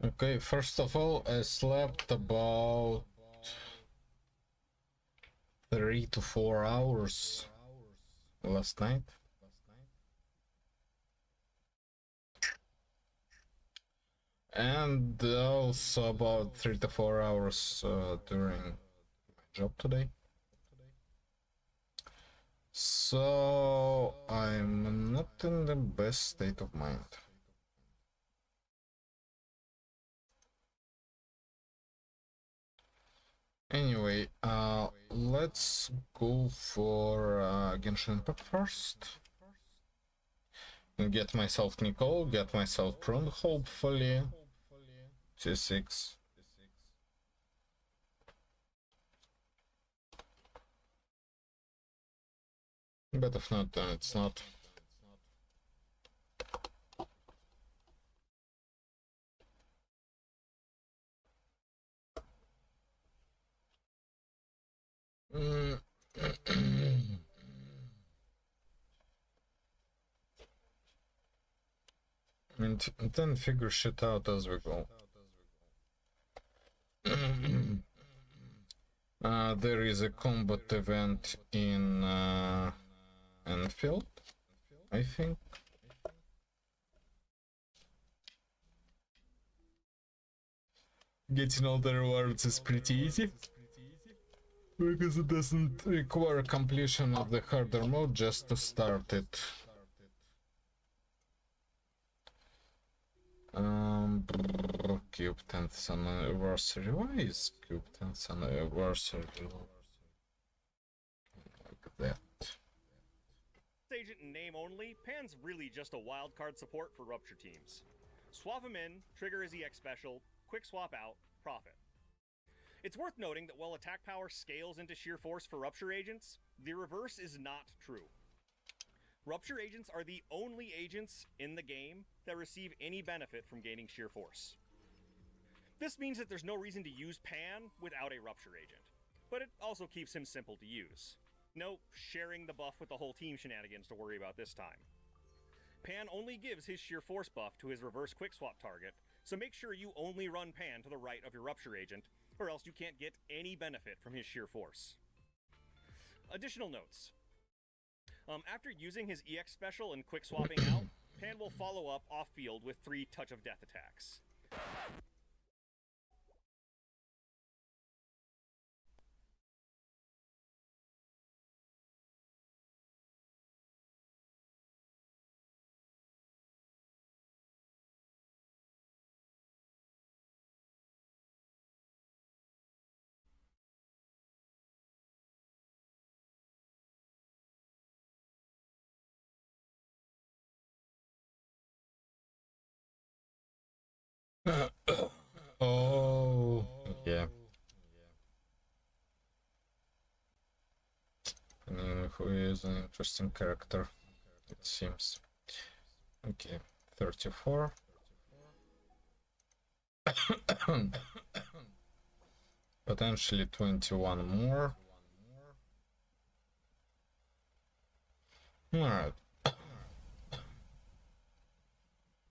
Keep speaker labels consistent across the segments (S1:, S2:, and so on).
S1: Okay, first of all, I slept about 3 to 4 hours last night. And also about 3 to 4 hours during my job today. So I'm not in the best state of mind. Anyway, let's go for Genshin Impact first. Get myself Nicole, get myself Prune, hopefully. T6. But if not, then it's not. And then figure shit out as we go. There is a combat event in Enfield, I think. Getting all the rewards is pretty easy, because it doesn't require completion of the harder mode just to start it. Cube 10th anniversary. Why is Cube 10th anniversary like that?
S2: Agent in name only, Pan's really just a wildcard support for Rupture teams. Swap him in, trigger his EX special, quick swap out, profit. It's worth noting that while attack power scales into sheer force for Rupture agents, the reverse is not true. Rupture agents are the only agents in the game that receive any benefit from gaining sheer force. This means that there's no reason to use Pan without a Rupture agent, but it also keeps him simple to use. No sharing the buff with the whole team shenanigans to worry about this time. Pan only gives his sheer force buff to his reverse quick swap target, so make sure you only run Pan to the right of your Rupture agent, or else you can't get any benefit from his sheer force. Additional notes. After using his EX special and quick swapping out, Pan will follow up off-field with 3 Touch of Death attacks.
S1: Oh, yeah. Who is an interesting character, it seems. Okay, 34. Potentially 21 more. Alright.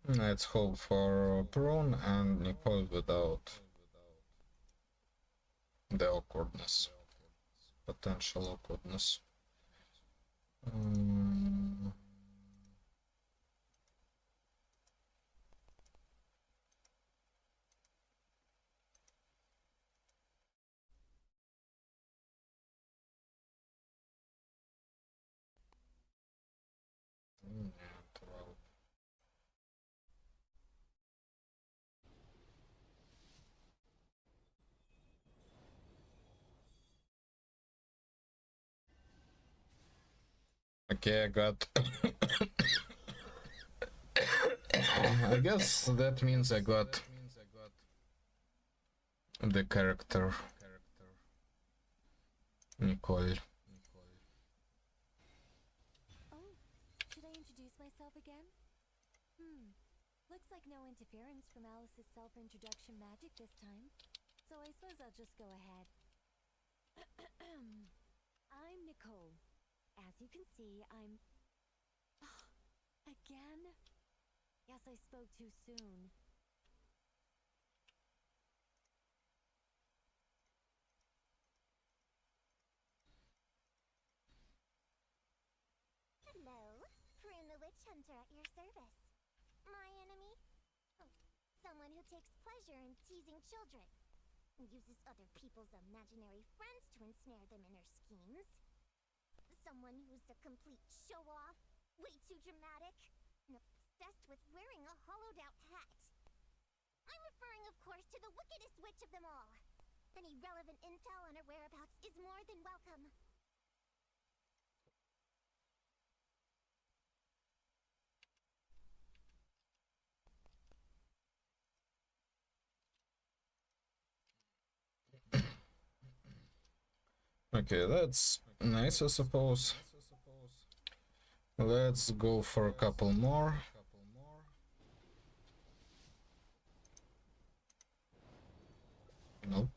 S1: Let's hope for Prone and Nicole without the awkwardness. Potential awkwardness. Okay, I got... I guess that means I got the character Nicole.
S3: Oh, should I introduce myself again? Looks like no interference from Alice's self-introduction magic this time. So I suppose I'll just go ahead. I'm Nicole. As you can see, I'm... again? Guess I spoke too soon. hunter at your service. My enemy? Oh, someone who takes pleasure in teasing children. Uses other people's imaginary friends to ensnare them in her schemes. Someone who's a complete show-off, way too dramatic, and obsessed with wearing a hollowed-out hat. I'm referring, of course, to the wickedest witch of them all. Any relevant intel on her whereabouts is more than welcome.
S1: Okay, that's nice, I suppose. Let's go for a couple more. Nope.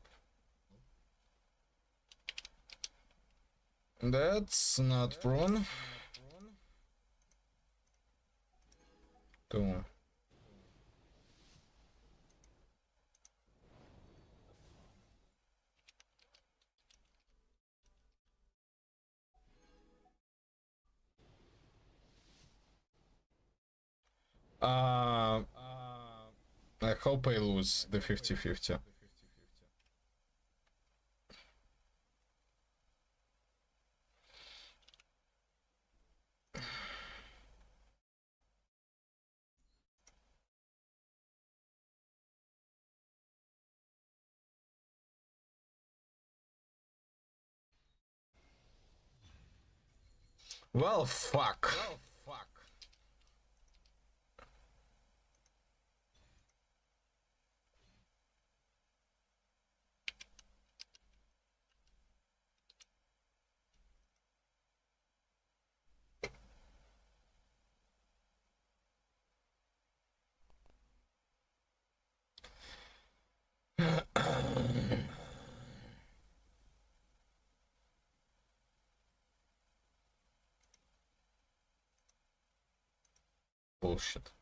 S1: That's not prone. Two. I hope I lose the 50-50. Well, fuck. Bullshit.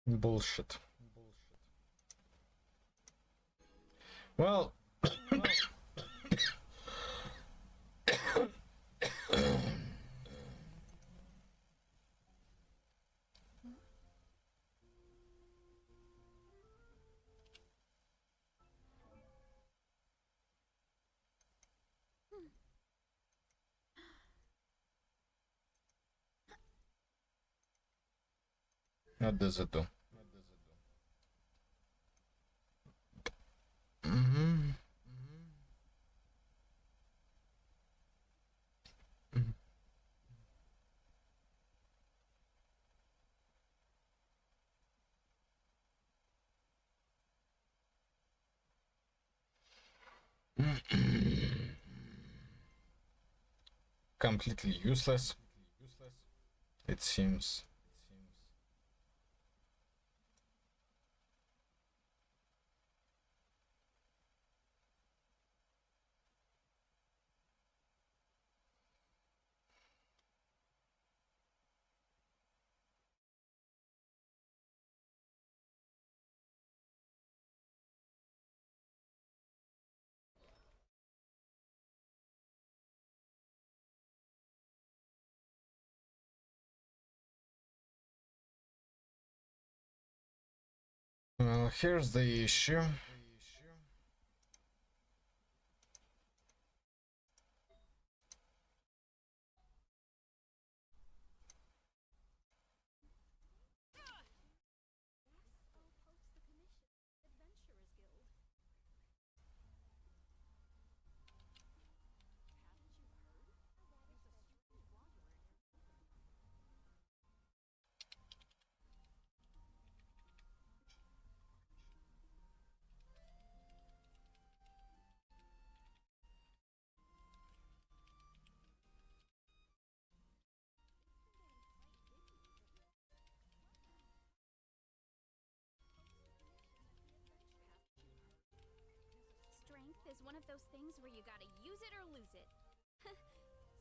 S1: Bullshit. Well, what does it do? Mhm. Completely useless, it seems. Well, here's the issue.
S4: is one of those things where you gotta use it or lose it.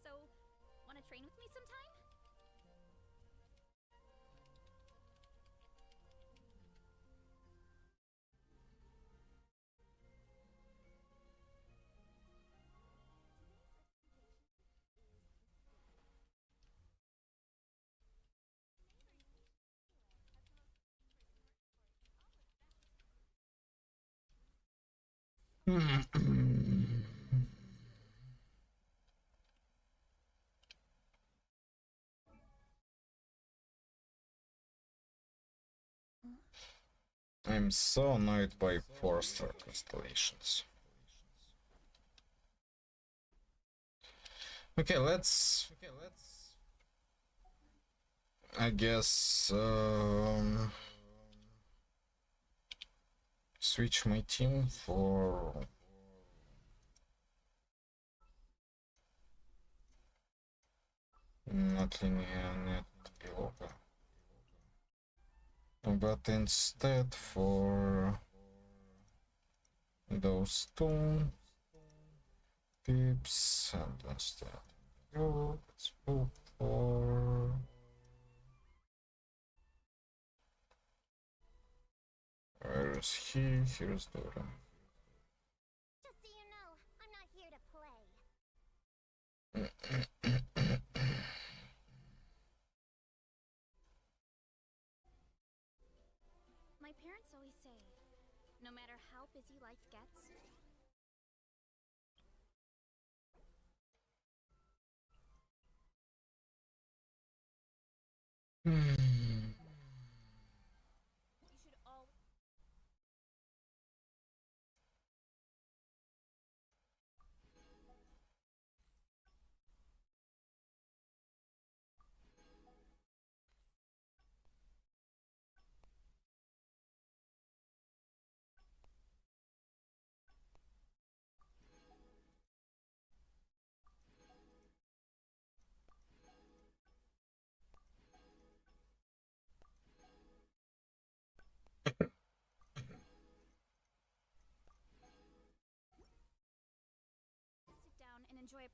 S4: So, wanna train with me sometime?
S1: I'm so annoyed by 4-star constellations. Okay, let's I guess switch my team for not linear net yoga, but instead for those two pips, and instead let's go for where is he? Here's Dora.
S3: Just so you know, I'm not here to play.
S4: My parents always say, no matter how busy life gets, you should always... sit down and enjoy a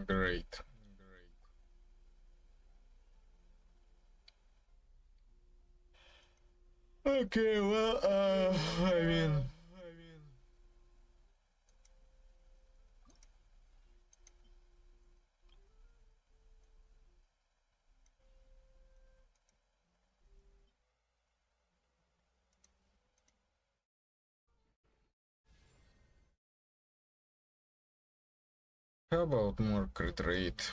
S1: Great. Okay, well, I mean, how about more crit rate?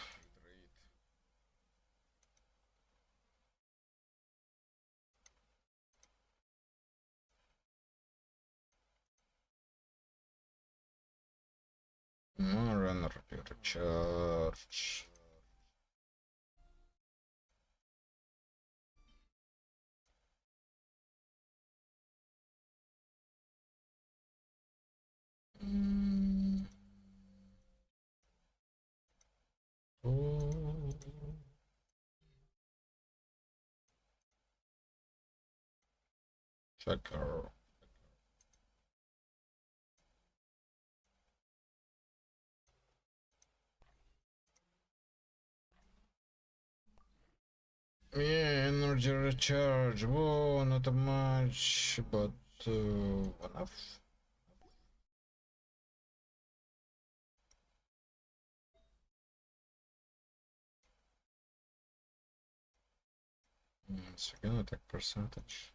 S1: More energy recharge. Oh. Checker. Yeah, energy recharge. Whoa, not much, but enough. Second attack percentage.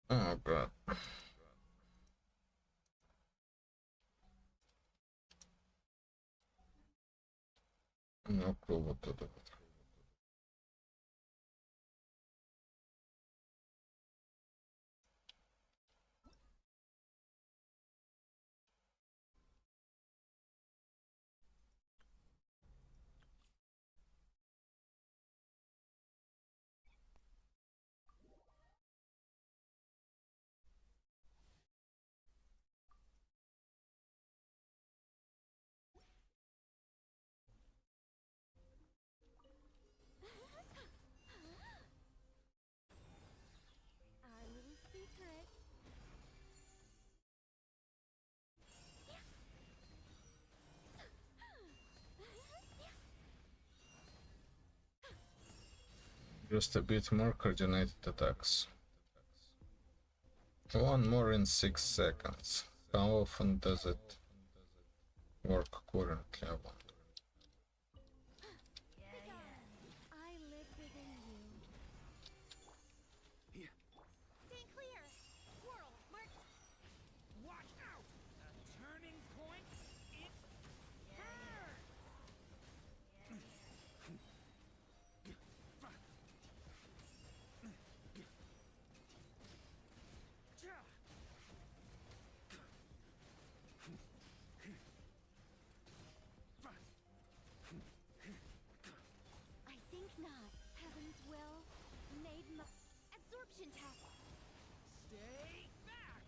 S1: Oh god. No clue what to do.
S3: Our little secret.
S1: Just a bit more coordinated attacks. One more in 6 seconds. How often does it work currently? I wonder.
S3: I live within you. Stay clear! Swirl, mark.
S5: Watch out! A turning point? It's her!
S3: I think not. Heaven's will made my absorption test.
S5: Stay back!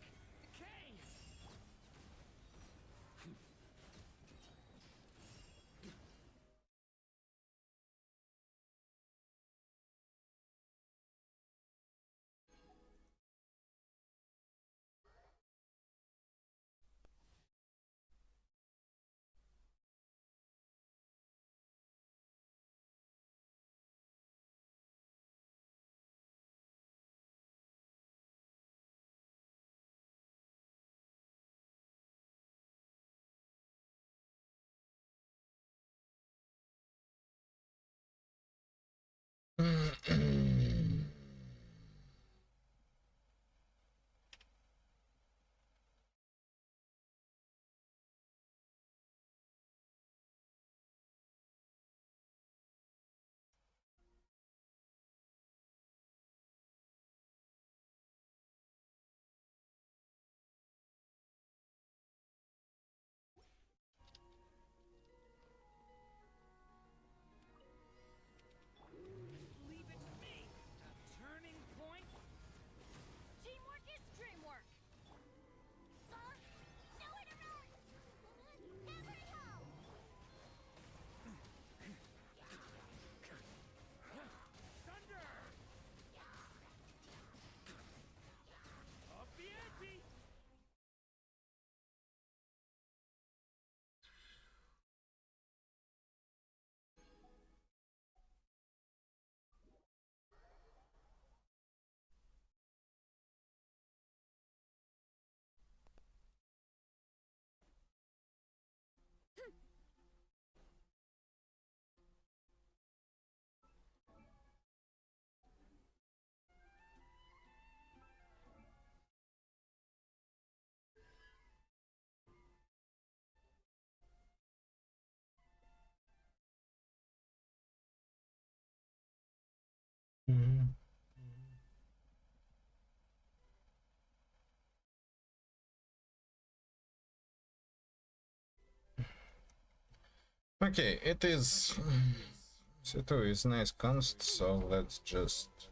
S5: Okay! Leave it to me! A turning point?
S3: Teamwork is dreamwork. Nowhere to run. Every home.
S5: Thunder! Up the ante!
S1: Mhm. Okay, it is. Situ is nice const, so let's just.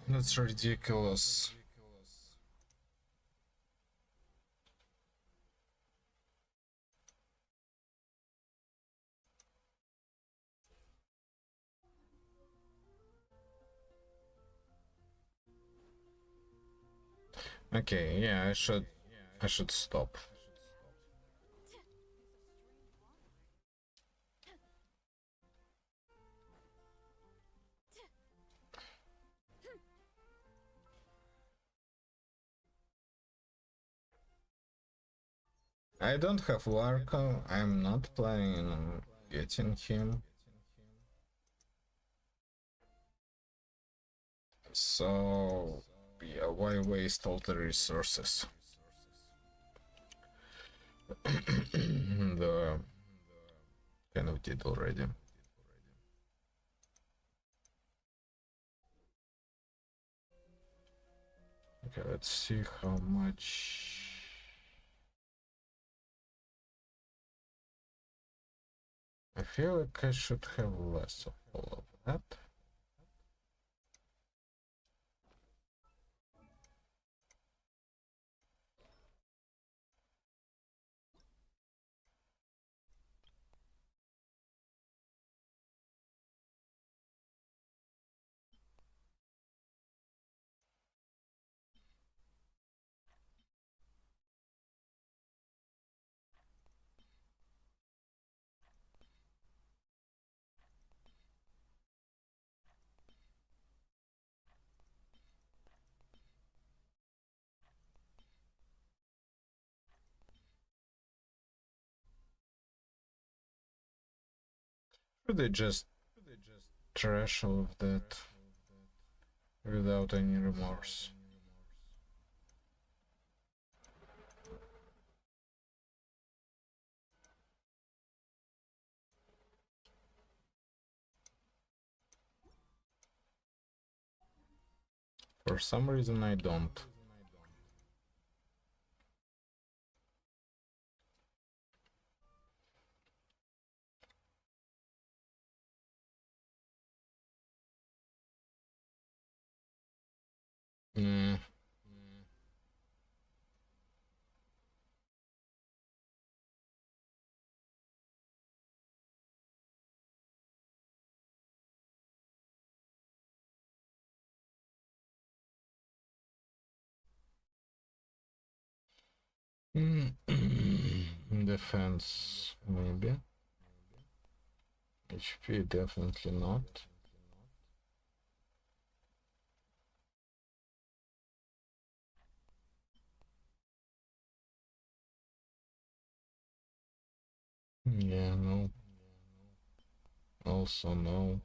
S1: That's ridiculous. Okay, yeah, I should stop. I don't have Larko, I'm not planning on getting him. So, yeah, why waste all the resources? The kind of did already. Okay, let's see how much. I feel like I should have less of all of that. Should they just trash all of that without any remorse? For some reason I don't. Mm. Defense, maybe. HP, definitely not. Yeah, no. Also, no.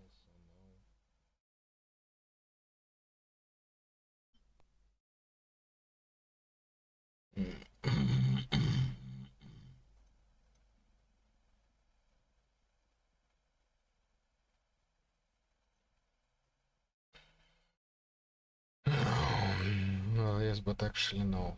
S1: Well, yes, but actually, no.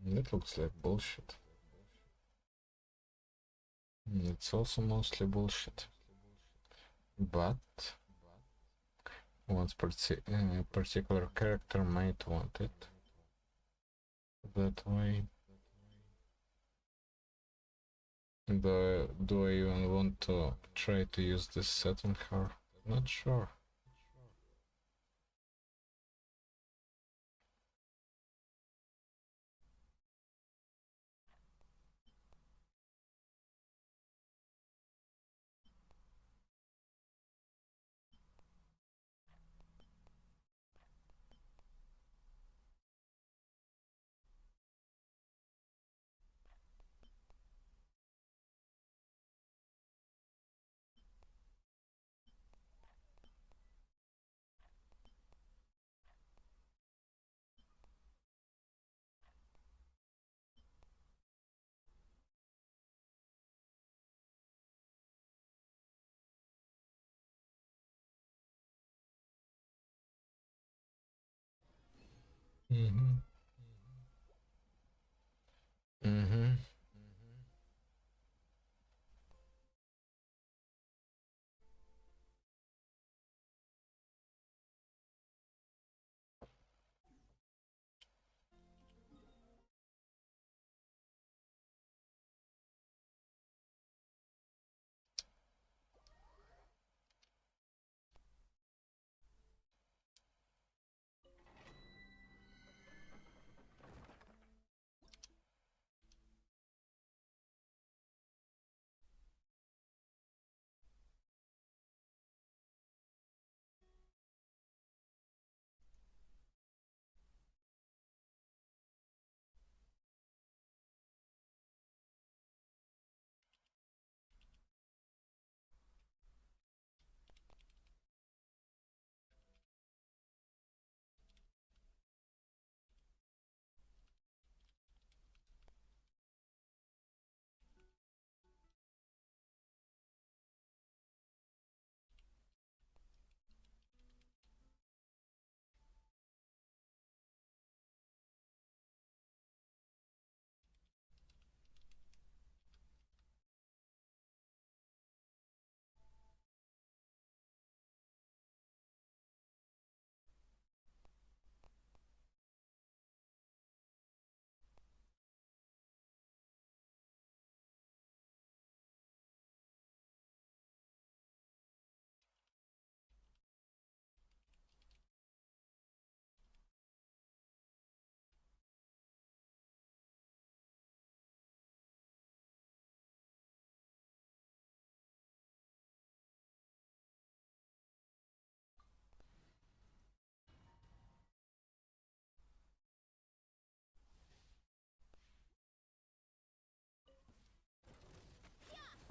S1: It looks like bullshit. It's also mostly bullshit. But one particular character might want it that way. Do I even want to try to use this set on her? Not sure. Mm-hmm. Mm-hmm.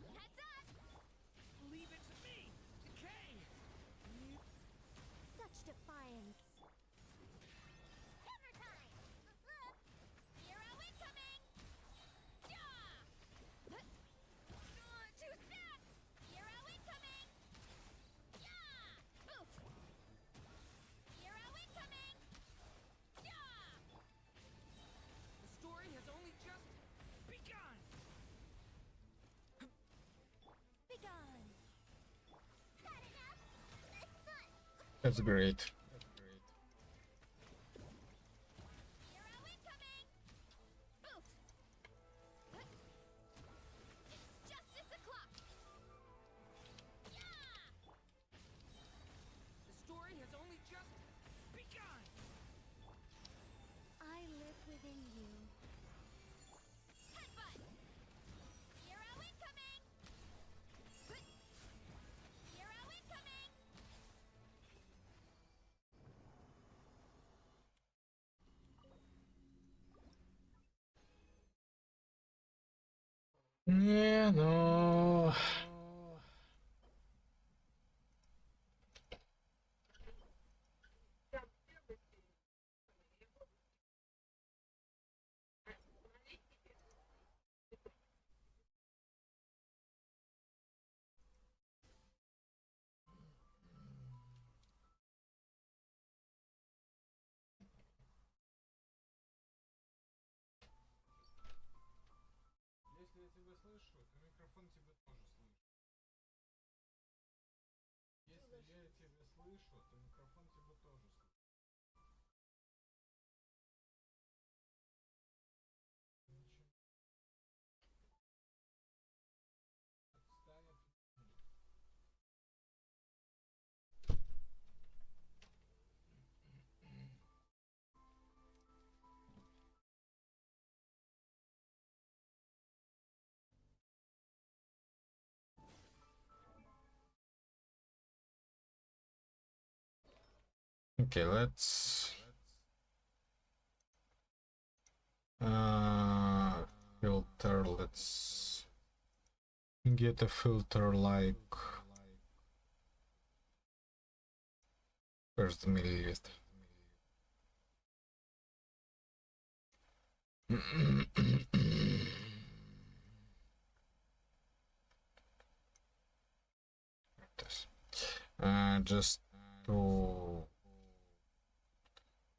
S4: Heads up!
S5: Leave it to me! Decay!
S3: Such defiance.
S4: Hammer time! Hero incoming! Yeah! Too fast! Hero incoming! Yeah! Oof! Hero incoming! Yeah!
S5: The story has only just begun!
S3: Begone. Got enough? This one.
S1: That's great.
S4: Hero incoming! Oof! It's justice o'clock! Yeah!
S5: The story has only just begun!
S3: I live within you.
S4: Headbutt! Hero incoming! Hero incoming!
S1: Yeah, no. Если я тебя слышу, то микрофон тебя тоже слышит. Если я тебя слышу, то микрофон тебя тоже слышит. Ничего. Отстань от меня. Okay, let's filter. Let's get a filter like first milliliter. Just to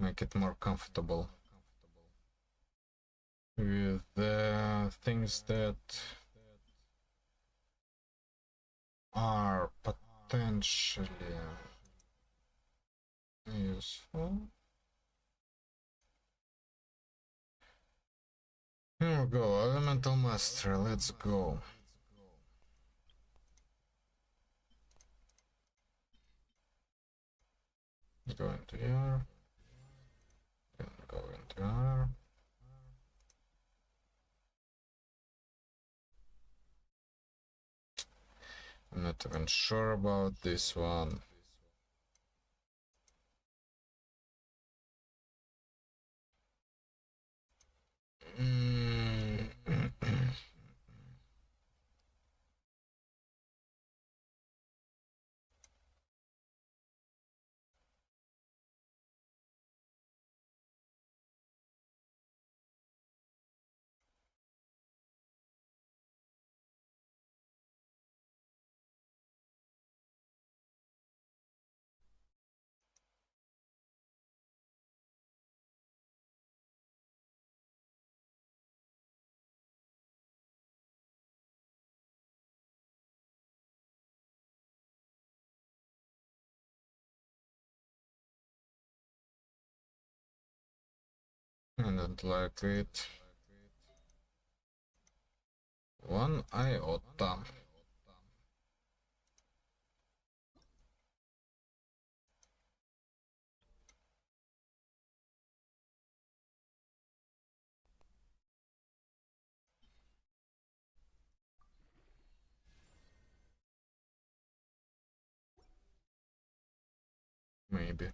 S1: make it more comfortable with the things that are potentially useful. Here we go, Elemental Master, let's go. Go into here, then go into here. I'm not even sure about this one. I don't like it. One iota. Maybe.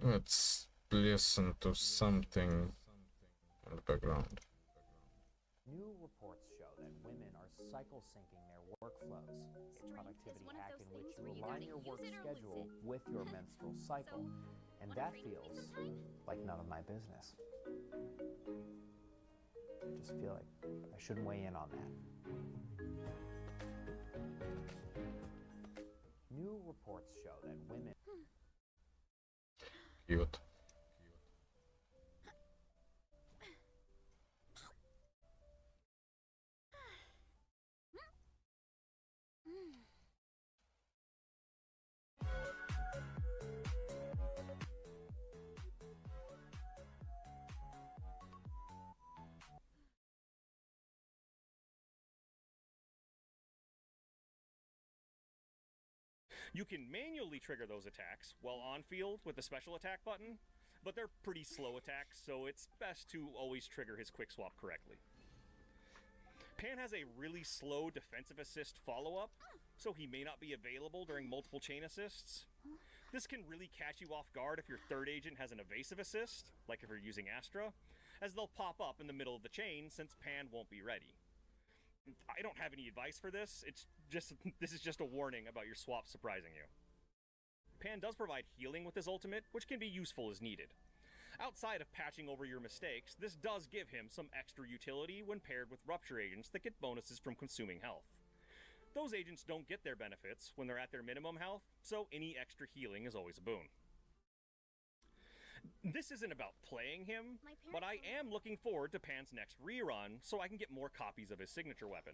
S1: Let's listen to something in the background.
S6: New reports show that women are cycle syncing their workflows, a
S4: Strength
S6: productivity
S4: is one of
S6: hack
S4: those
S6: in which
S4: things
S6: you
S4: where
S6: align
S4: you gotta
S6: your
S4: use
S6: work
S4: it or lose
S6: schedule
S4: it.
S6: with your menstrual cycle. And
S4: wanna
S6: that
S4: train with me
S6: feels
S4: sometime?
S6: like none of my business. I just feel like I shouldn't weigh in on that. New reports show that women
S1: Cute.
S2: You can manually trigger those attacks while on field with the special attack button, but they're pretty slow attacks, so it's best to always trigger his quick swap correctly. Pan has a really slow defensive assist follow-up, so he may not be available during multiple chain assists. This can really catch you off guard if your third agent has an evasive assist, like if you're using Astra, as they'll pop up in the middle of the chain since Pan won't be ready. I don't have any advice for this, this is just a warning about your swap surprising you. Pan does provide healing with his ultimate, which can be useful as needed. Outside of patching over your mistakes, this does give him some extra utility when paired with Rupture agents that get bonuses from consuming health. Those agents don't get their benefits when they're at their minimum health, so any extra healing is always a boon. This isn't about playing him, but I am looking forward to Pan's next rerun so I can get more copies of his signature weapon.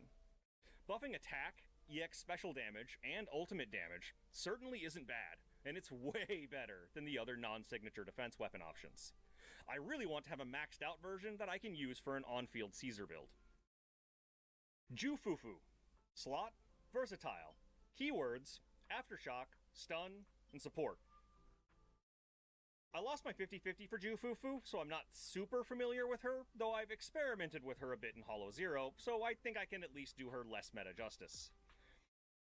S2: Buffing attack, EX special damage, and ultimate damage certainly isn't bad, and it's way better than the other non-signature defense weapon options. I really want to have a maxed out version that I can use for an on-field Caesar build. Jufufu. Slot, versatile. Keywords, aftershock, stun, and support. I lost my 50-50 for Jufufu, so I'm not super familiar with her, though I've experimented with her a bit in Hollow Zero, so I think I can at least do her less meta justice.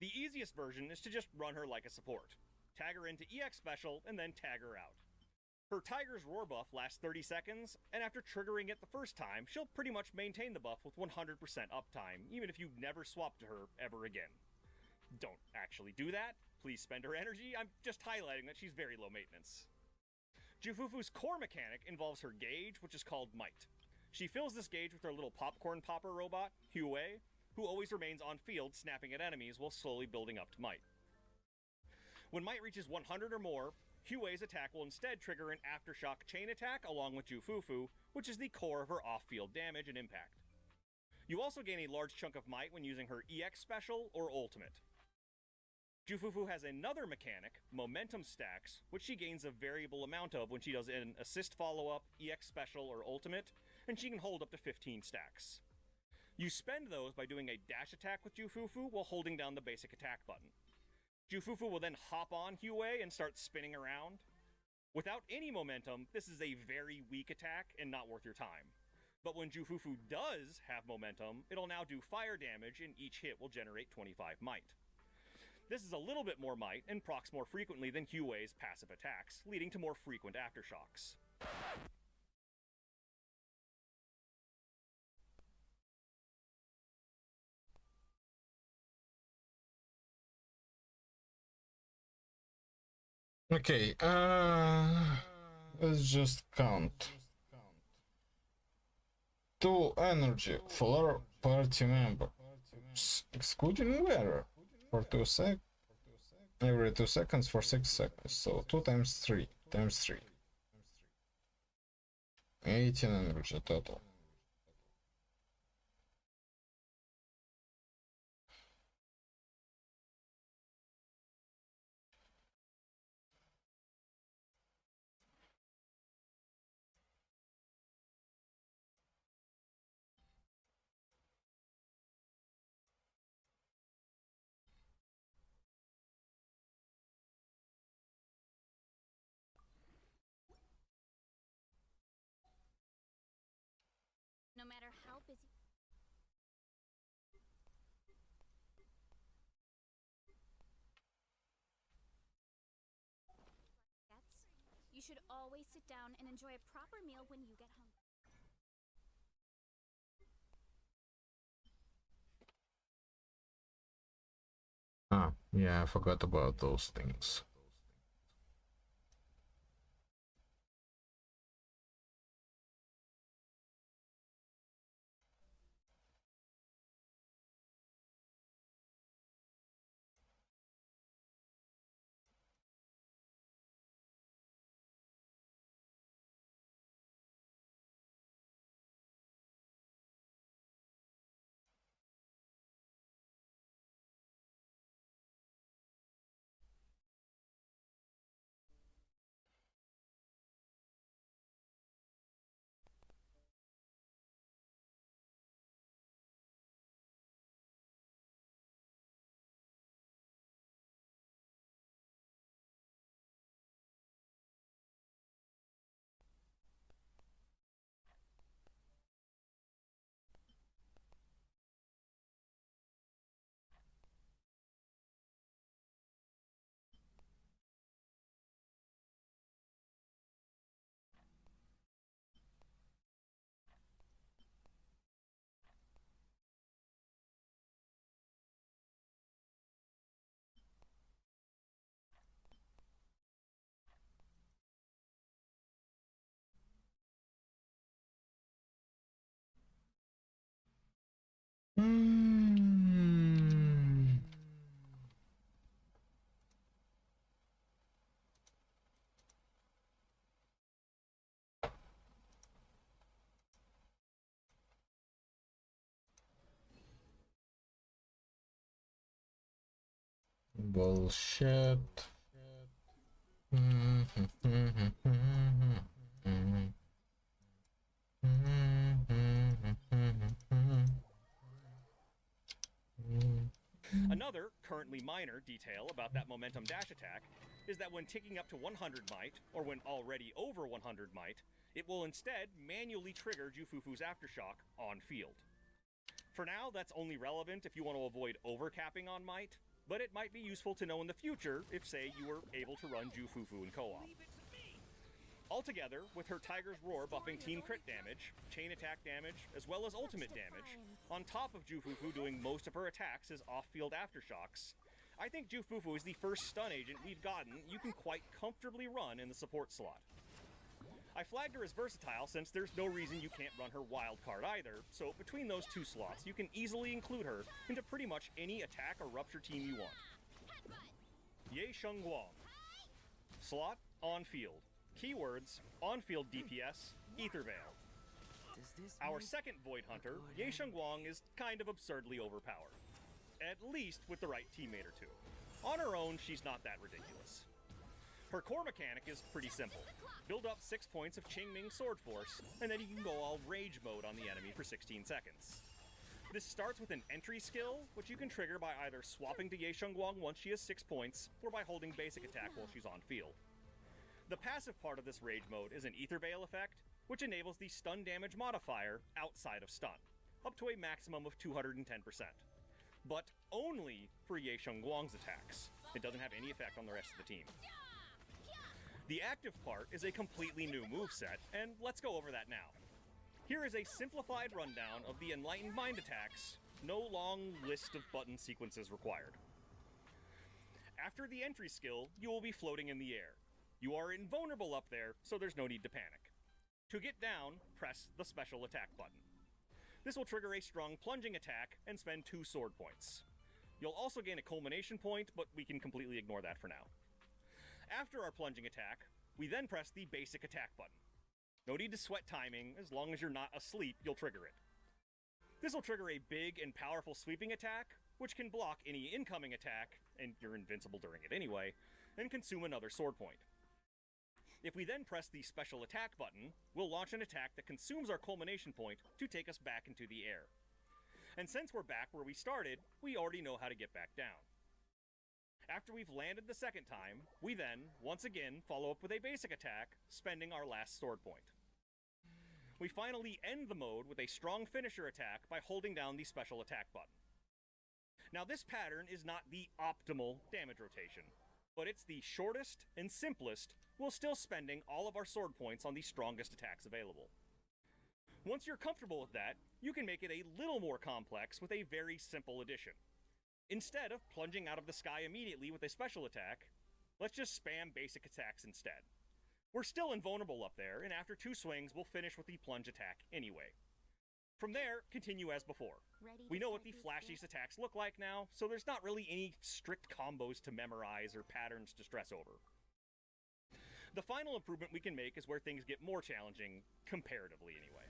S2: The easiest version is to just run her like a support. Tag her into EX Special, and then tag her out. Her Tiger's Roar buff lasts 30 seconds, and after triggering it the first time, she'll pretty much maintain the buff with 100% uptime, even if you never swap to her ever again. Don't actually do that. Please spend her energy. I'm just highlighting that she's very low maintenance. Jufufu's core mechanic involves her gauge, which is called Might. She fills this gauge with her little popcorn popper robot, Hue, who always remains on field snapping at enemies while slowly building up to Might. When Might reaches 100 or more, Hue's attack will instead trigger an Aftershock chain attack along with Jufufu, which is the core of her off-field damage and impact. You also gain a large chunk of Might when using her EX Special or Ultimate. Jufufu has another mechanic, Momentum Stacks, which she gains a variable amount of when she does an Assist Follow-Up, EX Special, or Ultimate, and she can hold up to 15 stacks. You spend those by doing a dash attack with Jufufu while holding down the basic attack button. Jufufu will then hop on Hue and start spinning around. Without any momentum, this is a very weak attack and not worth your time. But when Jufufu does have momentum, it'll now do fire damage and each hit will generate 25 Might. This is a little bit more Might and procs more frequently than Hue's passive attacks, leading to more frequent aftershocks.
S1: Okay, let's just count. 2 energy for party member, excluding wearer, for 2 every 2 seconds for 6 seconds. So 2 times 3 times 3. 18 energy total.
S4: No matter how busy. You should always sit down and enjoy a proper meal when you get hungry.
S1: Ah, yeah, I forgot about those things. Mm. Bullshit.
S2: Another, currently minor, detail about that momentum dash attack is that when ticking up to 100 Might, or when already over 100 Might, it will instead manually trigger Jufufu's Aftershock on field. For now, that's only relevant if you want to avoid overcapping on Might. but it might be useful to know in the future if, say, you were able to run Jufufu in co-op.
S5: Leave it to me.
S2: Altogether, with her Tiger's Roar buffing team crit damage, chain attack damage, as well as ultimate damage, on top of Jufufu doing most of her attacks as off-field aftershocks, I think Jufufu is the first stun agent we've gotten you can quite comfortably run in the support slot. I flagged her as versatile since there's no reason you can't run her wild card either, so between those two slots you can easily include her into pretty much any attack or rupture team you want. Ye Shengguang. Slot, on field. Keywords, on field DPS, Ether Veil.
S5: Does this
S2: Our
S5: make
S2: second Void Hunter,
S5: good
S2: Ye Shengguang, is kind of absurdly overpowered. At least with the right teammate or two. On her own, she's not that ridiculous. Her core mechanic is pretty simple. Build up 6 points of Qingming Sword Force, and then you can go all rage mode on the enemy for 16 seconds. This starts with an entry skill, which you can trigger by either swapping to Ye Shengguang once she has 6 points, or by holding basic attack while she's on field. The passive part of this rage mode is an Ether Veil effect, which enables the stun damage modifier outside of stun, up to a maximum of 210%. But only for Ye Shengguang's attacks. It doesn't have any effect on the rest of the team. The active part is a completely new moveset, and let's go over that now. Here is a simplified rundown of the Enlightened Mind attacks, no long list of button sequences required. After the entry skill, you will be floating in the air. You are invulnerable up there, so there's no need to panic. To get down, press the special attack button. This will trigger a strong plunging attack and spend 2 sword points. You'll also gain a culmination point, but we can completely ignore that for now. After our plunging attack, we then press the basic attack button. No need to sweat timing, as long as you're not asleep, you'll trigger it. This will trigger a big and powerful sweeping attack, which can block any incoming attack, and you're invincible during it anyway, and consume another sword point. If we then press the special attack button, we'll launch an attack that consumes our culmination point to take us back into the air. And since we're back where we started, we already know how to get back down. After we've landed the second time, we then, once again, follow up with a basic attack, spending our last sword point. We finally end the mode with a strong finisher attack by holding down the special attack button. Now this pattern is not the optimal damage rotation, but it's the shortest and simplest, while still spending all of our sword points on the strongest attacks available. Once you're comfortable with that, you can make it a little more complex with a very simple addition. Instead of plunging out of the sky immediately with a special attack, let's just spam basic attacks instead. We're still invulnerable up there, and after 2 swings, we'll finish with the plunge attack anyway. From there, continue as before. We know what the flashiest attacks look like now, so there's not really any strict combos to memorize or patterns to stress over. The final improvement we can make is where things get more challenging, comparatively anyway.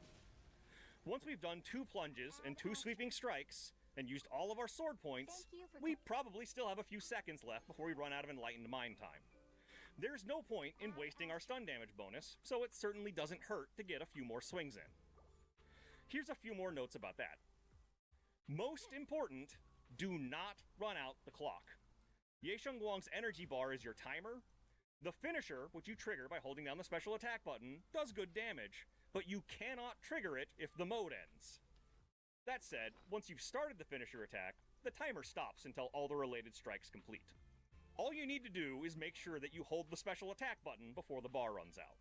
S2: Once we've done 2 plunges and 2 sweeping strikes, and used all of our sword points, we probably still have a few seconds left before we run out of Enlightened Mind time. There's no point in wasting our stun damage bonus, so it certainly doesn't hurt to get a few more swings in. Here's a few more notes about that. Most important, do not run out the clock. Ye Shengguang's energy bar is your timer. The finisher, which you trigger by holding down the special attack button, does good damage, but you cannot trigger it if the mode ends. That said, once you've started the finisher attack, the timer stops until all the related strikes complete. All you need to do is make sure that you hold the special attack button before the bar runs out.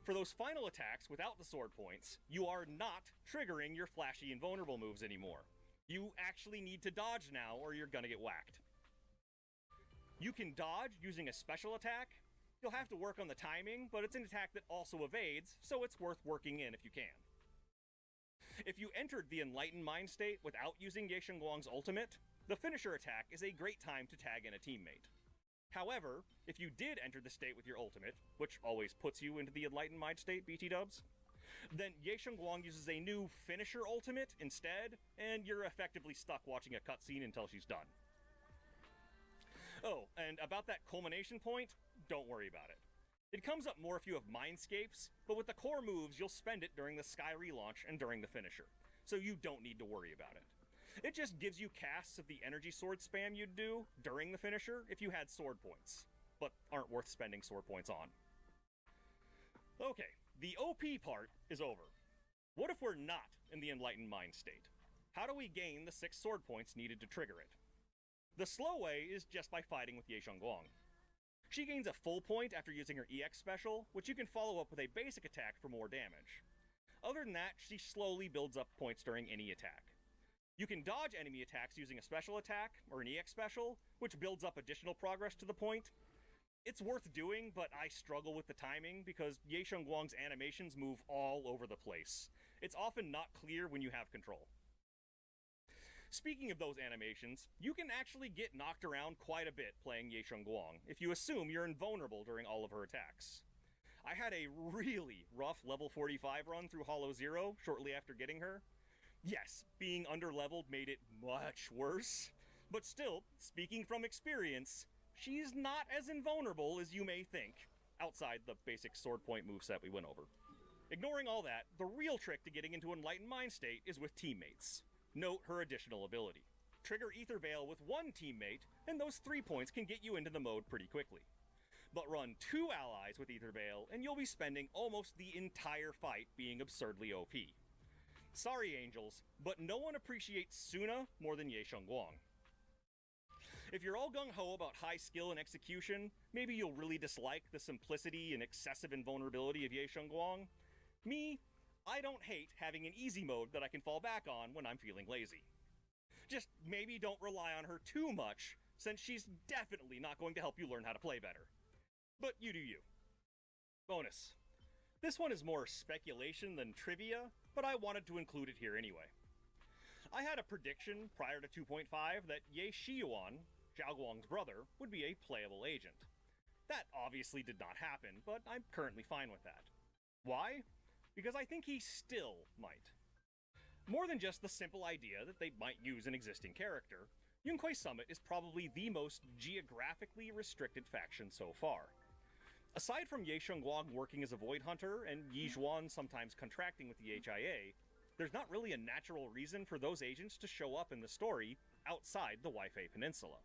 S2: For those final attacks without the sword points, you are not triggering your flashy and vulnerable moves anymore. You actually need to dodge now or you're gonna get whacked. You can dodge using a special attack. You'll have to work on the timing, but it's an attack that also evades, so it's worth working in if you can. If you entered the Enlightened Mind state without using Ye Shengguang's ultimate, the finisher attack is a great time to tag in a teammate. However, if you did enter the state with your ultimate, which always puts you into the Enlightened Mind state, BT dubs, then Ye Shengguang uses a new finisher ultimate instead, and you're effectively stuck watching a cutscene until she's done. Oh, and about that culmination point, don't worry about it. It comes up more if you have Mindscapes, but with the core moves, you'll spend it during the Sky relaunch and during the finisher, so you don't need to worry about it. It just gives you casts of the energy sword spam you'd do during the finisher if you had sword points, but aren't worth spending sword points on. Okay, the OP part is over. What if we're not in the Enlightened Mind state? How do we gain the 6 sword points needed to trigger it? The slow way is just by fighting with Ye Guang. She gains a full point after using her EX special, which you can follow up with a basic attack for more damage. Other than that, she slowly builds up points during any attack. You can dodge enemy attacks using a special attack, or an EX special, which builds up additional progress to the point. It's worth doing, but I struggle with the timing because Ye Guang's animations move all over the place. It's often not clear when you have control. Speaking of those animations, you can actually get knocked around quite a bit playing Ye Guang if you assume you're invulnerable during all of her attacks. I had a really rough level 45 run through Hollow Zero shortly after getting her. Yes, being underleveled made it much worse, but still, speaking from experience, she's not as invulnerable as you may think, outside the basic sword point moveset we went over. Ignoring all that, the real trick to getting into Enlightened Mind State is with teammates. Note her additional ability. Trigger Aether Veil with one teammate, and those 3 points can get you into the mode pretty quickly. But run 2 allies with Aether Veil, and you'll be spending almost the entire fight being absurdly OP. Sorry, Angels, but no one appreciates Suna more than Ye Guang. If you're all gung-ho about high skill and execution, maybe you'll really dislike the simplicity and excessive invulnerability of Ye Guang. Me, I don't hate having an easy mode that I can fall back on when I'm feeling lazy. Just maybe don't rely on her too much, since she's definitely not going to help you learn how to play better. But you do you. Bonus. This one is more speculation than trivia, but I wanted to include it here anyway. I had a prediction prior to 2.5 that Ye Shiyuan, Zhao Guang's brother, would be a playable agent. That obviously did not happen, but I'm currently fine with that. Why? Because I think he still might. More than just the simple idea that they might use an existing character, Yunque Summit is probably the most geographically restricted faction so far. Aside from Ye Guang working as a Void Hunter and Yi Zhuan sometimes contracting with the HIA, there's not really a natural reason for those agents to show up in the story outside the Weifei Peninsula.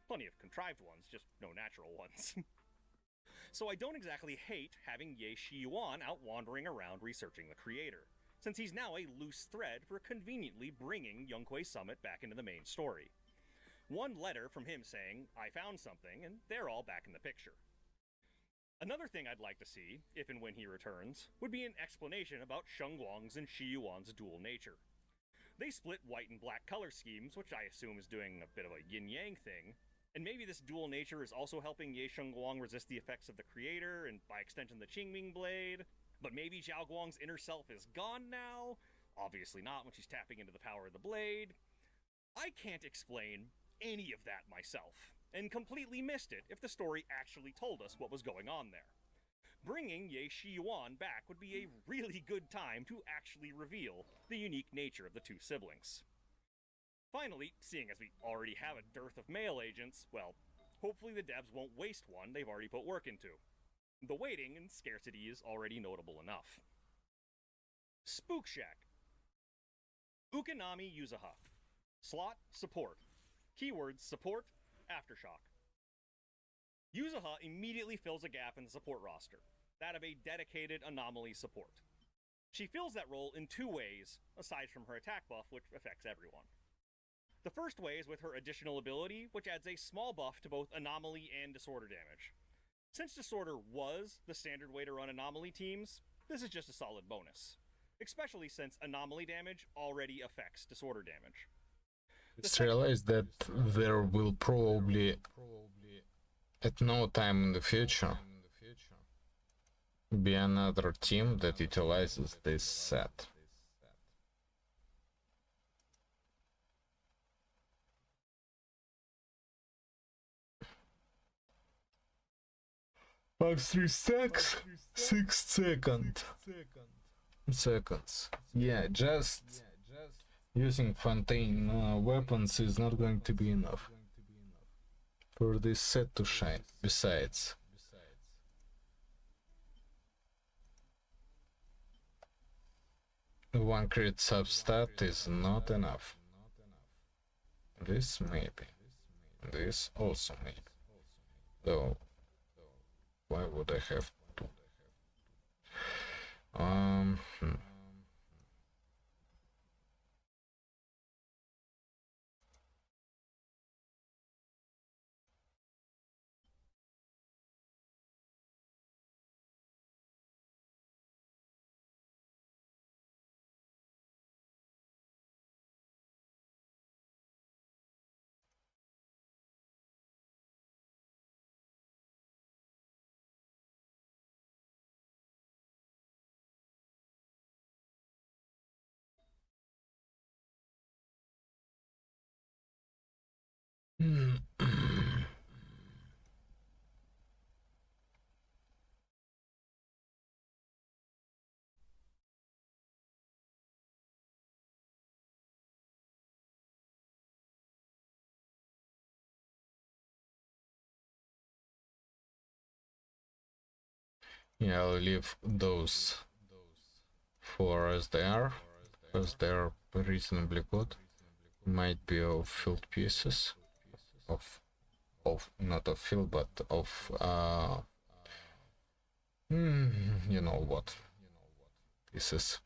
S2: Plenty of contrived ones, just no natural ones. So I don't exactly hate having Ye Shiyuan out wandering around researching the creator, since he's now a loose thread for conveniently bringing Yunque Summit back into the main story. One letter from him saying, "I found something," and they're all back in the picture. Another thing I'd like to see, if and when he returns, would be an explanation about Sheng Guang's and Shiyuan's dual nature. They split white and black color schemes, which I assume is doing a bit of a yin-yang thing, and maybe this dual nature is also helping Ye Guang resist the effects of the creator, and by extension the Qingming Blade. But maybe Zhao Guang's inner self is gone now? Obviously not when she's tapping into the power of the blade. I can't explain any of that myself, and completely missed it if the story actually told us what was going on there. Bringing Ye Shiyuan back would be a really good time to actually reveal the unique nature of the two siblings. Finally, seeing as we already have a dearth of male agents, well, hopefully the devs won't waste one they've already put work into. The waiting and scarcity is already notable enough. Spook Shack. Ukanami Yuzaha. Slot, support. Keywords, support, aftershock. Yuzaha immediately fills a gap in the support roster, that of a dedicated anomaly support. She fills that role in two ways, aside from her attack buff, which affects everyone. The first way is with her additional ability, which adds a small buff to both anomaly and disorder damage. Since disorder was the standard way to run anomaly teams, this is just a solid bonus, especially since anomaly damage already affects disorder damage.
S1: Just realize that there will probably, at no time in the future, be another team that utilizes this set. Max 3 stacks, 6 seconds. Yeah, just using Fontaine weapons is not going to be enough for this set to shine. Besides, one crit substat is not enough. This maybe. This also maybe. Though, why would I have to? Yeah, I'll leave those four as they are, because they're reasonably good. Might be of filled pieces, of not of fill, but of you know what pieces.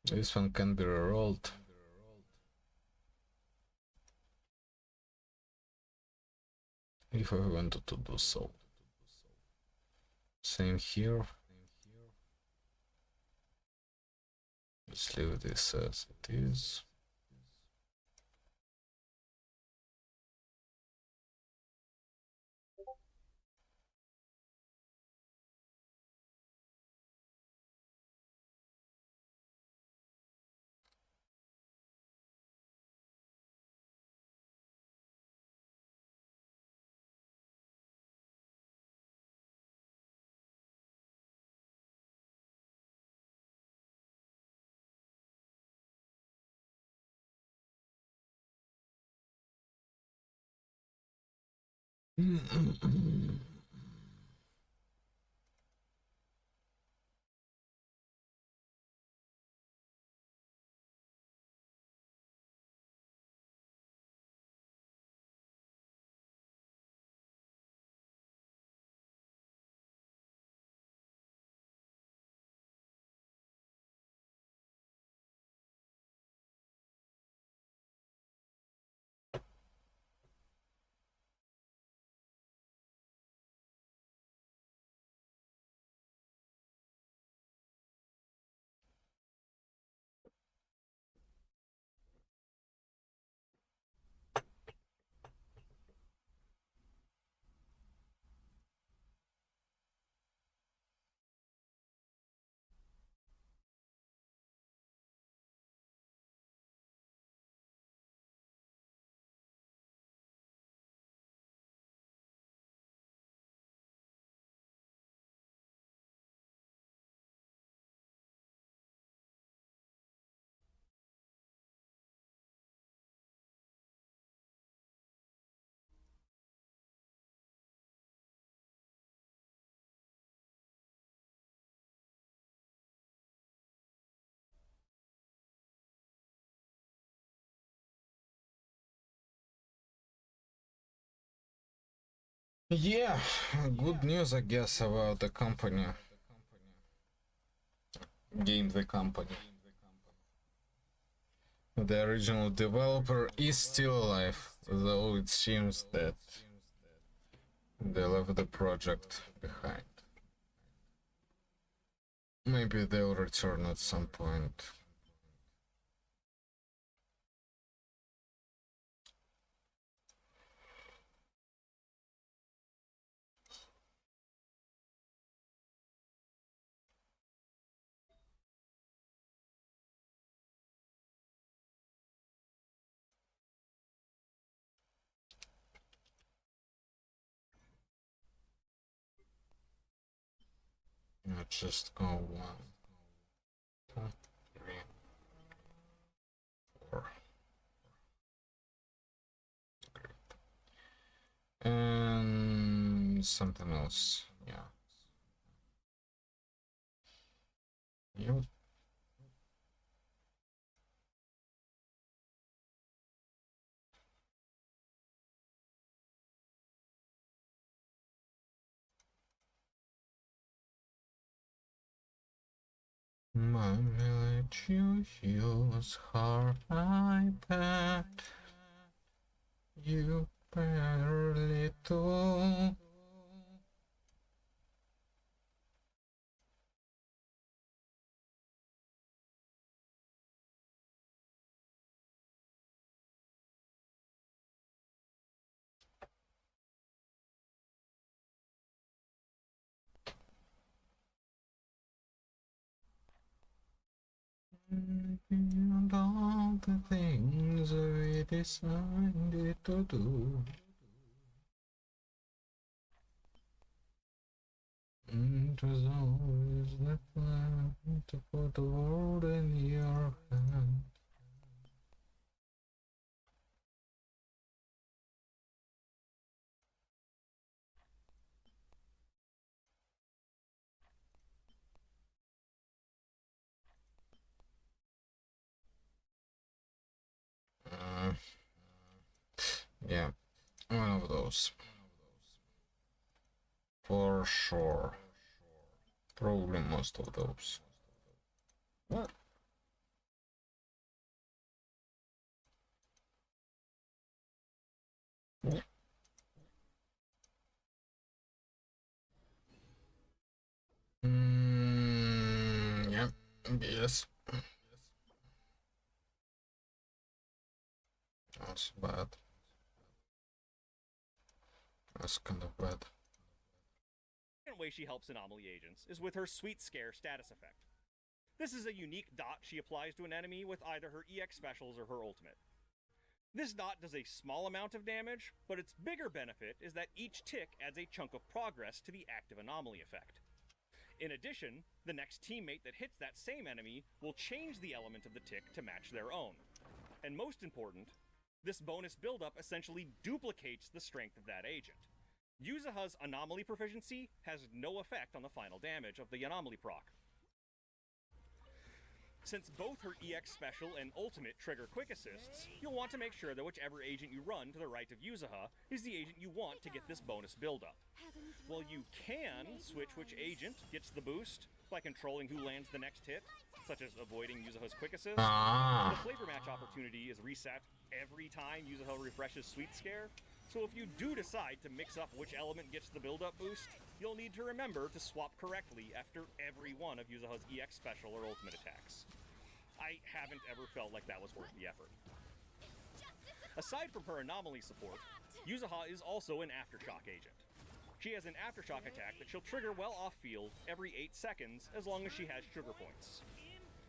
S1: This one can be rerolled. If I wanted to do so. Same here. Let's leave this as it is. Yeah, good news, I guess, about the company. Game the company. The original developer is still alive, though it seems that they left the project behind. Maybe they'll return at some point. Let's just go 1, 2, 3, 4. And something else, yeah. You. Mommy, let you use her iPad. You better little. And all the things we decided to do. It was always the plan to put the world in your hand. Yeah, one of those. For sure. Probably most of those. What? Yeah, yes. That's bad. That's kind of bad.
S2: The second way she helps anomaly agents is with her Sweet Scare status effect. This is a unique dot she applies to an enemy with either her EX specials or her ultimate. This dot does a small amount of damage, but its bigger benefit is that each tick adds a chunk of progress to the active anomaly effect. In addition, the next teammate that hits that same enemy will change the element of the tick to match their own. And most important, this bonus buildup essentially duplicates the strength of that agent. Yuzaha's anomaly proficiency has no effect on the final damage of the anomaly proc. Since both her EX special and ultimate trigger quick assists, you'll want to make sure that whichever agent you run to the right of Yuzaha is the agent you want to get this bonus buildup. While you can switch which agent gets the boost by controlling who lands the next hit, such as avoiding Yuzaha's quick assist, the flavor match opportunity is reset every time Yuzaha refreshes Sweet Scare, so if you do decide to mix up which element gets the build-up boost, you'll need to remember to swap correctly after every one of Yuzaha's EX special or ultimate attacks. I haven't ever felt like that was worth the effort. Aside from her anomaly support, Yuzaha is also an Aftershock agent. She has an Aftershock attack that she'll trigger well off-field every 8 seconds as long as she has sugar points.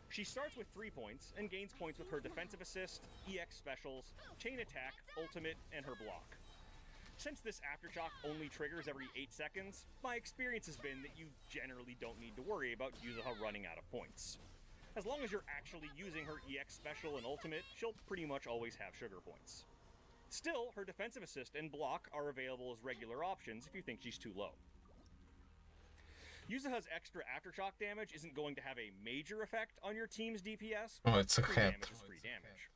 S2: She starts with 3 points and gains points with her defensive assist, EX specials, chain attack, ultimate, and her block. Since this Aftershock only triggers every 8 seconds, my experience has been that you generally don't need to worry about Yuzaha running out of points. As long as you're actually using her EX special and ultimate, she'll pretty much always have sugar points. Still, her defensive assist and block are available as regular options if you think she's too low. Yuzaha's extra Aftershock damage isn't going to have a major effect on your team's DPS.
S1: Oh, it's a
S2: free
S1: hit.
S2: damage is free damage.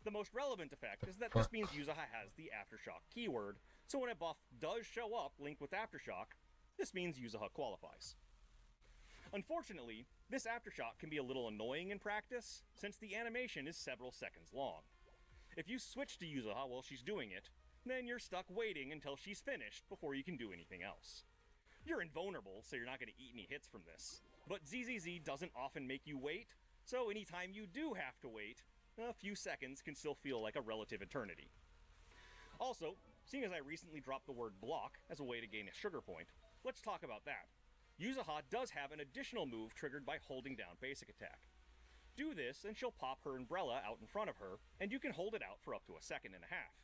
S2: The most relevant effect is that this means Yuzaha has the Aftershock keyword, so when a buff does show up linked with Aftershock, this means Yuzaha qualifies. Unfortunately, this Aftershock can be a little annoying in practice, since the animation is several seconds long. If you switch to Yuzaha while she's doing it, then you're stuck waiting until she's finished before you can do anything else. You're invulnerable, so you're not going to eat any hits from this, but ZZZ doesn't often make you wait, so anytime you do have to wait, a few seconds can still feel like a relative eternity. Also, seeing as I recently dropped the word block as a way to gain a sugar point, let's talk about that. Yuzaha does have an additional move triggered by holding down basic attack. Do this and she'll pop her umbrella out in front of her, and you can hold it out for up to a second and a half.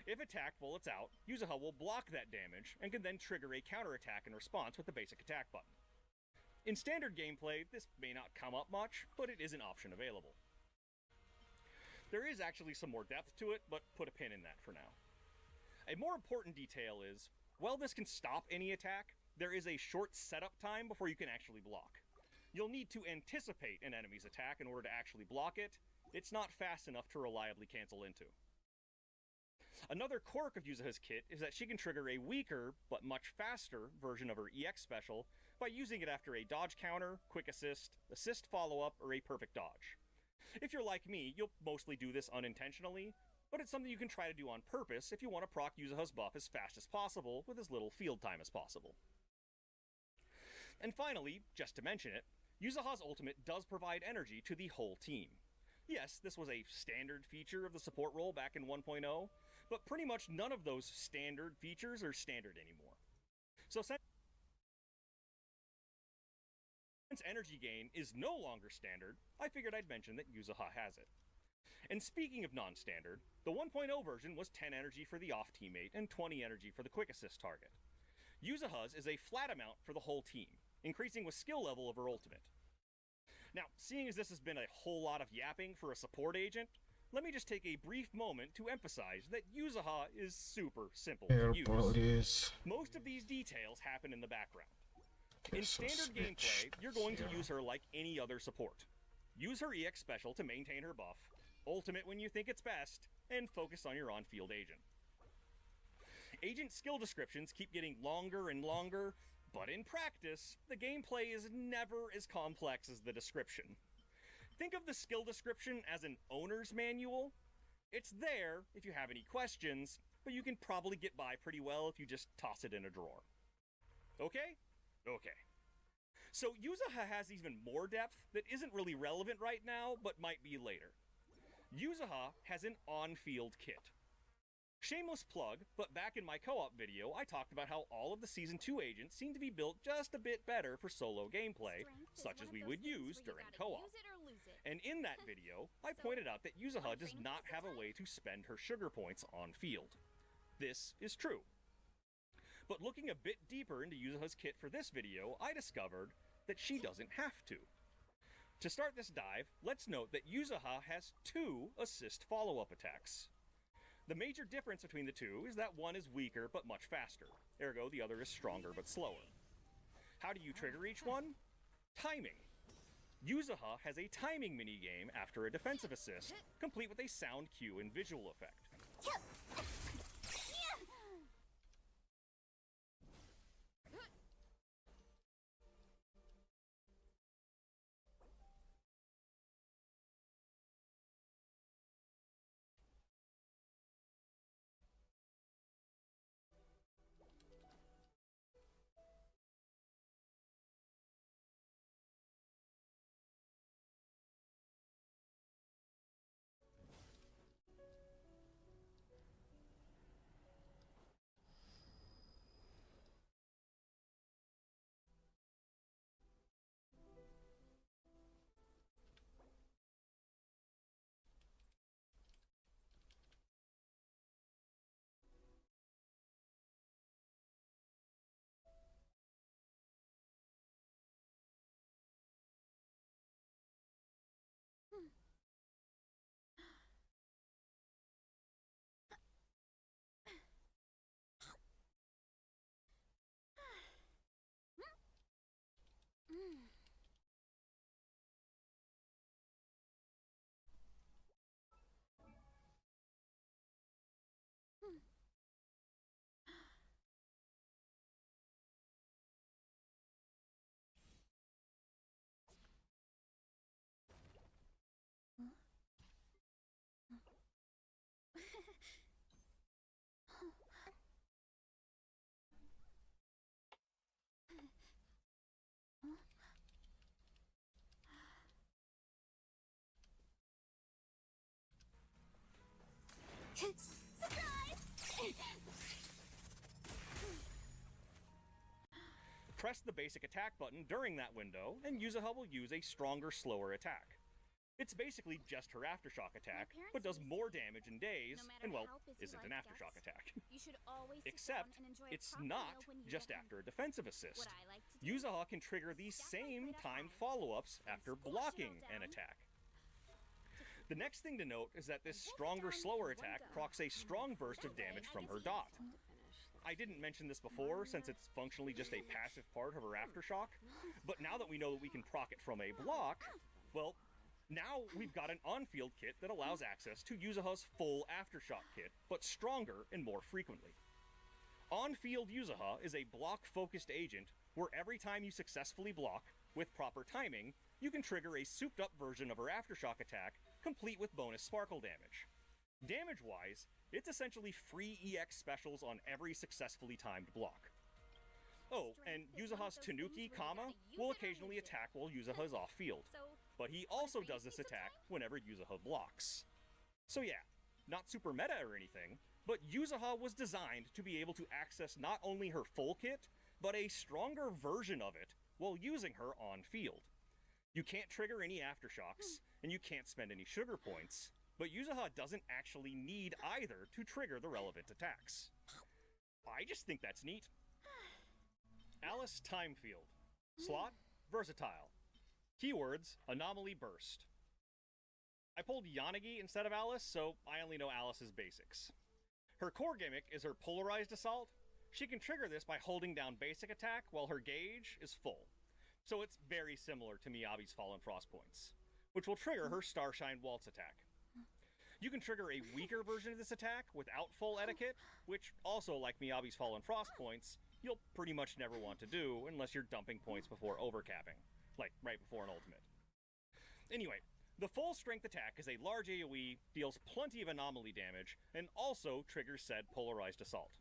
S2: If attacked while it's out, Yuzaha will block that damage and can then trigger a counterattack in response with the basic attack button. In standard gameplay, this may not come up much, but it is an option available. There is actually some more depth to it, but put a pin in that for now. A more important detail is, while this can stop any attack, there is a short setup time before you can actually block. You'll need to anticipate an enemy's attack in order to actually block it. It's not fast enough to reliably cancel into. Another quirk of Yuzaha's kit is that she can trigger a weaker, but much faster, version of her EX special by using it after a dodge counter, quick assist, assist follow-up, or a perfect dodge. If you're like me, you'll mostly do this unintentionally, but it's something you can try to do on purpose if you want to proc Yuzaha's buff as fast as possible with as little field time as possible. And finally, just to mention it, Yuzaha's ultimate does provide energy to the whole team. Yes, this was a standard feature of the support role back in 1.0, but pretty much none of those standard features are standard anymore. So since since energy gain is no longer standard, I figured I'd mention that Yuzuha has it. And speaking of non-standard, the 1.0 version was 10 energy for the off teammate and 20 energy for the quick assist target. Yuzuha's is a flat amount for the whole team, increasing with skill level of her ultimate. Now, seeing as this has been a whole lot of yapping for a support agent, let me just take a brief moment to emphasize that Yuzuha is super simple to use.
S1: Please.
S2: Most of these details happen in the background. In
S1: Piece of
S2: standard
S1: snitch.
S2: gameplay, you're going to
S1: Yeah.
S2: use her like any other support. Use her EX special to maintain her buff, ultimate when you think it's best, and focus on your on-field agent. Agent skill descriptions keep getting longer and longer, but in practice, the gameplay is never as complex as the description. Think of the skill description as an owner's manual. It's there if you have any questions, but you can probably get by pretty well if you just toss it in a drawer. Okay? Okay. So Yuzuha has even more depth that isn't really relevant right now, but might be later. Yuzuha has an on-field kit. Shameless plug, but back in my co-op video, I talked about how all of the Season 2 agents seem to be built just a bit better for solo gameplay,
S4: Strength is
S2: such
S4: one
S2: as
S4: of
S2: we
S4: those
S2: would
S4: things
S2: use
S4: where you
S2: during
S4: gotta
S2: co-op.
S4: use it or lose it.
S2: And in that video, I
S4: So,
S2: pointed out that Yuzuha
S4: wanna
S2: does
S4: train
S2: not
S4: with us
S2: have a
S4: sometime?
S2: way to spend her sugar points on field. This is true. But looking a bit deeper into Yuzuha's kit for this video, I discovered that she doesn't have to. To start this dive, let's note that Yuzuha has 2 assist follow-up attacks. The major difference between the two is that one is weaker but much faster, ergo the other is stronger but slower. How do you trigger each one? Timing. Yuzuha has a timing minigame after a defensive assist, complete with a sound cue and visual effect. Press the basic attack button during that window, and Yuzuha will use a stronger, slower attack. It's basically just her Aftershock attack, but does more damage in days,
S4: No matter
S2: and well,
S4: how busy
S2: isn't an
S4: life
S2: Aftershock
S4: gets,
S2: attack.
S4: You should always sit
S2: Except,
S4: down and enjoy a
S2: it's
S4: proper
S2: not
S4: meal when you
S2: just
S4: get home.
S2: after a defensive assist.
S4: What I like to do
S2: Yuzuha can trigger these
S4: Stack my
S2: same
S4: plate up
S2: timed
S4: high,
S2: follow-ups
S4: then
S2: after
S4: squash it all
S2: blocking an
S4: down.
S2: attack. The next thing to note is that this
S4: And wolf it
S2: stronger,
S4: down
S2: slower
S4: in one
S2: attack
S4: go.
S2: procs a strong burst of
S4: That way,
S2: damage
S4: I
S2: from
S4: get
S2: her
S4: to use
S2: dot.
S4: them to finish.
S2: I didn't mention this before since it's functionally just a passive part of her Aftershock, but now that we know that we can proc it from a block, well, now we've got an on-field kit that allows access to Yuzuha's full Aftershock kit, but stronger and more frequently. On-field Yuzuha is a block-focused agent where every time you successfully block, with proper timing, you can trigger a souped-up version of her Aftershock attack, complete with bonus sparkle damage. Damage-wise, it's essentially free EX specials on every successfully timed block. Oh, and
S4: Strength is one of
S2: Yuzuha's
S4: those things
S2: Tanuki,
S4: where you gotta use
S2: will
S4: it or
S2: occasionally
S4: lose it.
S2: attack while Yuzuha's off-field,
S4: So,
S2: but he also
S4: train
S2: does
S4: with
S2: this
S4: me
S2: attack
S4: sometime?
S2: whenever Yuzuha blocks. So yeah, not super meta or anything, but Yuzuha was designed to be able to access not only her full kit, but a stronger version of it while using her on-field. You can't trigger any aftershocks, and you can't spend any sugar points, but Yuzuha doesn't actually need either to trigger the relevant attacks. I just think that's neat. Alice Timefield. Slot, versatile. Keywords, anomaly burst. I pulled Yanagi instead of Alice, so I only know Alice's basics. Her core gimmick is her polarized assault. She can trigger this by holding down basic attack while her gauge is full. So it's very similar to Miyabi's Fallen Frost points, which will trigger her Starshine Waltz attack. You can trigger a weaker version of this attack without full etiquette, which also, like Miyabi's Fallen Frost points, you'll pretty much never want to do unless you're dumping points before overcapping, like right before an ultimate. Anyway, the full strength attack is a large AoE, deals plenty of anomaly damage, and also triggers said polarized assault.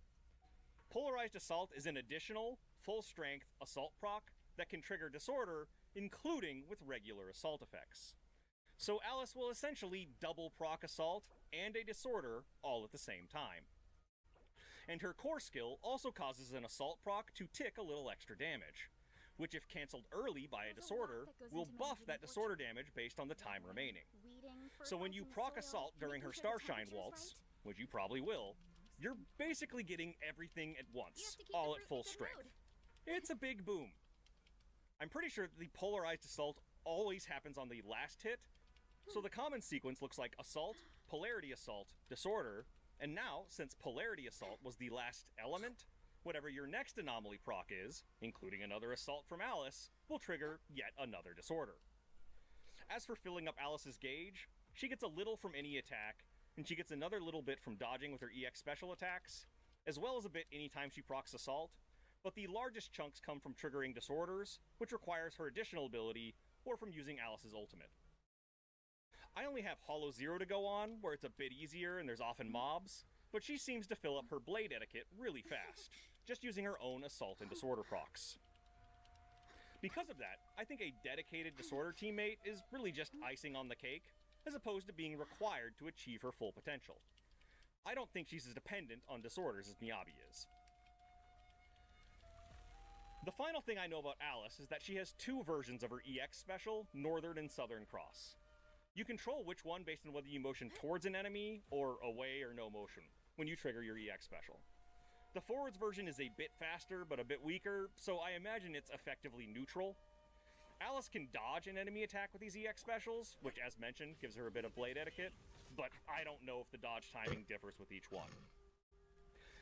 S2: Polarized assault is an additional, full strength assault proc that can trigger disorder, including with regular assault effects. So Alice will essentially double proc assault and a disorder all at the same time. And her core skill also causes an assault proc to tick a little extra damage, which if cancelled early by a disorder, will buff that disorder damage based on the time remaining. So when you proc assault during her Starshine Waltz, which you probably will, you're basically getting everything at once, all at full strength. It's a big boom. I'm pretty sure that the polarized assault always happens on the last hit, so the common sequence looks like assault, polarity assault, disorder, and now, since polarity assault was the last element, whatever your next anomaly proc is, including another assault from Alice, will trigger yet another disorder. As for filling up Alice's gauge, she gets a little from any attack, and she gets another little bit from dodging with her EX special attacks, as well as a bit anytime she procs assault, but the largest chunks come from triggering disorders, which requires her additional ability, or from using Alice's ultimate. I only have Hollow Zero to go on, where it's a bit easier and there's often mobs, but she seems to fill up her blade etiquette really fast, just using her own assault and disorder procs. Because of that, I think a dedicated disorder teammate is really just icing on the cake, as opposed to being required to achieve her full potential. I don't think she's as dependent on disorders as Miyabi is. The final thing I know about Alice is that she has two versions of her EX special, Northern and Southern Cross. You control which one based on whether you motion towards an enemy, or away or no motion, when you trigger your EX special. The forwards version is a bit faster, but a bit weaker, so I imagine it's effectively neutral. Alice can dodge an enemy attack with these EX specials, which as mentioned, gives her a bit of blade etiquette, but I don't know if the dodge timing differs with each one.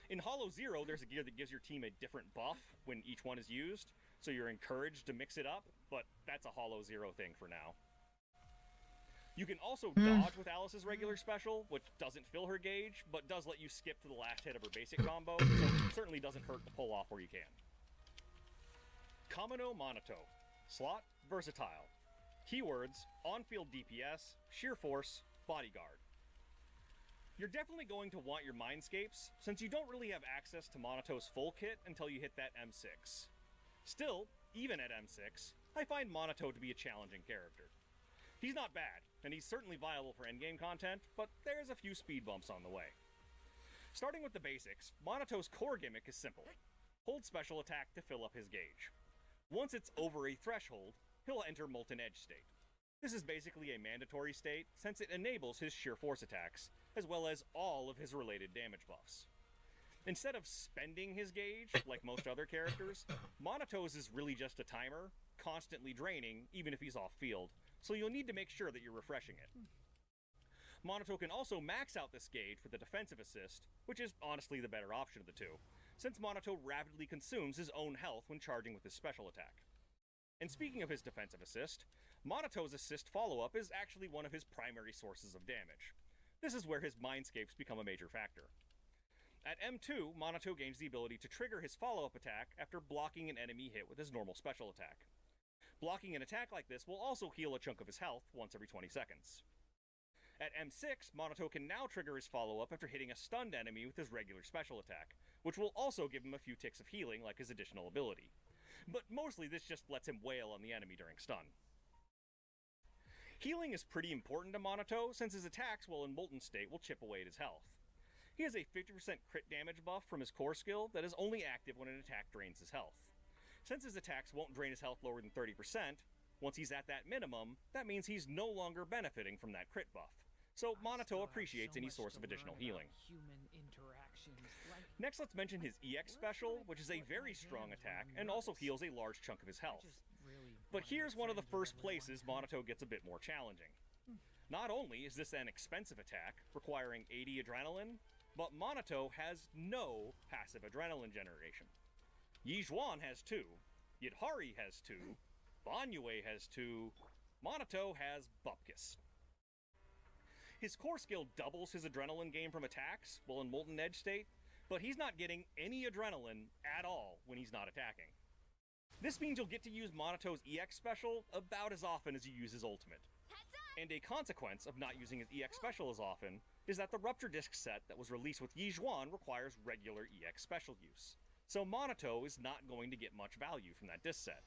S2: In Hollow Zero, there's a gear that gives your team a different buff when each one is used, so you're encouraged to mix it up, but that's a Hollow Zero thing for now. You can also dodge with Alice's regular special, which doesn't fill her gauge, but does let you skip to the last hit of her basic combo, so it certainly doesn't hurt to pull off where you can. Kamino Monato. Slot, versatile. Keywords, on-field DPS, sheer force, bodyguard. You're definitely going to want your Mindscapes, since you don't really have access to Monato's full kit until you hit that M6. Still, even at M6, I find Monato to be a challenging character. He's not bad, and he's certainly viable for endgame content, but there's a few speed bumps on the way. Starting with the basics, Monato's core gimmick is simple. Hold special attack to fill up his gauge. Once it's over a threshold, he'll enter Molten Edge state. This is basically a mandatory state, since it enables his sheer force attacks, as well as all of his related damage buffs. Instead of spending his gauge, like most other characters, Monato's is really just a timer, constantly draining, even if he's off-field, so you'll need to make sure that you're refreshing it. Monato can also max out this gauge with a defensive assist, which is honestly the better option of the two, since Monato rapidly consumes his own health when charging with his special attack. And speaking of his defensive assist, Monato's assist follow-up is actually one of his primary sources of damage. This is where his Mindscapes become a major factor. At M2, Monato gains the ability to trigger his follow-up attack after blocking an enemy hit with his normal special attack. Blocking an attack like this will also heal a chunk of his health once every 20 seconds. At M6, Monato can now trigger his follow-up after hitting a stunned enemy with his regular special attack, which will also give him a few ticks of healing like his additional ability. But mostly this just lets him wail on the enemy during stun. Healing is pretty important to Monato, since his attacks while in Molten State will chip away at his health. He has a 50% crit damage buff from his core skill that is only active when an attack drains his health. Since his attacks won't drain his health lower than 30%, Once he's at that minimum, that means he's no longer benefiting from that crit buff. So Monato appreciates any source of additional healing.
S5: Human interactions, like
S2: Next, let's mention his EX special, which is a very strong attack and also heals a large chunk of his health.
S5: just really
S2: But
S5: wanted a
S2: here's one of the
S5: friend
S2: first
S5: or everyone.
S2: places Monato gets a bit more challenging. Not only is this an expensive attack, requiring 80 adrenaline, but Monato has no passive adrenaline generation. Yi Zhuan has 2, Yidhari has 2, Banyue has 2, Monato has Bupkis. His core skill doubles his adrenaline gain from attacks while in Molten Edge state, but he's not getting any adrenaline at all when he's not attacking. This means you'll get to use Monato's EX special about as often as you use his ultimate.
S4: Heads up!
S2: And a consequence of not using his EX special as often is that the Rupture Disc set that was released with Yi Zhuan requires regular EX special use. So Monato is not going to get much value from that disc set.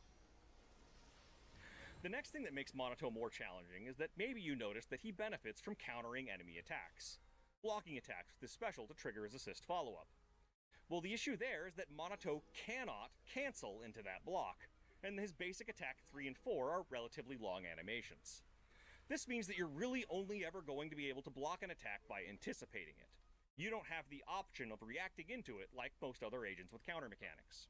S2: The next thing that makes Monato more challenging is that maybe you noticed that he benefits from countering enemy attacks, blocking attacks with his special to trigger his assist follow-up. Well, the issue there is that Monato cannot cancel into that block, and his basic attack 3 and 4 are relatively long animations. This means that you're really only ever going to be able to block an attack by anticipating it. You don't have the option of reacting into it like most other agents with counter mechanics.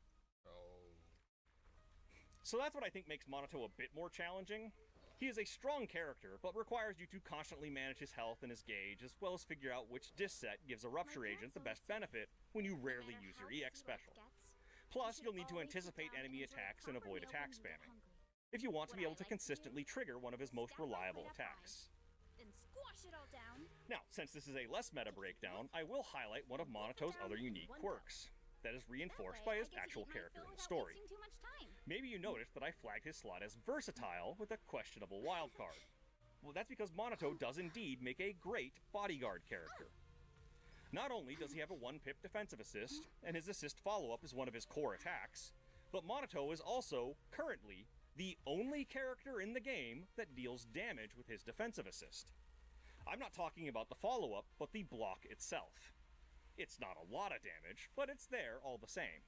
S2: So that's what I think makes Monato a bit more challenging. He is a strong character, but requires you to constantly manage his health and his gauge, as well as figure out which disc set gives a Rupture agent the best benefit when you rarely use your EX special. Plus, you'll need to anticipate enemy attacks and avoid attack spamming, if you want to be able to consistently trigger one of his most reliable attacks.
S4: Then squash it all down.
S2: Now, since this is a less meta breakdown, I will highlight one of Monato's other unique quirks that is reinforced by his actual character in the story.
S4: Too much time.
S2: Maybe you noticed that I flagged his slot as versatile with a questionable wildcard. Well, that's because Monato does indeed make a great bodyguard character. Not only does he have a 1-pip defensive assist, and his assist follow-up is one of his core attacks, but Monato is also, currently, the only character in the game that deals damage with his defensive assist. I'm not talking about the follow-up, but the block itself. It's not a lot of damage, but it's there all the same.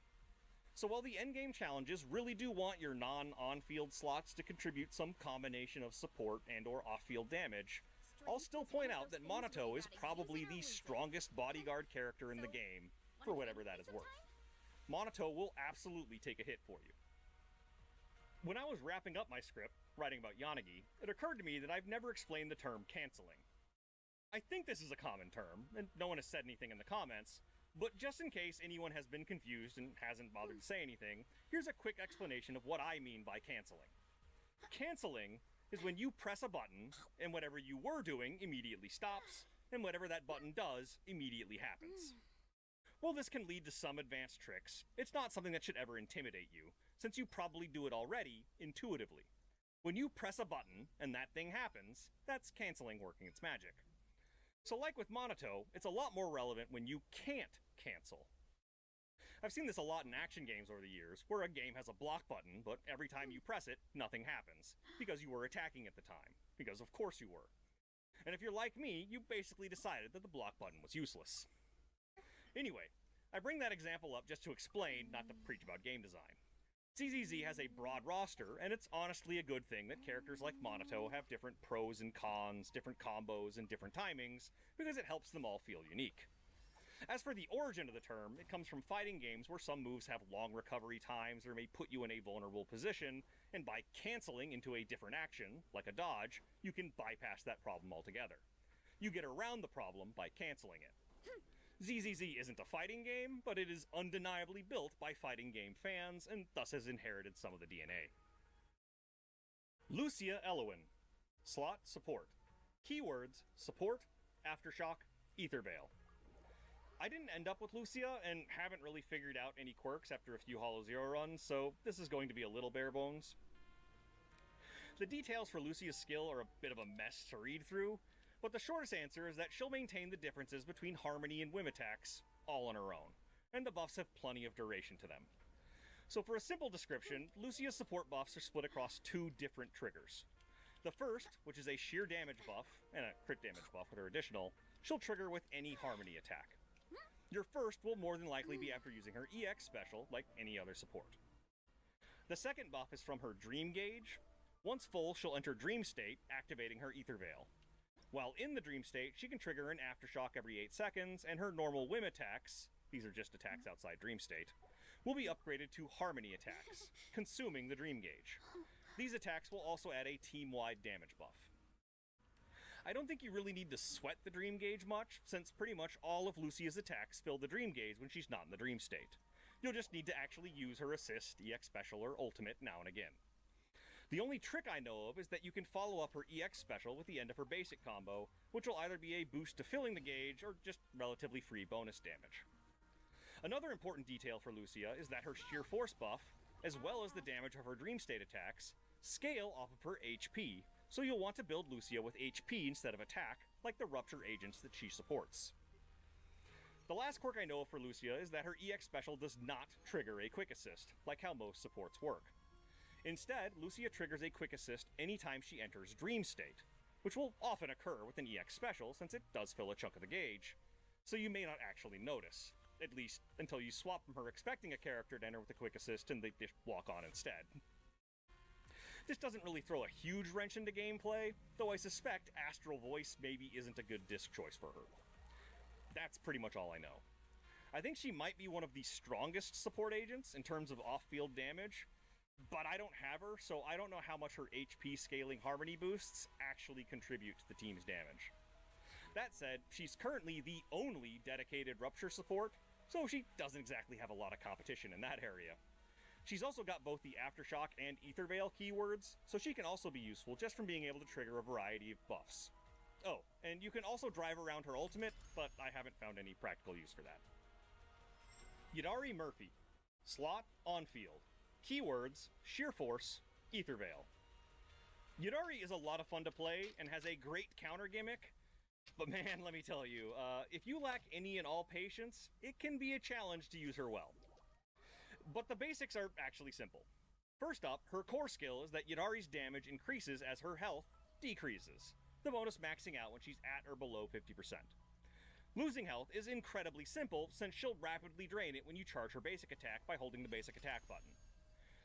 S2: So while the endgame challenges really do want your non-on-field slots to contribute some combination of support and or off-field damage, I'll still point out that Monato is probably the strongest bodyguard character in the game, for whatever that is worth. Monato will absolutely take a hit for you. When I was wrapping up my script, writing about Yanagi, it occurred to me that I've never explained the term canceling. I think this is a common term, and no one has said anything in the comments, but just in case anyone has been confused and hasn't bothered to say anything, here's a quick explanation of what I mean by canceling. Canceling is when you press a button, and whatever you were doing immediately stops, and whatever that button does immediately happens. While this can lead to some advanced tricks, it's not something that should ever intimidate you, since you probably do it already intuitively. When you press a button, and that thing happens, that's canceling working its magic. So like with Monato, it's a lot more relevant when you can't cancel. I've seen this a lot in action games over the years, where a game has a block button, but every time you press it, nothing happens, because you were attacking at the time, because of course you were. And if you're like me, you basically decided that the block button was useless. Anyway, I bring that example up just to explain, not to preach about game design. CZZ has a broad roster, and it's honestly a good thing that characters like Monato have different pros and cons, different combos, and different timings, because it helps them all feel unique. As for the origin of the term, it comes from fighting games where some moves have long recovery times or may put you in a vulnerable position, and by canceling into a different action, like a dodge, you can bypass that problem altogether. You get around the problem by canceling it. ZZZ isn't a fighting game, but it is undeniably built by fighting game fans, and thus has inherited some of the DNA. Lucia Elowen. Slot support. Keywords support, aftershock, ether veil. I didn't end up with Lucia, and haven't really figured out any quirks after a few Hollow Zero runs, so this is going to be a little bare bones. The details for Lucia's skill are a bit of a mess to read through, but the shortest answer is that she'll maintain the differences between Harmony and Whim attacks all on her own, and the buffs have plenty of duration to them. So for a simple description, Lucia's support buffs are split across 2 different triggers. The first, which is a sheer damage buff, and a crit damage buff with her additional, she'll trigger with any Harmony attack. Your first will more than likely be after using her EX special, like any other support. The second buff is from her Dream Gauge, Once full, she'll enter Dream State, activating her Ether Veil. While in the Dream State, she can trigger an Aftershock every 8 seconds, and her normal Whim attacks, these are just attacks outside Dream State, will be upgraded to Harmony attacks, consuming the Dream Gauge. These attacks will also add a team-wide damage buff. I don't think you really need to sweat the Dream Gauge much, since pretty much all of Lucia's attacks fill the Dream Gauge when she's not in the Dream State. You'll just need to actually use her Assist, EX Special, or Ultimate now and again. The only trick I know of is that you can follow up her EX Special with the end of her basic combo, which will either be a boost to filling the gauge or just relatively free bonus damage. Another important detail for Lucia is that her Sheer Force buff, as well as the damage of her Dream State attacks, scale off of her HP, so you'll want to build Lucia with HP instead of attack, like the Rupture agents that she supports. The last quirk I know of for Lucia is that her EX Special does not trigger a Quick Assist, like how most supports work. Instead, Lucia triggers a Quick Assist anytime she enters Dream State, which will often occur with an EX Special since it does fill a chunk of the gauge, so you may not actually notice, at least until you swap from her expecting a character to enter with a Quick Assist and they just walk on instead. This doesn't really throw a huge wrench into gameplay, though I suspect Astral Voice maybe isn't a good disc choice for her. That's pretty much all I know. I think she might be one of the strongest support agents in terms of off-field damage, but I don't have her, so I don't know how much her HP scaling Harmony boosts actually contribute to the team's damage. That said, she's currently the only dedicated Rupture support, so she doesn't exactly have a lot of competition in that area. She's also got both the Aftershock and Ether Veil keywords, so she can also be useful just from being able to trigger a variety of buffs. Oh, and you can also drive around her ultimate, but I haven't found any practical use for that. Yidari Murphy. Slot, on field. Keywords, Sheer Force, Ether Veil. Yidari is a lot of fun to play and has a great counter gimmick, but man, let me tell you, if you lack any and all patience, it can be a challenge to use her well. But the basics are actually simple. First up, her core skill is that Yidari's damage increases as her health decreases, the bonus maxing out when she's at or below 50%. Losing health is incredibly simple since she'll rapidly drain it when you charge her basic attack by holding the basic attack button.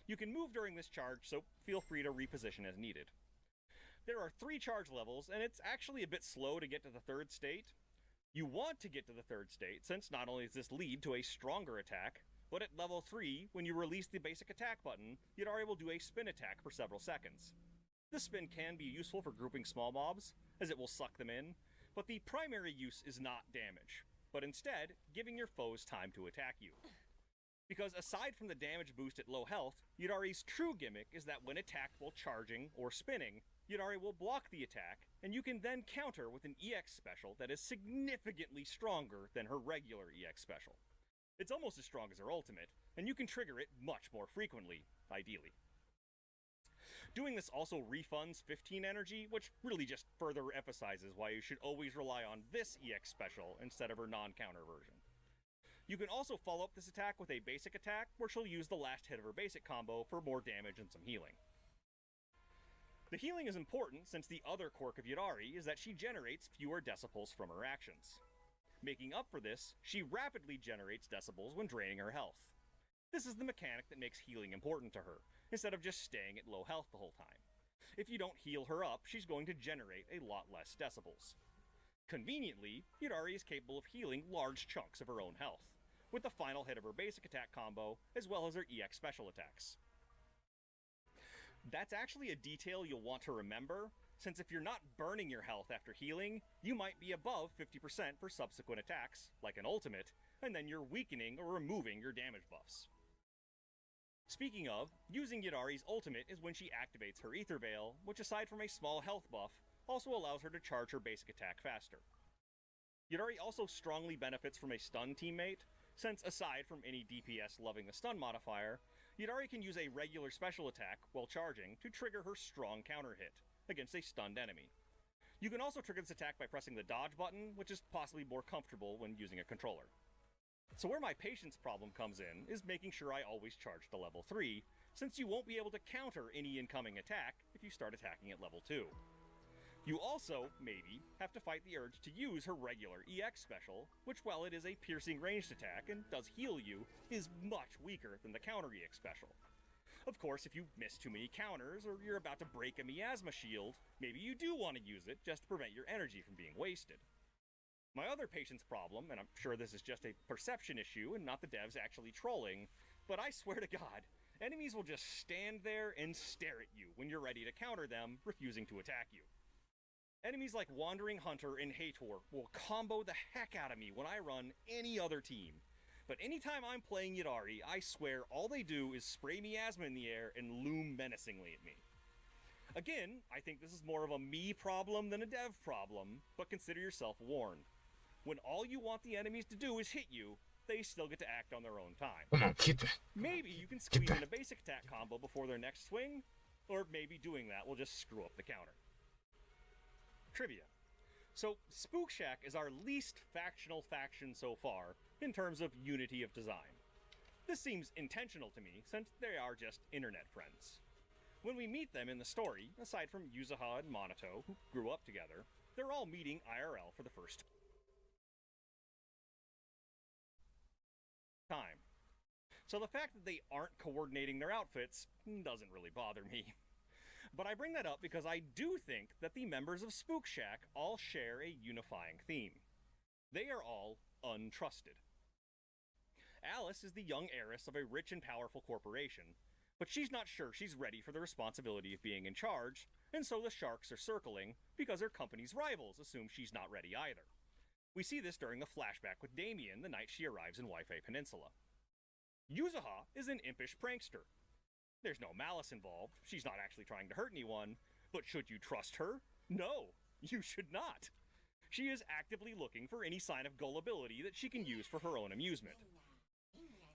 S2: You can move during this charge, so feel free to reposition as needed. There are 3 charge levels, and it's actually a bit slow to get to the 3rd state. You want to get to the 3rd state, since not only does this lead to a stronger attack, but at level 3, when you release the basic attack button, Yidari will do a spin attack for several seconds. This spin can be useful for grouping small mobs, as it will suck them in, but the primary use is not damage, but instead giving your foes time to attack you. Because aside from the damage boost at low health, Yidari's true gimmick is that when attacked while charging or spinning, Yidari will block the attack, and you can then counter with an EX special that is significantly stronger than her regular EX special. It's almost as strong as her ultimate, and you can trigger it much more frequently, ideally. Doing this also refunds 15 energy, which really just further emphasizes why you should always rely on this EX special instead of her non-counter version. You can also follow up this attack with a basic attack, where she'll use the last hit of her basic combo for more damage and some healing. The healing is important since the other quirk of Yidari is that she generates fewer decibels from her actions. Making up for this, she rapidly generates decibels when draining her health. This is the mechanic that makes healing important to her, instead of just staying at low health the whole time. If you don't heal her up, she's going to generate a lot less decibels. Conveniently, Yidari is capable of healing large chunks of her own health, with the final hit of her basic attack combo, as well as her EX special attacks. That's actually a detail you'll want to remember, since if you're not burning your health after healing, you might be above 50% for subsequent attacks, like an ultimate, and then you're weakening or removing your damage buffs. Speaking of, using Yidari's ultimate is when she activates her Ether Veil, which aside from a small health buff, also allows her to charge her basic attack faster. Yidari also strongly benefits from a stun teammate, since aside from any DPS loving the stun modifier, Yidari can use a regular special attack while charging to trigger her strong counter hit against a stunned enemy. You can also trigger this attack by pressing the dodge button, which is possibly more comfortable when using a controller. So where my patience problem comes in is making sure I always charge to level 3, since you won't be able to counter any incoming attack if you start attacking at level 2. You also, maybe, have to fight the urge to use her regular EX special, which while it is a piercing ranged attack and does heal you, is much weaker than the counter EX special. Of course, if you miss too many counters or you're about to break a miasma shield, maybe you do want to use it just to prevent your energy from being wasted. My other patient's problem, and I'm sure this is just a perception issue and not the devs actually trolling, but I swear to God, enemies will just stand there and stare at you when you're ready to counter them, refusing to attack you. Enemies like Wandering Hunter and Hator will combo the heck out of me when I run any other team. But anytime I'm playing Yidari, I swear all they do is spray miasma in the air and loom menacingly at me. Again, I think this is more of a me problem than a dev problem, but consider yourself warned. When all you want the enemies to do is hit you, they still get to act on their own time.
S1: Come on, keep it.
S2: Maybe you can squeeze in a basic attack combo before their next swing, or maybe doing that will just screw up the counter. Trivia. So, Spook Shack is our least factional faction so far, in terms of unity of design. This seems intentional to me, since they are just internet friends. When we meet them in the story, aside from Yuzuha and Monato, who grew up together, they're all meeting IRL for the first time. So the fact that they aren't coordinating their outfits doesn't really bother me. But I bring that up because I do think that the members of Spook Shack all share a unifying theme. They are all untrusted. Alice is the young heiress of a rich and powerful corporation, but she's not sure she's ready for the responsibility of being in charge, and so the sharks are circling because her company's rivals assume she's not ready either. We see this during a flashback with Damien the night she arrives in Waifei Peninsula. Yuzuha is an impish prankster. There's no malice involved, she's not actually trying to hurt anyone, but should you trust her? No, you should not. She is actively looking for any sign of gullibility that she can use for her own amusement.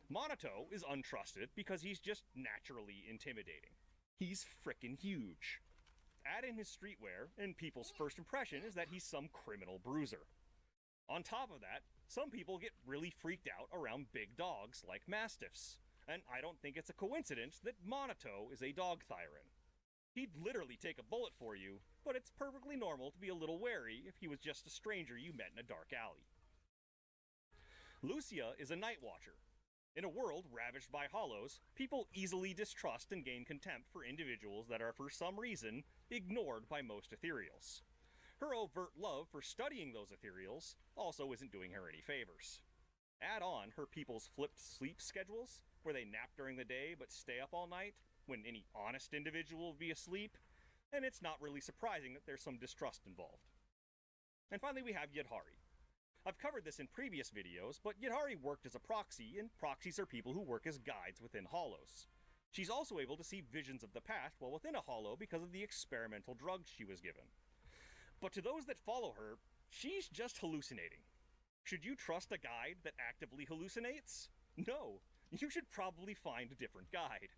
S2: Monato is untrusted because he's just naturally intimidating. He's frickin' huge. Add in his streetwear, and people's first impression is that he's some criminal bruiser. On top of that, some people get really freaked out around big dogs like mastiffs, and I don't think it's a coincidence that Monato is a dog thyran. He'd literally take a bullet for you, but it's perfectly normal to be a little wary if he was just a stranger you met in a dark alley. Lucia is a night watcher. In a world ravaged by hollows, people easily distrust and gain contempt for individuals that are for some reason ignored by most ethereals. Her overt love for studying those ethereals also isn't doing her any favors. Add on her people's flipped sleep schedules, where they nap during the day but stay up all night, when any honest individual would be asleep, and it's not really surprising that there's some distrust involved. And finally we have Yidhari. I've covered this in previous videos, but Yidhari worked as a proxy, and proxies are people who work as guides within hollows. She's also able to see visions of the past while within a hollow because of the experimental drugs she was given. But to those that follow her, she's just hallucinating. Should you trust a guide that actively hallucinates? No, you should probably find a different guide.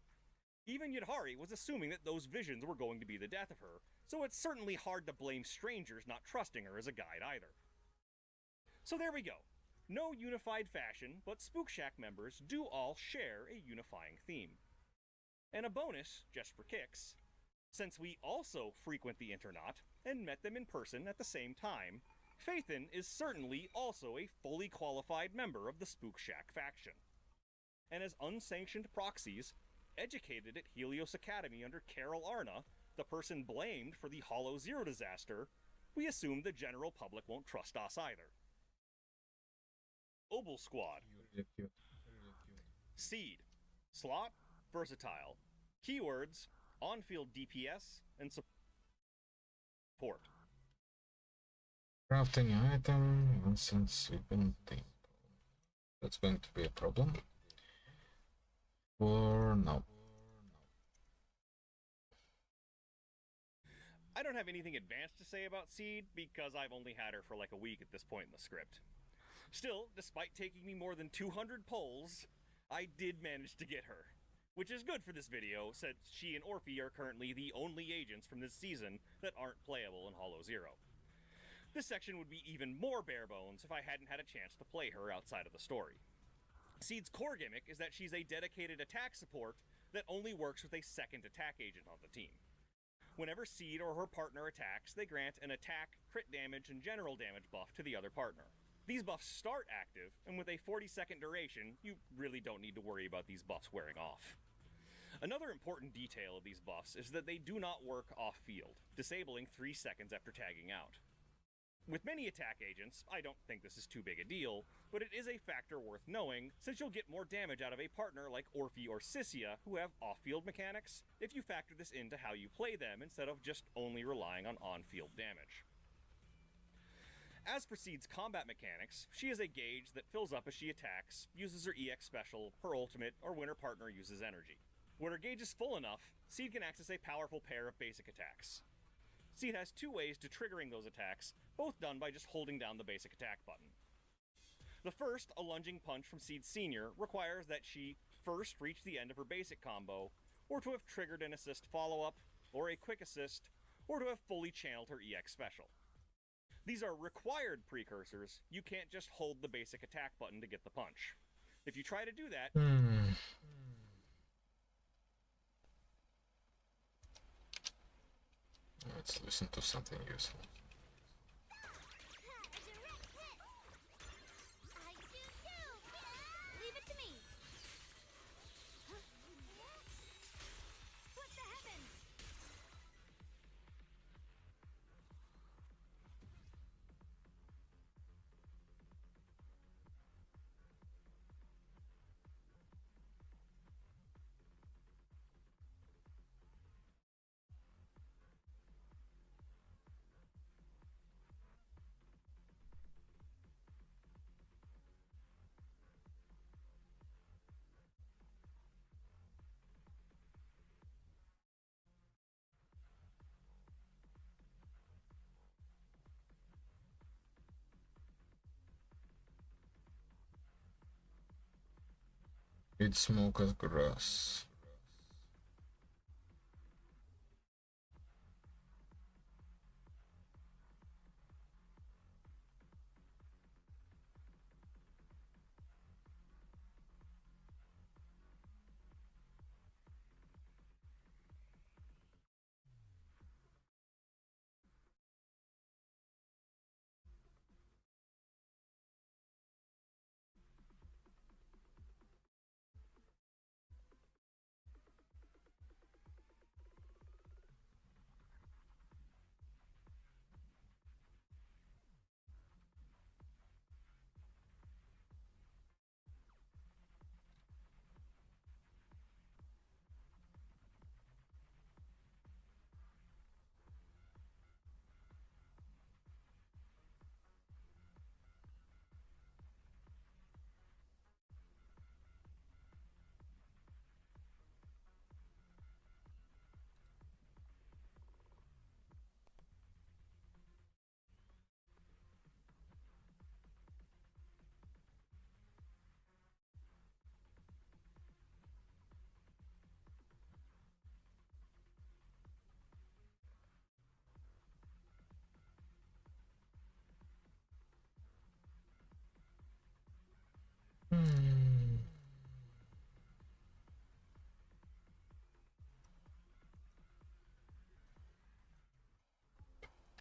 S2: Even Yidhari was assuming that those visions were going to be the death of her, so it's certainly hard to blame strangers not trusting her as a guide either. So there we go. No unified fashion, but Spook Shack members do all share a unifying theme. And a bonus, just for kicks, since we also frequent the Internaut and met them in person at the same time, Phaethon is certainly also a fully qualified member of the Spook Shack faction. And as unsanctioned proxies, educated at Helios Academy under Carol Arna, the person blamed for the Hollow Zero disaster, we assume the general public won't trust us either. Obel Squad.
S1: Really cute.
S2: Seed. Slot. Versatile. Keywords. On-field DPS and support.
S1: Crafting item, nonsense, sweeping tempo. That's going to be a problem. For now.
S2: I don't have anything advanced to say about Seed because I've only had her for like a week at this point in the script. Still, despite taking me more than 200 polls, I did manage to get her. Which is good for this video, since she and Orphe are currently the only agents from this season that aren't playable in Hollow Zero. This section would be even more bare bones if I hadn't had a chance to play her outside of the story. Seed's core gimmick is that she's a dedicated attack support that only works with a second attack agent on the team. Whenever Seed or her partner attacks, they grant an attack, crit damage, and general damage buff to the other partner. These buffs start active, and with a 40-second duration, you really don't need to worry about these buffs wearing off. Another important detail of these buffs is that they do not work off-field, disabling 3 seconds after tagging out. With many attack agents, I don't think this is too big a deal, but it is a factor worth knowing, since you'll get more damage out of a partner like Orphe or Sissia, who have off-field mechanics, if you factor this into how you play them instead of just only relying on on-field damage. As for Seed's combat mechanics, she is a gauge that fills up as she attacks, uses her EX special, her ultimate, or when her partner uses energy. When her gauge is full enough, Seed can access a powerful pair of basic attacks. Seed has 2 ways to triggering those attacks, both done by just holding down the basic attack button. The first, a lunging punch from Seed Senior, requires that she first reach the end of her basic combo, or to have triggered an assist follow-up, or a quick assist, or to have fully channeled her EX special. These are required precursors. You can't just hold the basic attack button to get the punch. If you try to do that,
S1: Let's listen to something useful.
S3: A direct hit! I shoot too!
S4: Leave it to me. What the heavens?
S1: Eat smoke as grass.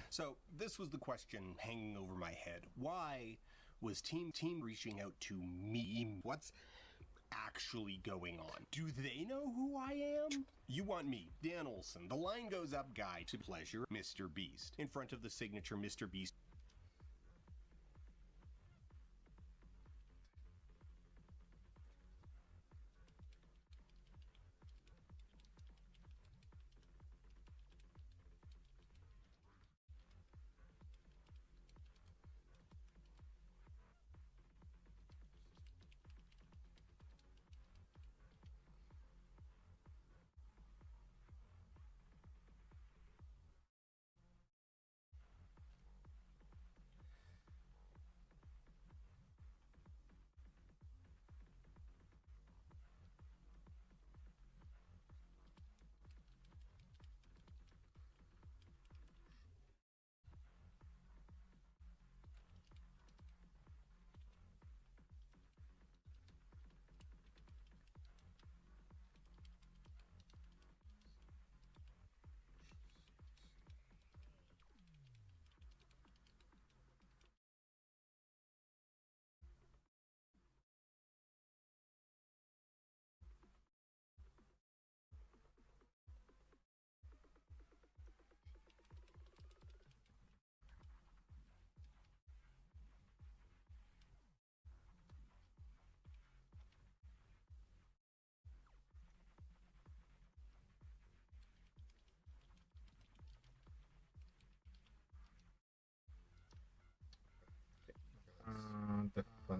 S7: So this was the question hanging over my head. Why was Team reaching out to me? What's actually going on? Do they know who I am? You want me, Dan Olson, the line goes up guy to pleasure Mr. Beast, in front of the signature Mr. Beast.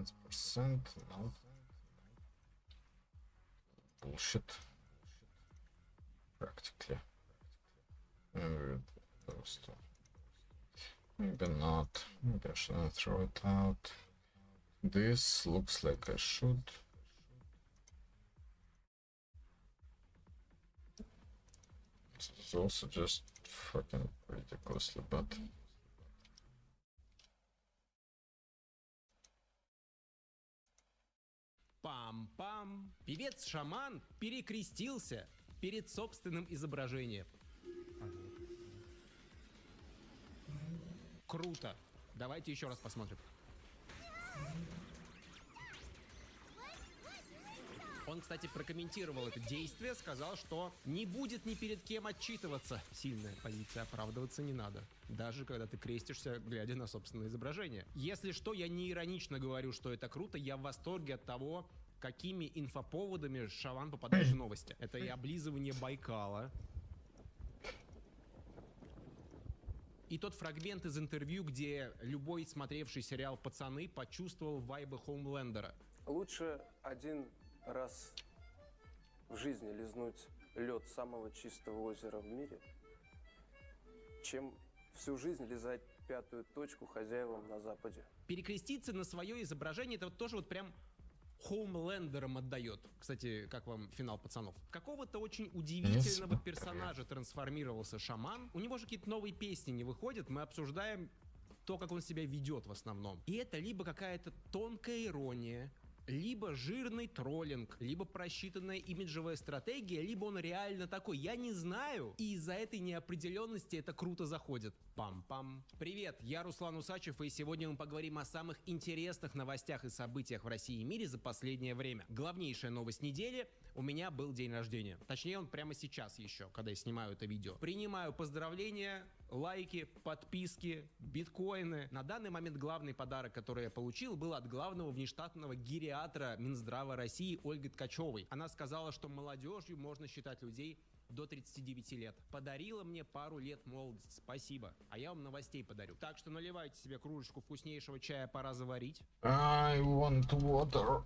S1: 15%. No. Bullshit. Practically. Maybe those two. Maybe not. Maybe I shouldn't throw it out. This looks like I should. It's also just fucking ridiculously bad.
S8: Пам-пам! Певец-шаман перекрестился перед собственным изображением. Круто. Давайте еще раз посмотрим. Он, кстати, прокомментировал это действие, сказал, что не будет ни перед кем отчитываться. Сильная позиция, оправдываться не надо. Даже когда ты крестишься, глядя на собственное изображение. Если что, я не иронично говорю, что это круто, я в восторге от того, какими инфоповодами шаман попадает в новости. Это и облизывание Байкала, и тот фрагмент из интервью, где любой смотревший сериал «Пацаны» почувствовал вайбы Хоумлендера.
S9: Лучше один раз в жизни лизнуть лед самого чистого озера в мире, чем всю жизнь лизать пятую точку хозяевам на Западе.
S8: Перекреститься на свое изображение — это вот тоже вот прям Хоумлендером отдает. Кстати, как вам финал «Пацанов»? Какого-то очень удивительного персонажа трансформировался шаман. У него же какие-то новые песни не выходят. Мы обсуждаем то, как он себя ведет в основном. И это либо какая-то тонкая ирония, либо жирный троллинг, либо просчитанная имиджевая стратегия, либо он реально такой. Я не знаю. И из-за этой неопределенности это круто заходит. Пам-пам. Привет, я Руслан Усачев, и сегодня мы поговорим о самых интересных новостях и событиях в России и мире за последнее время. Главнейшая новость недели: у меня был день рождения. Точнее, он прямо сейчас еще, когда я снимаю это видео. Принимаю поздравления, лайки, подписки, биткоины. На данный момент главный подарок, который я получил, был от главного внештатного гериатра Минздрава России Ольги Ткачевой. Она сказала, что молодежью можно считать людей до 39 лет. Подарила мне пару лет молодости. Спасибо. А я вам новостей подарю. Так что наливайте себе кружечку вкуснейшего чая, пора заварить.
S1: I want water.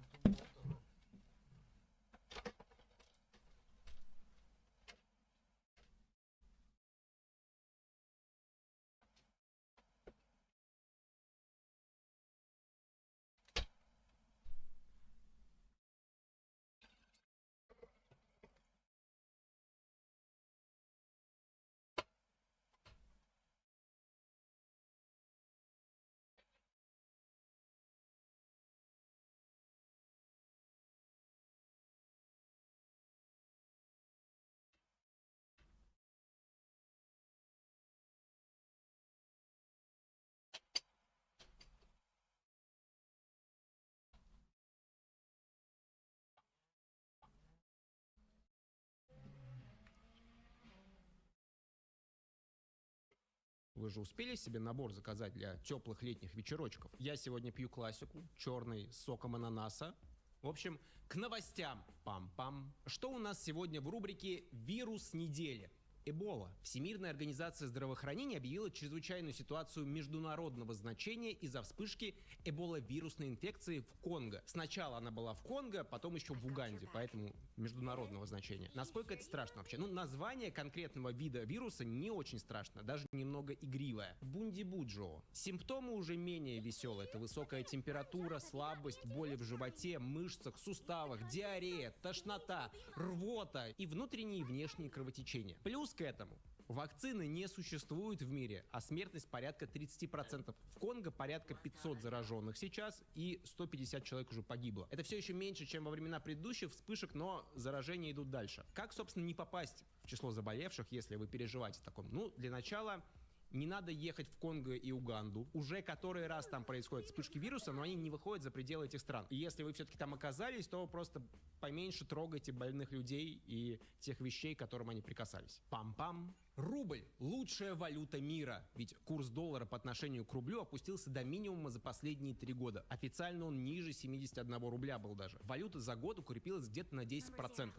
S8: Вы же успели себе набор заказать для теплых летних вечерочков? Я сегодня пью классику, черный, с соком ананаса. В общем, к новостям. Пам-пам. Что у нас сегодня в рубрике «Вирус недели»? Эбола. Всемирная организация здравоохранения объявила чрезвычайную ситуацию международного значения из-за вспышки эбола-вирусной инфекции в Конго. Сначала она была в Конго, потом еще в Уганде, поэтому международного значения. Насколько это страшно вообще? Ну, название конкретного вида вируса не очень страшно, даже немного игривое. Бундибуджо. Симптомы уже менее веселые. Это высокая температура, слабость, боли в животе, мышцах, суставах, диарея, тошнота, рвота и внутренние и внешние кровотечения. Плюс к этому вакцины не существует в мире, а смертность порядка 30%. В Конго порядка 500 зараженных сейчас, и 150 человек уже погибло. Это все еще меньше, чем во времена предыдущих вспышек, но заражения идут дальше. Как, собственно, не попасть в число заболевших, если вы переживаете о таком? Ну, для начала не надо ехать в Конго и Уганду. Уже который раз там происходят вспышки вируса, но они не выходят за пределы этих стран. И если вы все-таки там оказались, то просто поменьше трогайте больных людей и тех вещей, к которым они прикасались. Пам-пам. Рубль – лучшая валюта мира. Ведь курс доллара по отношению к рублю опустился до минимума за последние 3 года. Официально он ниже 71 рубля был даже. Валюта за год укрепилась где-то на 10%.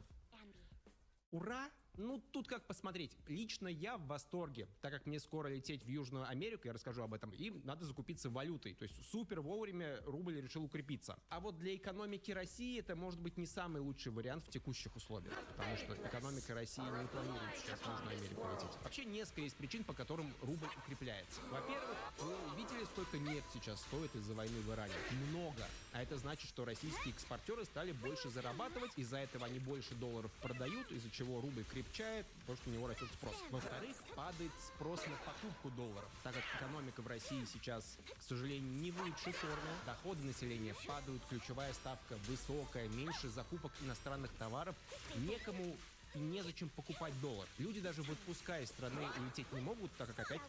S8: Ура! Ну, тут как посмотреть. Лично я в восторге, так как мне скоро лететь в Южную Америку, я расскажу об этом, и надо закупиться валютой. То есть супер вовремя рубль решил укрепиться. А вот для экономики России это может быть не самый лучший вариант в текущих условиях. Потому что экономика России не планирует сейчас в Южную Америку лететь. Вообще несколько есть причин, по которым рубль укрепляется. Во-первых, вы видели, сколько нефть сейчас стоит из-за войны в Иране? Много. А это значит, что российские экспортеры стали больше зарабатывать, из-за этого они больше долларов продают, из-за чего рубль крепчает, потому что у него растет спрос. Во-вторых, падает спрос на покупку долларов, так как экономика в России сейчас, к сожалению, не в лучшей форме. Доходы населения падают, ключевая ставка высокая, меньше закупок иностранных товаров, некому и незачем покупать доллар. Люди даже в отпуска из страны улететь не могут, так как опять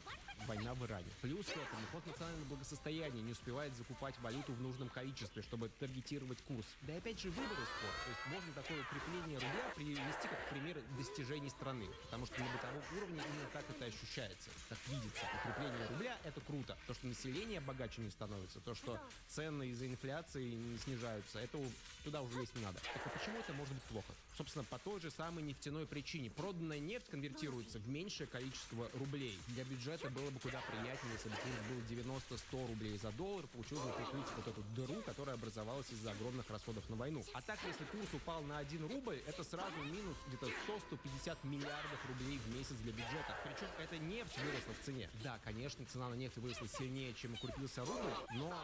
S8: война в Иране. Плюс к этому Фонд национального благосостояния не успевает закупать валюту в нужном количестве, чтобы таргетировать курс. Да и опять же выборы скоро. То есть можно такое укрепление рубля привести как пример достижений страны. Потому что на бытовом уровне именно так это ощущается, так видится. Укрепление рубля — это круто. То, что население богаче не становится, то, что цены из-за инфляции не снижаются, это туда уже лезть не надо. Так а почему это может быть плохо? Собственно, по той же самой нефтяной причине. Проданная нефть конвертируется в меньшее количество рублей. Для бюджета было бы куда приятнее, если бы курс был 90-100 рублей за доллар, получилось бы прикрыть вот эту дыру, которая образовалась из-за огромных расходов на войну. А так, если курс упал на 1 рубль, это сразу минус где-то 100-150 миллиардов рублей в месяц для бюджета. Причем эта нефть выросла в цене. Да, конечно, цена на нефть выросла сильнее, чем укрепился рубль, но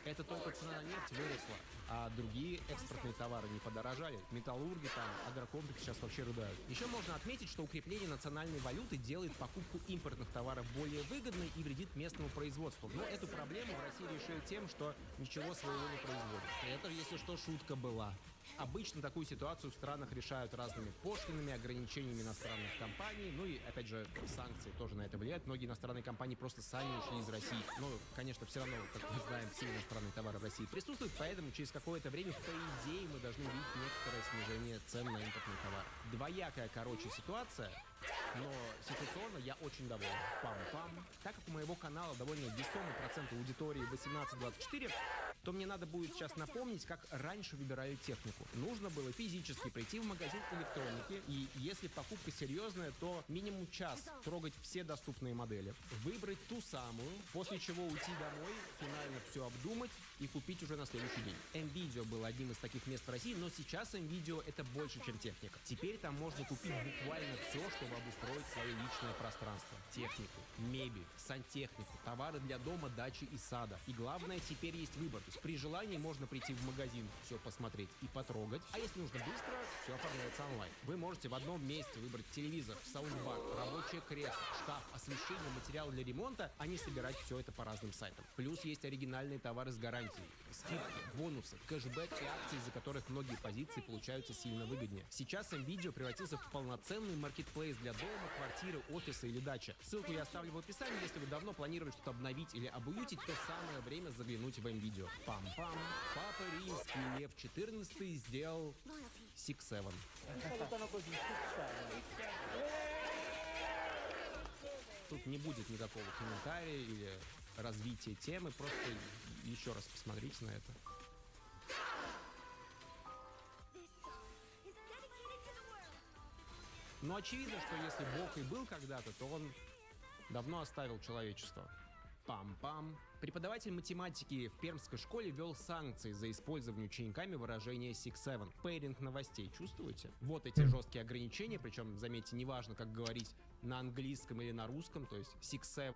S8: это только цена на нефть выросла, а другие экспортные товары не подорожали. Металлурги там, агрокомплексы сейчас вообще рыдают. Еще можно отметить, что укрепление национальной валюты делает покупку импортных товаров более выгодной и вредит местному производству. Но эту проблему в России решили тем, что ничего своего не производит. Это, если что, шутка была. Обычно такую ситуацию в странах решают разными пошлинами, ограничениями иностранных компаний. Ну и, опять же, санкции тоже на это влияют. Многие иностранные компании просто сами ушли из России. Но, конечно, все равно, как мы знаем, все иностранные товары в России присутствуют, поэтому через какое-то время, по идее, мы должны видеть некоторое снижение цен на импортные товары. Двоякая, короче, ситуация. Но ситуационно я очень доволен. Пам-пам. Так как у моего канала довольно весомый процент аудитории 18-24, то мне надо будет сейчас напомнить, как раньше выбирали технику. Нужно было физически прийти в магазин электроники, и если покупка серьезная, то минимум час трогать все доступные модели, выбрать ту самую, после чего уйти домой, финально все обдумать и купить уже на следующий день. МВидео был одним из таких мест в России, но сейчас МВидео это больше, чем техника. Теперь там можно купить буквально все, чтобы обустроить свое личное пространство. Технику, мебель, сантехнику, товары для дома, дачи и сада. И главное, теперь есть выбор. То есть при желании можно прийти в магазин, все посмотреть и потрогать. А если нужно быстро, все оформляется онлайн. Вы можете в одном месте выбрать телевизор, саундбар, рабочее кресло, шкаф, освещение, материал для ремонта, а не собирать все это по разным сайтам. Плюс есть оригинальные товары с гарантией, скидки, бонусы, кэшбэк и акции, из-за которых многие позиции получаются сильно выгоднее. Сейчас МВидео превратился в полноценный маркетплейс для дома, квартиры, офиса или дачи. Ссылку я оставлю в описании. Если вы давно планировали что-то обновить или обуютить, то самое время заглянуть в МВидео. Пам-пам. Папа Римский Лев XIV сделал Six Seven. Тут не будет никакого комментария или развития темы, просто еще раз посмотрите на это. Но очевидно, что если Бог и был когда-то, то он давно оставил человечество. Пам-пам. Преподаватель математики в пермской школе ввел санкции за использование учениками выражения Six Seven. Пейринг новостей, чувствуете? Вот эти жесткие ограничения, причем, заметьте, неважно, как говорить на английском или на русском, то есть Six Seven.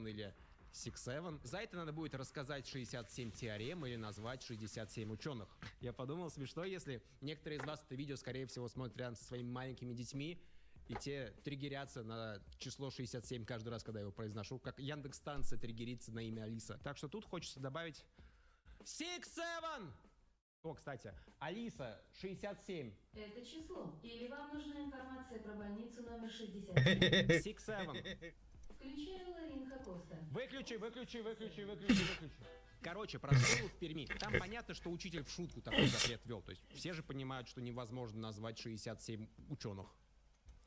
S8: Или Six Seven. За это надо будет рассказать 67 теорем или назвать 67 ученых. Я подумал, смешно, если некоторые из вас это видео, скорее всего, смотрят рядом со своими маленькими детьми, и те триггерятся на число 67 каждый раз, когда я его произношу, как Яндекс.Станция триггерится на имя Алиса. Так что тут хочется добавить Six Seven! О, кстати, Алиса, 67.
S10: Это число. Или вам нужна информация про больницу номер 67?
S8: Six Seven.
S10: Включай Ларинха Коста.
S8: Выключи. Короче, про школу в Перми. Там понятно, что учитель в шутку такой запрет ввел. То есть все же понимают, что невозможно назвать 67 ученых.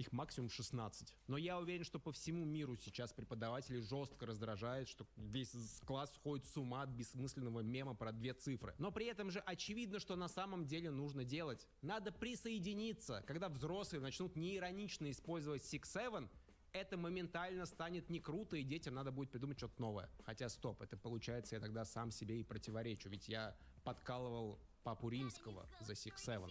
S8: Их максимум 16. Но я уверен, что по всему миру сейчас преподаватели жестко раздражает, что весь класс сходит с ума от бессмысленного мема про 2 цифры. Но при этом же очевидно, что на самом деле нужно делать. Надо присоединиться. Когда взрослые начнут неиронично использовать 6-7, это моментально станет не круто, и детям надо будет придумать что-то новое. Хотя стоп, это получается я тогда сам себе и противоречу, ведь я подкалывал папу римского за 6-7.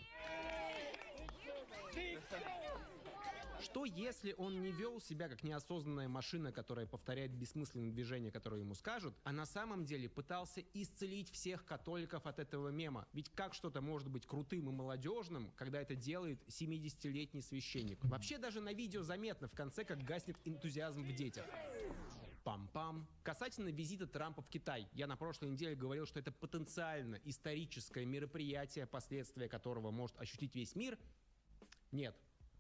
S8: Что если он не вел себя как неосознанная машина, которая повторяет бессмысленные движения, которые ему скажут, а на самом деле пытался исцелить всех католиков от этого мема? Ведь как что-то может быть крутым и молодежным, когда это делает 70-летний священник? Вообще даже на видео заметно в конце, как гаснет энтузиазм в детях. Пам-пам. Касательно визита Трампа в Китай. Я на прошлой неделе говорил, что это потенциально историческое мероприятие, последствия которого может ощутить весь мир. Нет.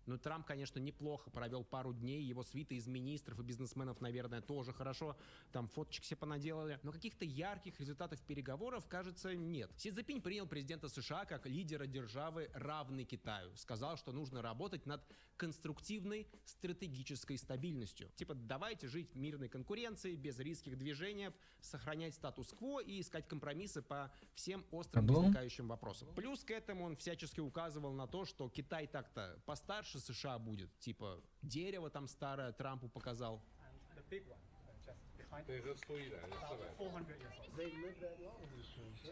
S8: Ну, Трамп, конечно, неплохо провел пару дней, его свита из министров и бизнесменов, наверное, тоже хорошо, там фоточек себе понаделали, но каких-то ярких результатов переговоров, кажется, нет. Си Цзиньпинь принял президента США как лидера державы, равный Китаю. Сказал, что нужно работать над конструктивной стратегической стабильностью. Типа, давайте жить в мирной конкуренции, без резких движений, сохранять статус-кво и искать компромиссы по всем острым возникающим вопросам. Плюс к этому он всячески указывал на то, что Китай так-то постарше США будет. Типа, дерево там старое Трампу показал.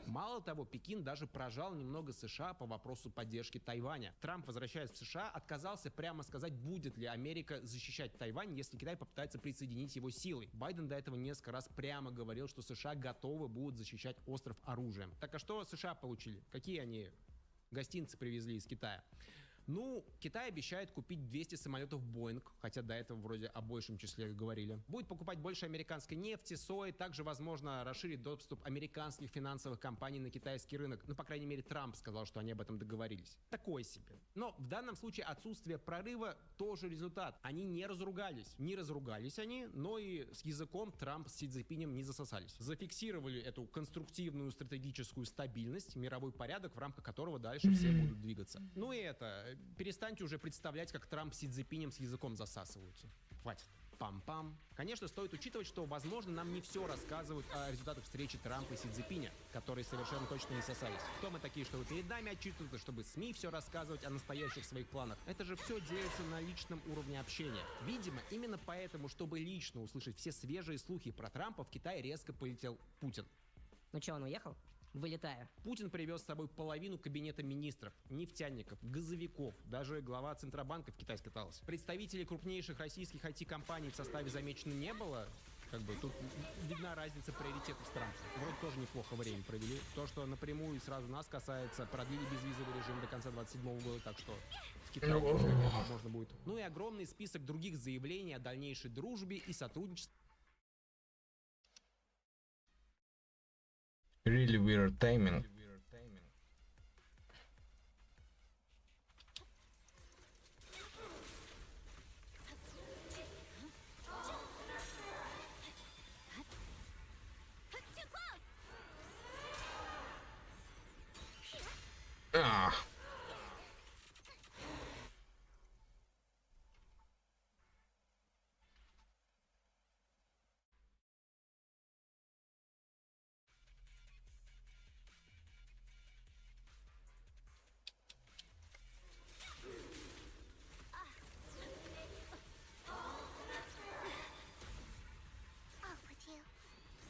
S8: Мало того, Пекин даже прожал немного США по вопросу поддержки Тайваня. Трамп, возвращаясь в США, отказался прямо сказать, будет ли Америка защищать Тайвань, если Китай попытается присоединить его силой. Байден до этого несколько раз прямо говорил, что США готовы будут защищать остров оружием. Так а что США получили? Какие они гостинцы привезли из Китая? Ну, Китай обещает купить 200 самолетов Boeing, хотя до этого вроде о большем числе говорили. Будет покупать больше американской нефти, сои, также, возможно, расширить доступ американских финансовых компаний на китайский рынок. Ну, по крайней мере, Трамп сказал, что они об этом договорились. Такой себе. Но в данном случае отсутствие прорыва тоже результат. Они не разругались. Не разругались они, но и с языком Трамп с Си Цзиньпинем не засосались. Зафиксировали эту конструктивную стратегическую стабильность, мировой порядок, в рамках которого дальше все будут двигаться. Ну и это... Перестаньте уже представлять, как Трамп с Си Цзиньпинем с языком засасываются. Хватит. Пам-пам. Конечно, стоит учитывать, что, возможно, нам не все рассказывают о результатах встречи Трампа и Си Цзиньпиня, которые совершенно точно не сосались. Кто мы такие, чтобы перед нами отчитываться, чтобы СМИ все рассказывать о настоящих своих планах? Это же все делается на личном уровне общения. Видимо, именно поэтому, чтобы лично услышать все свежие слухи про Трампа, в Китай резко полетел Путин.
S11: Ну что, он уехал? Вылетаю.
S8: Путин привез с собой половину кабинета министров, нефтяников, газовиков, даже глава Центробанка в Китай скатался. Представителей крупнейших российских IT-компаний в составе замечено не было. Как бы тут видна разница приоритетов стран. Вроде тоже неплохо время провели. То, что напрямую и сразу нас касается, продлили безвизовый режим до конца 2027 года, так что в Китае можно будет. Ну и огромный список других заявлений о дальнейшей дружбе и сотрудничестве.
S1: Really weird timing. Ah.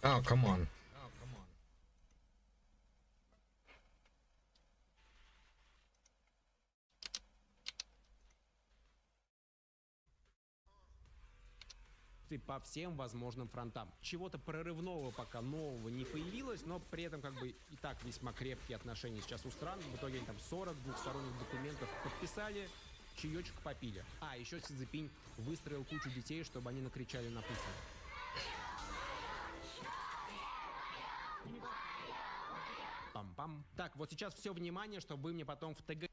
S1: Oh, come on.
S8: По всем возможным фронтам. Чего-то прорывного пока нового не появилось, но при этом как бы и так весьма крепкие отношения сейчас у стран. В итоге они там 40 двухсторонних документов подписали, чаечек попили. А, еще Си Цзиньпинь выстроил кучу детей, чтобы они накричали на Путина. Пам-пам. Так, вот сейчас все внимание, чтобы вы мне потом в ТГ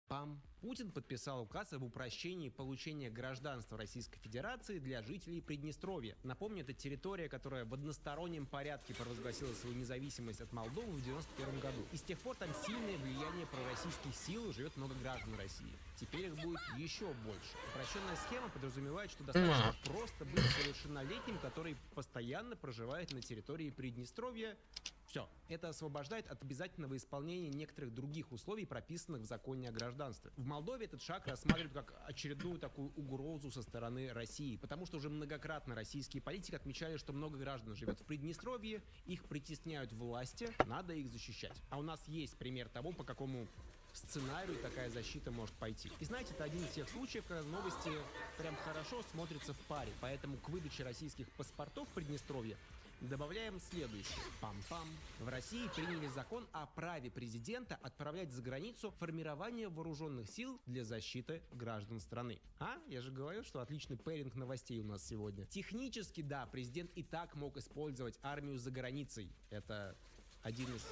S8: Пам. Путин подписал указ об упрощении получения гражданства Российской Федерации для жителей Приднестровья. Напомню, это территория, которая в одностороннем порядке провозгласила свою независимость от Молдовы в 1991 году. И с тех пор там сильное влияние пророссийских сил, живет много граждан России. Теперь их будет еще больше. Упрощенная схема подразумевает, что достаточно просто быть совершеннолетним, который постоянно проживает на территории Приднестровья. Все. Это освобождает от обязательного исполнения некоторых других условий, прописанных в законе о гражданстве. В Молдове этот шаг рассматривают как очередную такую угрозу со стороны России, потому что уже многократно российские политики отмечали, что много граждан живет в Приднестровье, их притесняют власти, надо их защищать. А у нас есть пример того, по какому сценарию такая защита может пойти. И знаете, это один из тех случаев, когда новости прям хорошо смотрятся в паре, поэтому к выдаче российских паспортов в Приднестровье добавляем следующее. Пам-пам. В России приняли закон о праве президента отправлять за границу формирование вооруженных сил для защиты граждан страны. А? Я же говорил, что отличный пэринг новостей у нас сегодня. Технически, да, президент и так мог использовать армию за границей. Это один из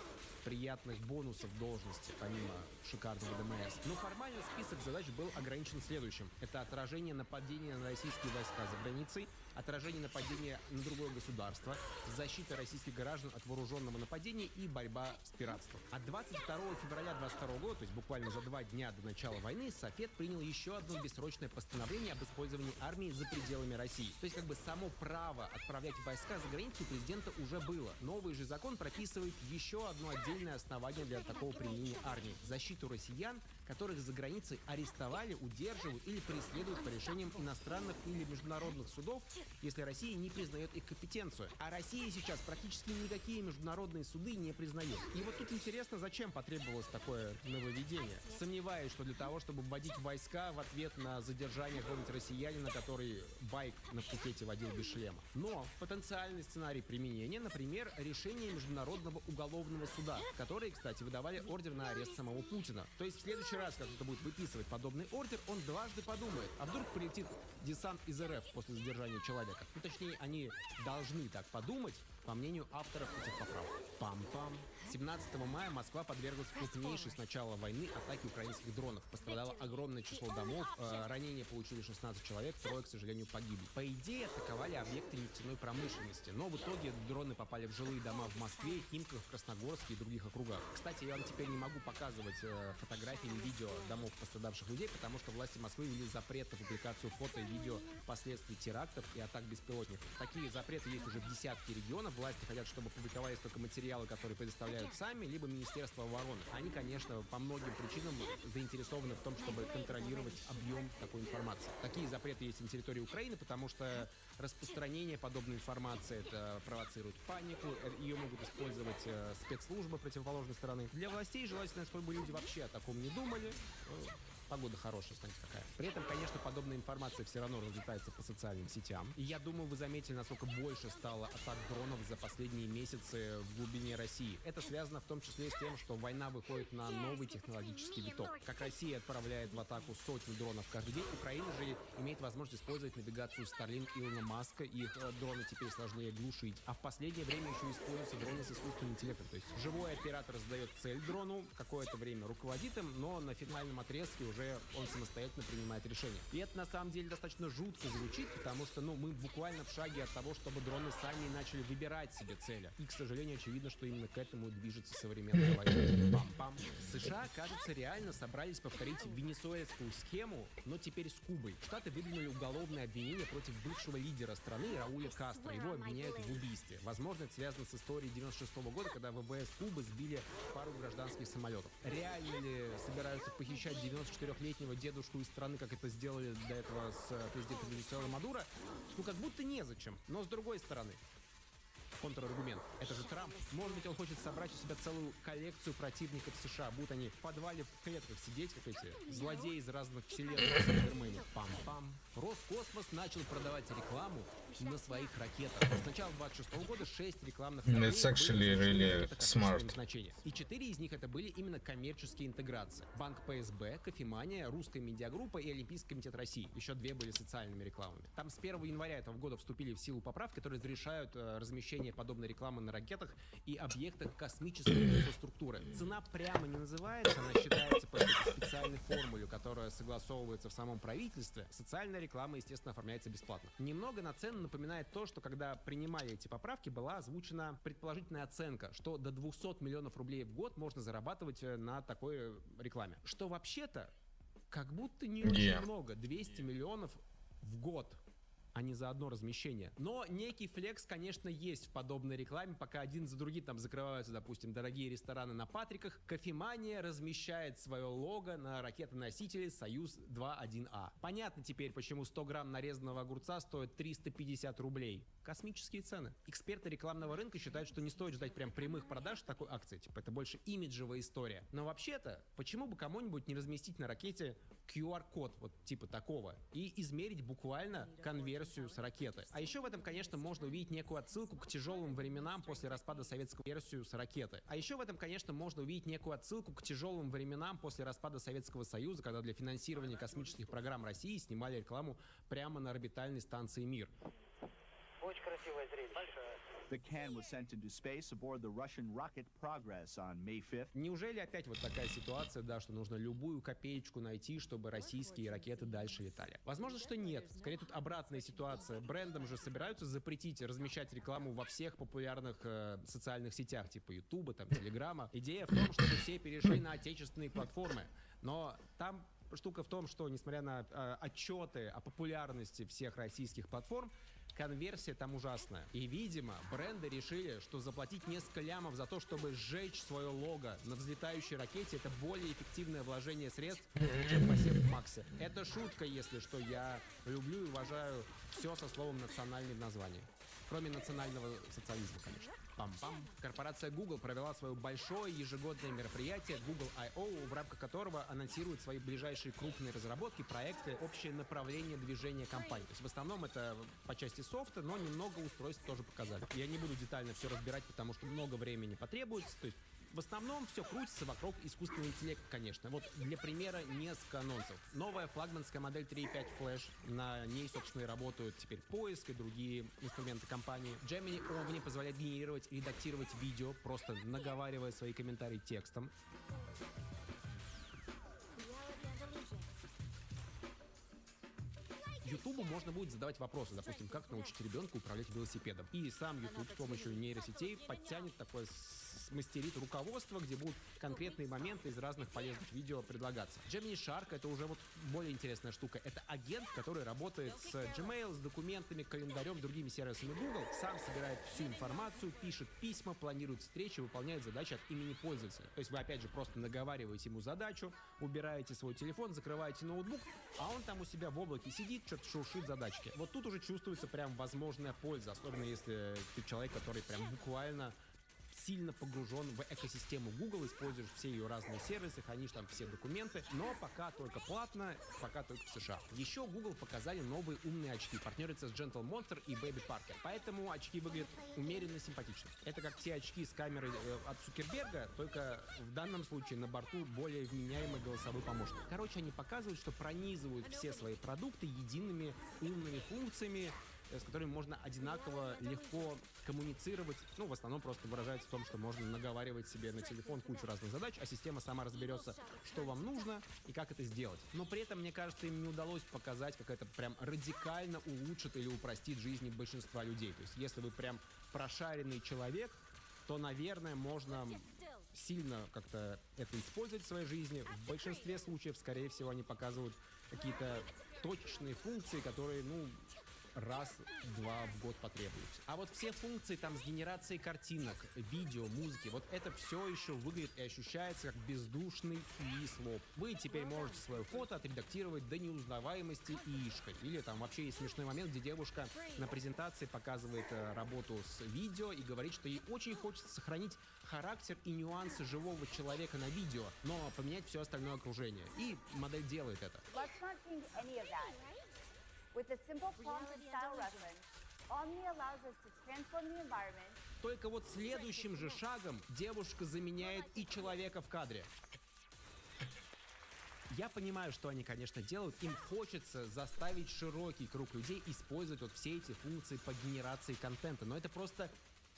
S8: приятных бонусов должности, помимо шикарного ДМС. Но формально список задач был ограничен следующим. Это отражение нападения на российские войска за границей, отражение нападения на другое государство, защита российских граждан от вооруженного нападения и борьба с пиратством. А 22 февраля 2022 года, то есть буквально за 2 дня до начала войны, Софет принял еще одно бессрочное постановление об использовании армии за пределами России. То есть как бы само право отправлять войска за границу у президента уже было. Новый же закон прописывает еще одно отдельное основание для такого применения армии. Защиту россиян, которых за границей арестовали, удерживают или преследуют по решениям иностранных или международных судов, если Россия не признает их компетенцию. А Россия сейчас практически никакие международные суды не признает. И вот тут интересно, зачем потребовалось такое нововведение. Сомневаюсь, что для того, чтобы вводить войска в ответ на задержание какого-нибудь россиянина, который байк на Пхукете водил без шлема. Но потенциальный сценарий применения, например, решение Международного уголовного суда, которые, кстати, выдавали ордер на арест самого Путина. То есть в следующий раз, как кто-то будет выписывать подобный ордер, он дважды подумает, а вдруг прилетит десант из РФ после задержания человека. Ну, точнее, они должны так подумать, по мнению авторов этих поправок. Пам-пам. 17 мая Москва подверглась крупнейшей с начала войны атаке украинских дронов. Пострадало огромное число домов, ранения получили 16 человек, 3, к сожалению, погибли. По идее, атаковали объекты нефтяной промышленности, но в итоге дроны попали в жилые дома в Москве, Химках, Красногорске и других округах. Кстати, я вам теперь не могу показывать фотографии или видео домов пострадавших людей, потому что власти Москвы ввели запрет на публикацию фото и видео последствий терактов и атак беспилотников. Такие запреты есть уже в десятки регионов. Власти хотят, чтобы публиковались только материалы, которые предоставляют сами, либо Министерство обороны. Они, конечно, по многим причинам заинтересованы в том, чтобы контролировать объем такой информации. Такие запреты есть на территории Украины, потому что распространение подобной информации это провоцирует панику, ее могут использовать спецслужбы противоположной стороны. Для властей желательно, чтобы люди вообще о таком не думали. Погода хорошая, знаете, какая. При этом, конечно, подобная информация все равно разлетается по социальным сетям. И я думаю, вы заметили, насколько больше стало атак дронов за последние месяцы в глубине России. Это связано в том числе с тем, что война выходит на новый технологический виток. Как Россия отправляет в атаку сотни дронов каждый день, Украина же имеет возможность использовать навигацию Starlink Илона Маска, и их дроны теперь сложнее глушить. А в последнее время еще используются дроны с искусственным интеллектом. То есть живой оператор задает цель дрону, какое-то время руководит им, но на финальном отрезке уже он самостоятельно принимает решение. И это на самом деле достаточно жутко звучит, потому что, мы буквально в шаге от того, чтобы дроны сами начали выбирать себе цели. И, к сожалению, очевидно, что именно к этому движется современная война. Пам-пам. США, кажется, реально собрались повторить венесуэльскую схему, но теперь с Кубой. Штаты выдвинули уголовное обвинение против бывшего лидера страны Рауля Кастро. Его обвиняют в убийстве. Возможно, это связано с историей 96 года, когда ВВС Кубы сбили пару гражданских самолетов. Реально ли собираются похищать 94-летнего дедушку из страны, как это сделали до этого с президентом Венесуэлы Мадуро? Как будто незачем. Но с другой стороны, контраргумент. Это же Трамп. Может быть, он хочет собрать у себя целую коллекцию противников США. Будут они в подвале в клетках сидеть, как эти злодеи из разных вселенных. Пам-пам. Роскосмос начал продавать рекламу на своих ракетах. С начала 26 года 6 рекламных
S1: It's
S8: кампаний
S1: actually really smart.
S8: значения. И 4 из них это были именно коммерческие интеграции. Банк ПСБ, Кофемания, Русская медиагруппа и Олимпийский комитет России. Еще 2 были социальными рекламами. Там с 1 января этого года вступили в силу поправки, которые разрешают размещение подобной рекламы на ракетах и объектах космической инфраструктуры. Цена прямо не называется, она считается по специальной формуле, которая согласовывается в самом правительстве. Социальная реклама, естественно, оформляется бесплатно. Немного на цену напоминает то, что когда принимали эти поправки, была озвучена предположительная оценка, что до 200 миллионов рублей в год можно зарабатывать на такой рекламе. Что вообще-то как будто не очень много. 200 миллионов в год, а не за одно размещение. Но некий флекс, конечно, есть в подобной рекламе, пока один за другим там закрываются, допустим, дорогие рестораны на Патриках. Кофемания размещает свое лого на ракетоносителе «Союз-2-1А». Понятно теперь, почему 100 грамм нарезанного огурца стоит 350 рублей. Космические цены. Эксперты рекламного рынка считают, что не стоит ждать прям прямых продаж такой акции. Типа, это больше имиджевая история. Но вообще-то, почему бы кому-нибудь не разместить на ракете QR-код вот типа такого и измерить буквально конверсию с ракеты. А еще в этом, конечно, можно увидеть некую отсылку к тяжелым временам после распада Советского Союза, когда для финансирования космических программ России снимали рекламу прямо на орбитальной станции «Мир».
S12: Очень красивое зрелище.
S13: The can was sent into space aboard the Russian rocket Progress on May 5th.
S8: Неужели опять вот такая ситуация, да, что нужно любую копеечку найти, чтобы российские ракеты дальше летали? Возможно, что нет. Скорее, тут обратная ситуация. Брендам же собираются запретить размещать рекламу во всех популярных социальных сетях, типа Ютуба, там, Телеграма. Идея в том, чтобы все перешли на отечественные платформы. Но там штука в том, что, несмотря на отчеты о популярности всех российских платформ, конверсия там ужасная. И, видимо, бренды решили, что заплатить несколько лямов за то, чтобы сжечь свое лого на взлетающей ракете, это более эффективное вложение средств, чем посев в Максе. Это шутка, если что. Я люблю и уважаю все со словом «национальный» в названии. Кроме национального социализма, конечно. Пам-пам. Корпорация Google провела свое большое ежегодное мероприятие Google I.O., в рамках которого анонсирует свои ближайшие крупные разработки, проекты, общее направление движения компании. То есть в основном это по части софта, но немного устройств тоже показали. Я не буду детально все разбирать, потому что много времени потребуется. То есть в основном все крутится вокруг искусственного интеллекта, конечно. Вот для примера несколько анонсов. Новая флагманская модель 3.5 Flash. На ней, собственно, и работают теперь поиск и другие инструменты компании. Gemini Omni позволяет генерировать и редактировать видео, просто наговаривая свои комментарии текстом. Ютубу можно будет задавать вопросы, допустим, как научить ребенка управлять велосипедом. И сам YouTube с помощью нейросетей подтянет такое, смастерит руководство, где будут конкретные моменты из разных полезных видео предлагаться. Gemini Shark — это уже вот более интересная штука. Это агент, который работает с Gmail, с документами, календарем, другими сервисами Google, сам собирает всю информацию, пишет письма, планирует встречи, выполняет задачи от имени пользователя. То есть вы, опять же, просто наговариваете ему задачу, убираете свой телефон, закрываете ноутбук, а он там у себя в облаке сидит, что-то шуршит задачки. Вот тут уже чувствуется прям возможная польза, особенно если ты человек, который прям буквально сильно погружен в экосистему Google, используешь все ее разные сервисы, хранишь там все документы, но пока только платно, пока только в США. Еще Google показали новые умные очки, партнерятся с Gentle Monster и Baby Parker, поэтому очки выглядят умеренно симпатично. Это как те очки с камерой от Цукерберга, только в данном случае на борту более вменяемый голосовой помощник. Короче, они показывают, что пронизывают все свои продукты едиными умными функциями, с которыми можно одинаково легко коммуницировать. Ну, в основном просто выражается в том, что можно наговаривать себе на телефон кучу разных задач, а система сама разберется, что вам нужно и как это сделать. Но при этом, мне кажется, им не удалось показать, как это прям радикально улучшит или упростит жизни большинства людей. То есть, если вы прям прошаренный человек, то, наверное, можно сильно как-то это использовать в своей жизни. В большинстве случаев, скорее всего, они показывают какие-то точечные функции, которые, ну, раз-два в год потребуется. А вот все функции там с генерацией картинок, видео, музыки, вот это все еще выглядит и ощущается как бездушный ИИ-слоп. Вы теперь можете свое фото отредактировать до неузнаваемости ИИшкой. Или там вообще есть смешной момент, где девушка на презентации показывает работу с видео и говорит, что ей очень хочется сохранить характер и нюансы живого человека на видео, но поменять все остальное окружение. И модель делает это.
S14: With a simple prompt and style reference, Omni allows us to transform the environment.
S8: Только вот следующим же шагом девушка заменяет и человека в кадре. Я понимаю, что они, конечно, делают. Им хочется заставить широкий круг людей использовать вот все эти функции по генерации контента. Но это просто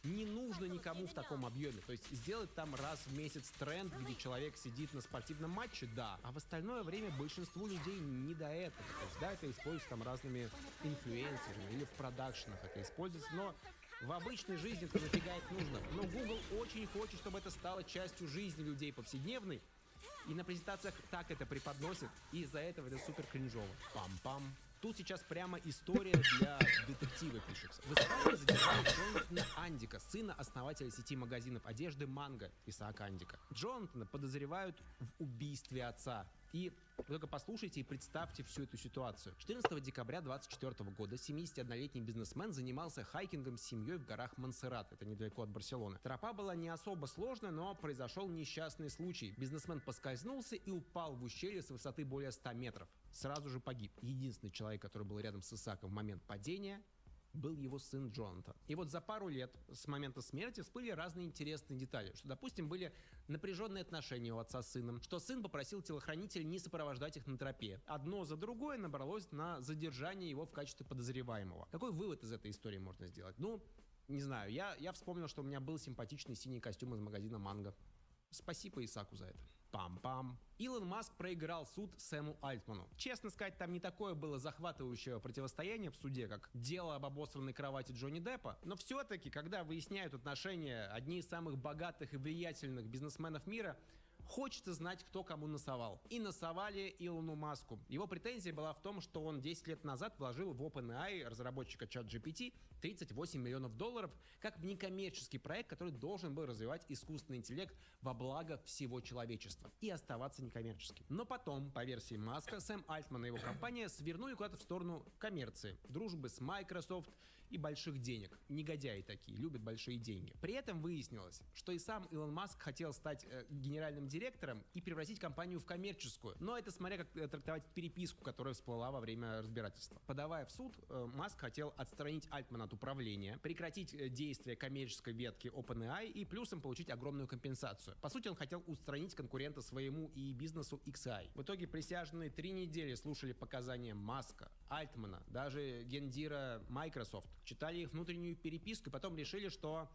S8: не нужно никому в таком объеме. То есть сделать там раз в месяц тренд, где человек сидит на спортивном матче, да. А в остальное время большинству людей не до этого. То есть, да, это используется там разными инфлюенсерами или в продакшенах это используется. Но в обычной жизни это нафига это нужно. Но Google очень хочет, чтобы это стало частью жизни людей повседневной. И на презентациях так это преподносит, и из-за этого это супер кринжово. Пам-пам. Тут сейчас прямо история для детектива пишется. В Испании задержали Джонатана Андика, сына основателя сети магазинов одежды Манго, Исаака Андика. Джонатана подозревают в убийстве отца. И вы только послушайте и представьте всю эту ситуацию. 14 декабря 2024 года 71-летний бизнесмен занимался хайкингом с семьей в горах Монсеррат, это недалеко от Барселоны. Тропа была не особо сложная, но произошел несчастный случай. Бизнесмен поскользнулся и упал в ущелье с высоты более 100 метров. Сразу же погиб. Единственный человек, который был рядом с Исааком в момент падения, был его сын Джонатан. И вот за пару лет с момента смерти всплыли разные интересные детали, что, допустим, были напряженные отношения у отца с сыном, что сын попросил телохранителя не сопровождать их на тропе. Одно за другое набралось на задержание его в качестве подозреваемого. Какой вывод из этой истории можно сделать? Ну, не знаю, я вспомнил, что у меня был симпатичный синий костюм из магазина Манго. Спасибо Исааку за это. Пам-пам. Илон Маск проиграл суд Сэму Альтману. Честно сказать, там не такое было захватывающее противостояние в суде, как дело об обосранной кровати Джонни Деппа. Но все-таки, когда выясняют отношения одни из самых богатых и влиятельных бизнесменов мира, хочется знать, кто кому насовал. И насовали Илону Маску. Его претензия была в том, что он 10 лет назад вложил в OpenAI, разработчика ChatGPT, $38 миллионов как в некоммерческий проект, который должен был развивать искусственный интеллект во благо всего человечества и оставаться некоммерческим. Но потом, по версии Маска, Сэм Альтман и его компания свернули куда-то в сторону коммерции, дружбы с Microsoft и больших денег. Негодяи такие, любят большие деньги. При этом выяснилось, что и сам Илон Маск хотел стать генеральным директором и превратить компанию в коммерческую. Но это смотря как трактовать переписку, которая всплыла во время разбирательства. Подавая в суд, Маск хотел отстранить Альтмана от управления, прекратить действие коммерческой ветки OpenAI и плюсом получить огромную компенсацию. По сути, он хотел устранить конкурента своему и бизнесу XAI. В итоге присяжные 3 недели слушали показания Маска, Альтмана, даже гендира Microsoft, читали их внутреннюю переписку и потом решили, что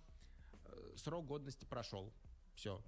S8: срок годности прошел. Все.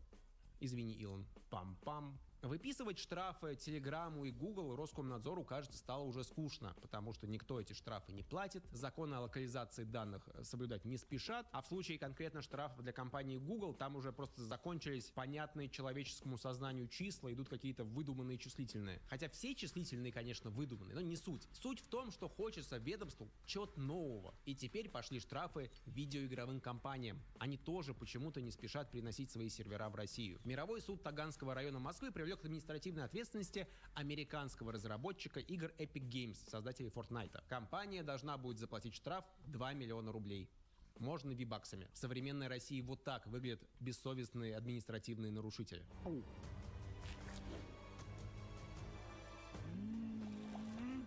S8: Извини, Илон. Пам-пам. Выписывать штрафы Телеграму и Google Роскомнадзору, кажется, стало уже скучно, потому что никто эти штрафы не платит, законы о локализации данных соблюдать не спешат, а в случае конкретно штрафов для компании Google, там уже просто закончились понятные человеческому сознанию числа, идут какие-то выдуманные числительные. Хотя все числительные, конечно, выдуманные, но не суть. Суть в том, что хочется ведомству чего-то нового. И теперь пошли штрафы видеоигровым компаниям. Они тоже почему-то не спешат переносить свои сервера в Россию. Мировой суд Таганского района Москвы привлек к административной ответственности американского разработчика игр Epic Games, создателей Fortnite. Компания должна будет заплатить штраф 2 миллиона рублей. Можно вибаксами. В современной России вот так выглядят бессовестные административные нарушители.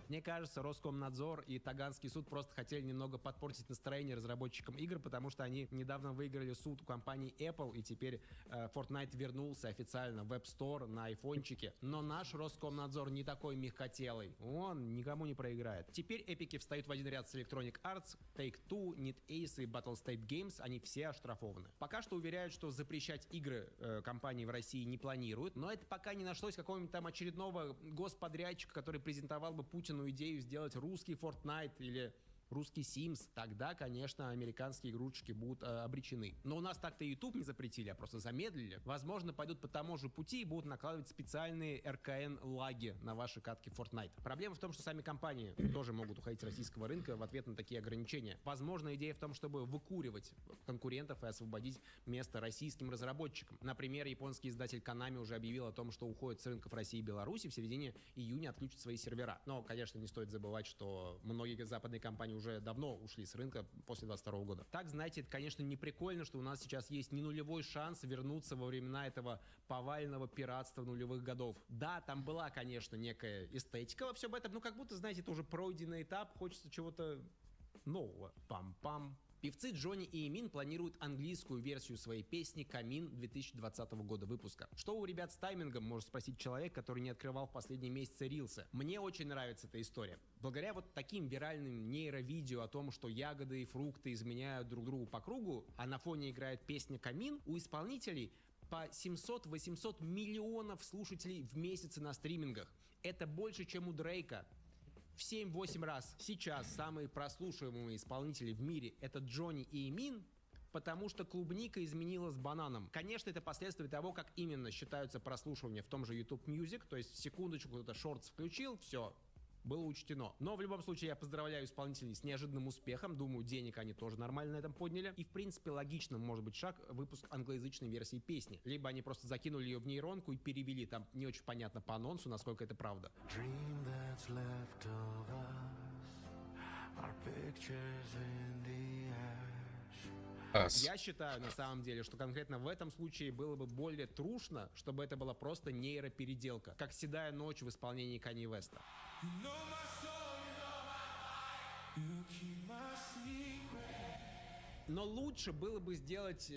S8: Мне кажется, Роскомнадзор и Таганский суд просто хотели немного подпортить настроение разработчикам игр, потому что они недавно выиграли суд у компании Apple, и теперь Fortnite вернулся официально в App Store на айфончике. Но наш Роскомнадзор не такой мягкотелый. Он никому не проиграет. Теперь эпики встают в один ряд с Electronic Arts, Take-Two, NetAce и Battlestate Games. Они все оштрафованы. Пока что уверяют, что запрещать игры компании в России не планируют, но это пока не нашлось какого-нибудь там очередного господрядчика, который презентовал бы Путину идею сделать русский Fortnite или русский Sims, тогда, конечно, американские игрушечки будут обречены. Но у нас так-то YouTube не запретили, а просто замедлили. Возможно, пойдут по тому же пути и будут накладывать специальные РКН-лаги на ваши катки Fortnite. Проблема в том, что сами компании тоже могут уходить с российского рынка в ответ на такие ограничения. Возможно, идея в том, чтобы выкуривать конкурентов и освободить место российским разработчикам. Например, японский издатель Konami уже объявил о том, что уходит с рынков России и Беларуси, в середине июня отключат свои сервера. Но, конечно, не стоит забывать, что многие западные компании уже давно ушли с рынка после 2022 года. Так, знаете, это, конечно, не прикольно, что у нас сейчас есть не нулевой шанс вернуться во времена этого повального пиратства нулевых годов. Да, там была, конечно, некая эстетика во всем этом, но как будто, знаете, это уже пройденный этап, хочется чего-то нового. Пам-пам. Певцы Джонни и Эмин планируют английскую версию своей песни «Камин» 2020 года выпуска. Что у ребят с таймингом, может спросить человек, который не открывал в последние месяцы рилсы. Мне очень нравится эта история. Благодаря вот таким виральным нейровидео о том, что ягоды и фрукты изменяют друг другу по кругу, а на фоне играет песня «Камин», у исполнителей по 700-800 миллионов слушателей в месяц на стримингах. Это больше, чем у Дрейка. В 7-8 раз. Сейчас самые прослушиваемые исполнители в мире — это Джонни и Эмин, потому что клубника изменила с бананом. Конечно, это последствия того, как именно считаются прослушивания в том же YouTube Music, то есть в секундочку кто-то шортс включил, все, было учтено. Но в любом случае я поздравляю исполнителей с неожиданным успехом, думаю, денег они тоже нормально на этом подняли. И в принципе логичным может быть шаг выпуск англоязычной версии песни. Либо они просто закинули ее в нейронку и перевели, там не очень понятно по анонсу, насколько это правда. Я считаю, на самом деле, что конкретно в этом случае было бы более трушно, чтобы это была просто нейропеределка, как «Седая ночь» в исполнении Канье Уэста. Но лучше было бы сделать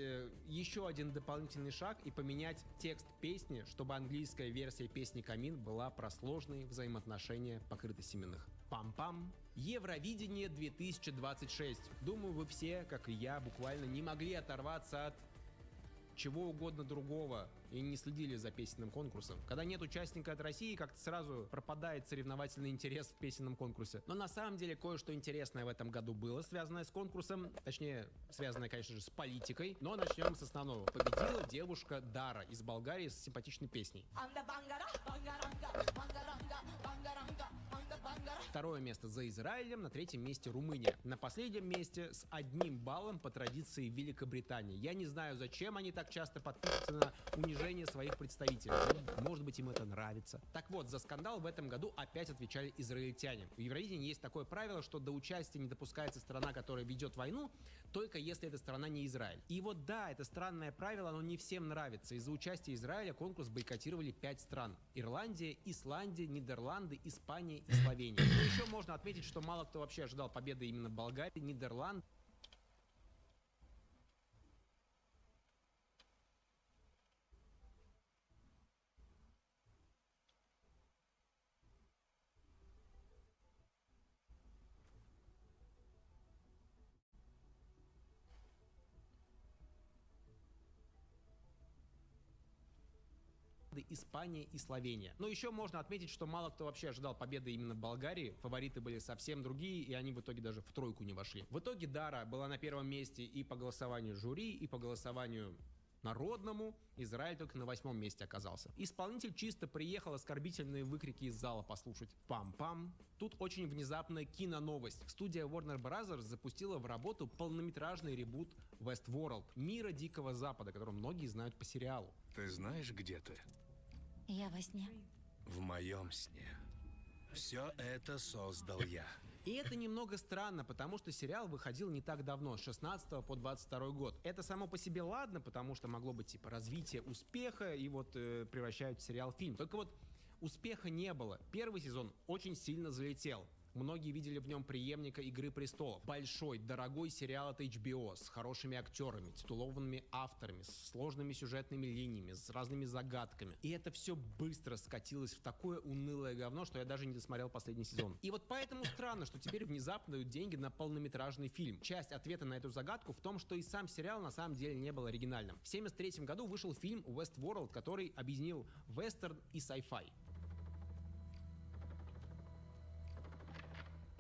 S8: еще один дополнительный шаг и поменять текст песни, чтобы английская версия песни «Камин» была про сложные взаимоотношения покрытосеменных. Пам-пам. Евровидение 2026. Думаю, вы все, как и я, буквально не могли оторваться от чего угодно другого и не следили за песенным конкурсом. Когда нет участника от России, как-то сразу пропадает соревновательный интерес в песенном конкурсе. Но на самом деле кое-что интересное в этом году было, связанное с конкурсом, точнее, связанное, конечно же, с политикой. Но начнем с основного. Победила девушка Дара из Болгарии с симпатичной песней. Второе место за Израилем, на третьем месте Румыния. На последнем месте с 1 баллом по традиции Великобритании. Я не знаю, зачем они так часто подписываются на унижение своих представителей. Может быть, им это нравится. Так вот, за скандал в этом году опять отвечали израильтяне. В Евровидении есть такое правило, что до участия не допускается страна, которая ведет войну, только если эта страна не Израиль. И вот да, это странное правило, оно не всем нравится. Из-за участия Израиля конкурс бойкотировали 5 стран. Ирландия, Исландия, Нидерланды, Испания и Словения. Но еще можно отметить, что мало кто вообще ожидал победы именно Болгарии, Нидерланд. Испания и Словения. Но еще можно отметить, что мало кто вообще ожидал победы именно Болгарии. Фавориты были совсем другие, и они в итоге даже в тройку не вошли. В итоге Дара была на первом месте и по голосованию жюри, и по голосованию народному. Израиль только на 8-м месте оказался. Исполнитель чисто приехал оскорбительные выкрики из зала послушать. Пам-пам. Тут очень внезапная киноновость. Студия Warner Bros. Запустила в работу полнометражный ребут Westworld, мира Дикого Запада, который многие знают по сериалу.
S15: Ты знаешь, где ты?
S16: Я во сне.
S15: В моем сне. Все это создал я.
S8: И это немного странно, потому что сериал выходил не так давно, с 16 по 22 год. Это само по себе ладно, потому что могло быть типа развитие успеха, и вот превращают в сериал в фильм. Только вот успеха не было. Первый сезон очень сильно залетел. Многие видели в нем преемника «Игры престолов». Большой, дорогой сериал от HBO с хорошими актерами, титулованными авторами, с сложными сюжетными линиями, с разными загадками. И это все быстро скатилось в такое унылое говно, что я даже не досмотрел последний сезон. И вот поэтому странно, что теперь внезапно дают деньги на полнометражный фильм. Часть ответа на эту загадку в том, что и сам сериал на самом деле не был оригинальным. В 1973 году вышел фильм Westworld, который объединил вестерн и sci-fi.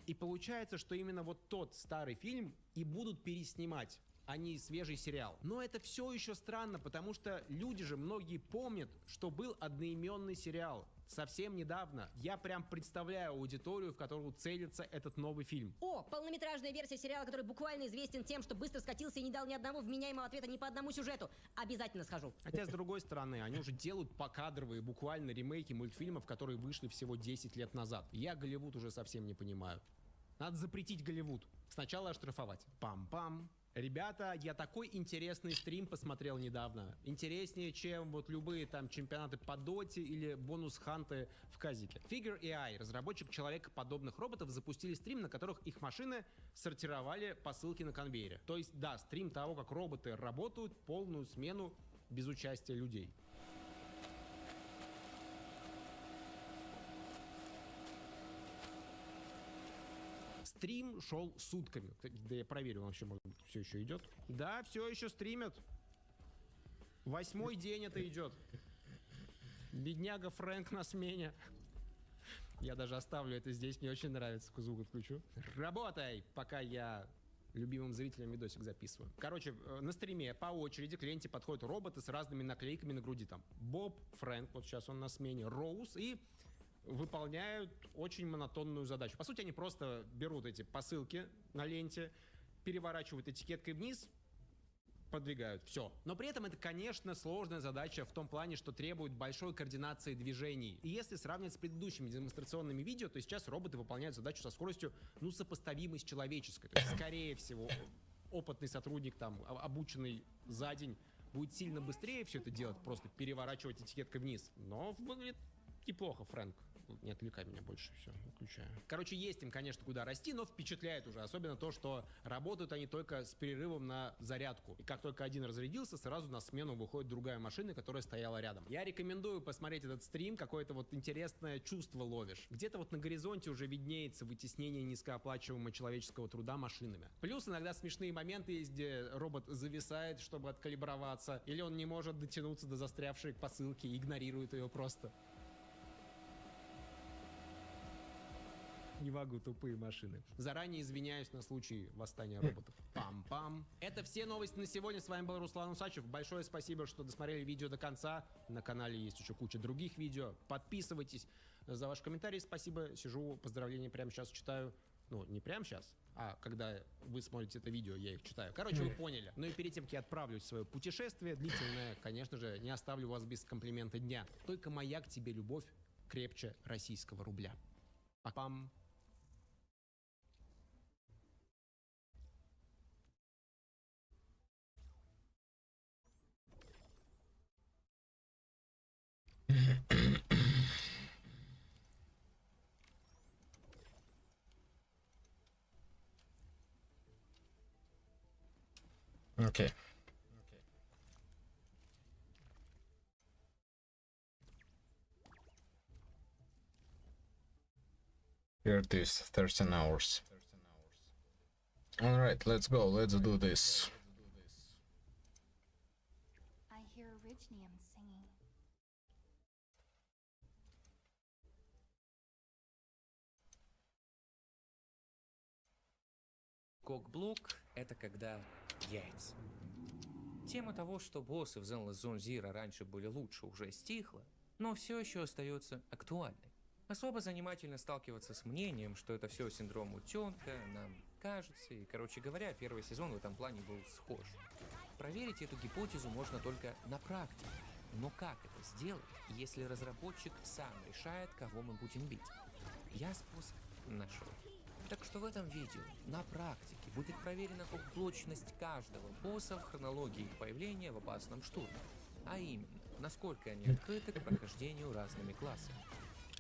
S8: И получается, что именно вот тот старый фильм и будут переснимать, а не свежий сериал. Но это все еще странно, потому что люди же многие помнят, что был одноименный сериал. Совсем недавно. Я прям представляю аудиторию, в которую целится этот новый фильм.
S11: О, полнометражная версия сериала, который буквально известен тем, что быстро скатился и не дал ни одного вменяемого ответа ни по одному сюжету. Обязательно схожу.
S8: Хотя, с другой стороны, они уже делают покадровые, буквально ремейки мультфильмов, которые вышли всего 10 лет назад. Я Голливуд уже совсем не понимаю. Надо запретить Голливуд. Сначала оштрафовать. Пам-пам. Ребята, я такой интересный стрим посмотрел недавно. Интереснее, чем вот любые там чемпионаты по доте или бонус-ханты в казике. Figure AI, разработчик человекоподобных роботов, запустили стрим, на которых их машины сортировали посылки на конвейере. То есть, да, стрим того, как роботы работают полную смену без участия людей. Стрим шел сутками. Да я проверю, вообще, может быть, все еще идет. Да, все еще стримят. 8-й день это идет. Бедняга Фрэнк на смене. Я даже оставлю это здесь, мне очень нравится. Звук отключу. Работай, пока я любимым зрителям видосик записываю. Короче, на стриме по очереди к ленте подходят роботы с разными наклейками на груди. Там Боб, Фрэнк, вот сейчас он на смене, Роуз, и выполняют очень монотонную задачу. По сути, они просто берут эти посылки на ленте, переворачивают этикеткой вниз, подвигают. Все. Но при этом это, конечно, сложная задача в том плане, что требует большой координации движений. И если сравнивать с предыдущими демонстрационными видео, то сейчас роботы выполняют задачу со скоростью, ну, сопоставимой с человеческой. То есть, скорее всего, опытный сотрудник, там, обученный за день, будет сильно быстрее все это делать, просто переворачивать этикеткой вниз. Но выглядит неплохо, Фрэнк. Не отвлекай меня больше, все, выключаю. Короче, есть им, конечно, куда расти, но впечатляет уже. Особенно то, что работают они только с перерывом на зарядку. И как только один разрядился, сразу на смену выходит другая машина, которая стояла рядом. Я рекомендую посмотреть этот стрим, какое-то вот интересное чувство ловишь. Где-то вот на горизонте уже виднеется вытеснение низкооплачиваемого человеческого труда машинами. Плюс иногда смешные моменты есть, где робот зависает, чтобы откалиброваться, или он не может дотянуться до застрявшей посылки и игнорирует ее просто. Не могу, тупые машины. Заранее извиняюсь на случай восстания роботов. Пам-пам. Это все новости на сегодня. С вами был Руслан Усачев. Большое спасибо, что досмотрели видео до конца. На канале есть еще куча других видео. Подписывайтесь. За ваш комментарий спасибо. Сижу, поздравления прямо сейчас читаю. Ну, не прямо сейчас, а когда вы смотрите это видео, я их читаю. Короче, вы поняли. Ну и перед тем, как я отправлюсь в свое путешествие длительное, конечно же, не оставлю вас без комплимента дня. Только моя к тебе любовь крепче российского рубля. Пам.
S1: Okay. Here it is, 13 hours. Alright, let's go, let's do this.
S16: I hear Orignium singing.
S17: Кокблок — это когда яйца. Тема того, что боссы в Zenless Zone Zero раньше были лучше, уже стихла, но все еще остается актуальной. Особо занимательно сталкиваться с мнением, что это все синдром утенка, нам кажется, и, короче говоря, первый сезон в этом плане был схож. Проверить эту гипотезу можно только на практике. Но как это сделать, если разработчик сам решает, кого мы будем бить? Я способ нашел. Так что в этом видео на практике будет проверена кокблочность каждого босса в хронологии их появления в опасном штурме. А именно, насколько они открыты к прохождению разными классами.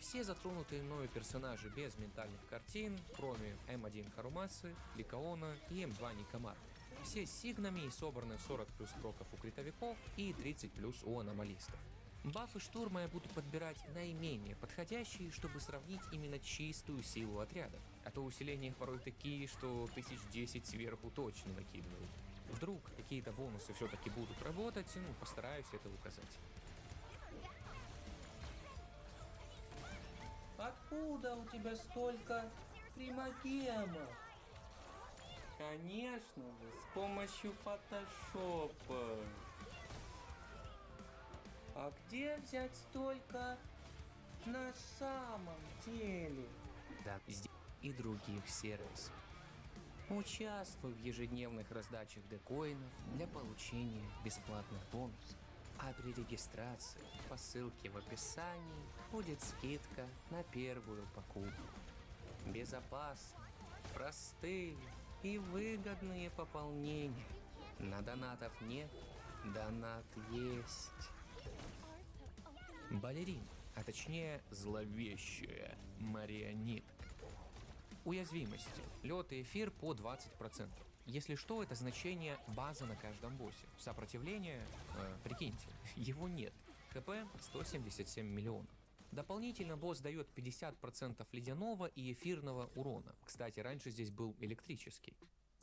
S17: Все затронутые мною персонажи без ментальных картин, кроме М1 Харумасы, Ликаона и М2 Никомар. Все с сигнами и собраны в 40 плюс кроков у критовиков и 30 плюс у аномалистов. Бафы штурма я буду подбирать наименее подходящие, чтобы сравнить именно чистую силу отряда. А то усиления порой такие, что 1010 сверху точно накидывают. Вдруг какие-то бонусы все-таки будут работать, ну, постараюсь это указать.
S18: Откуда у тебя столько примагема?
S17: Конечно же, с помощью фотошопа.
S18: А где взять столько на самом деле?
S17: Да, и других сервисов. Участвуй в ежедневных раздачах декоинов для получения бесплатных бонусов. А при регистрации по ссылке в описании будет скидка на первую покупку. Безопасные, простые и выгодные пополнения. На донатов нет, донат есть. Балерин, а точнее зловещая марионетка. Уязвимости. Лед и эфир по 20%. Если что, это значение база на каждом боссе. Сопротивление, прикиньте, его нет. ХП 177 миллионов. Дополнительно босс дает 50% ледяного и эфирного урона. Кстати, раньше здесь был электрический.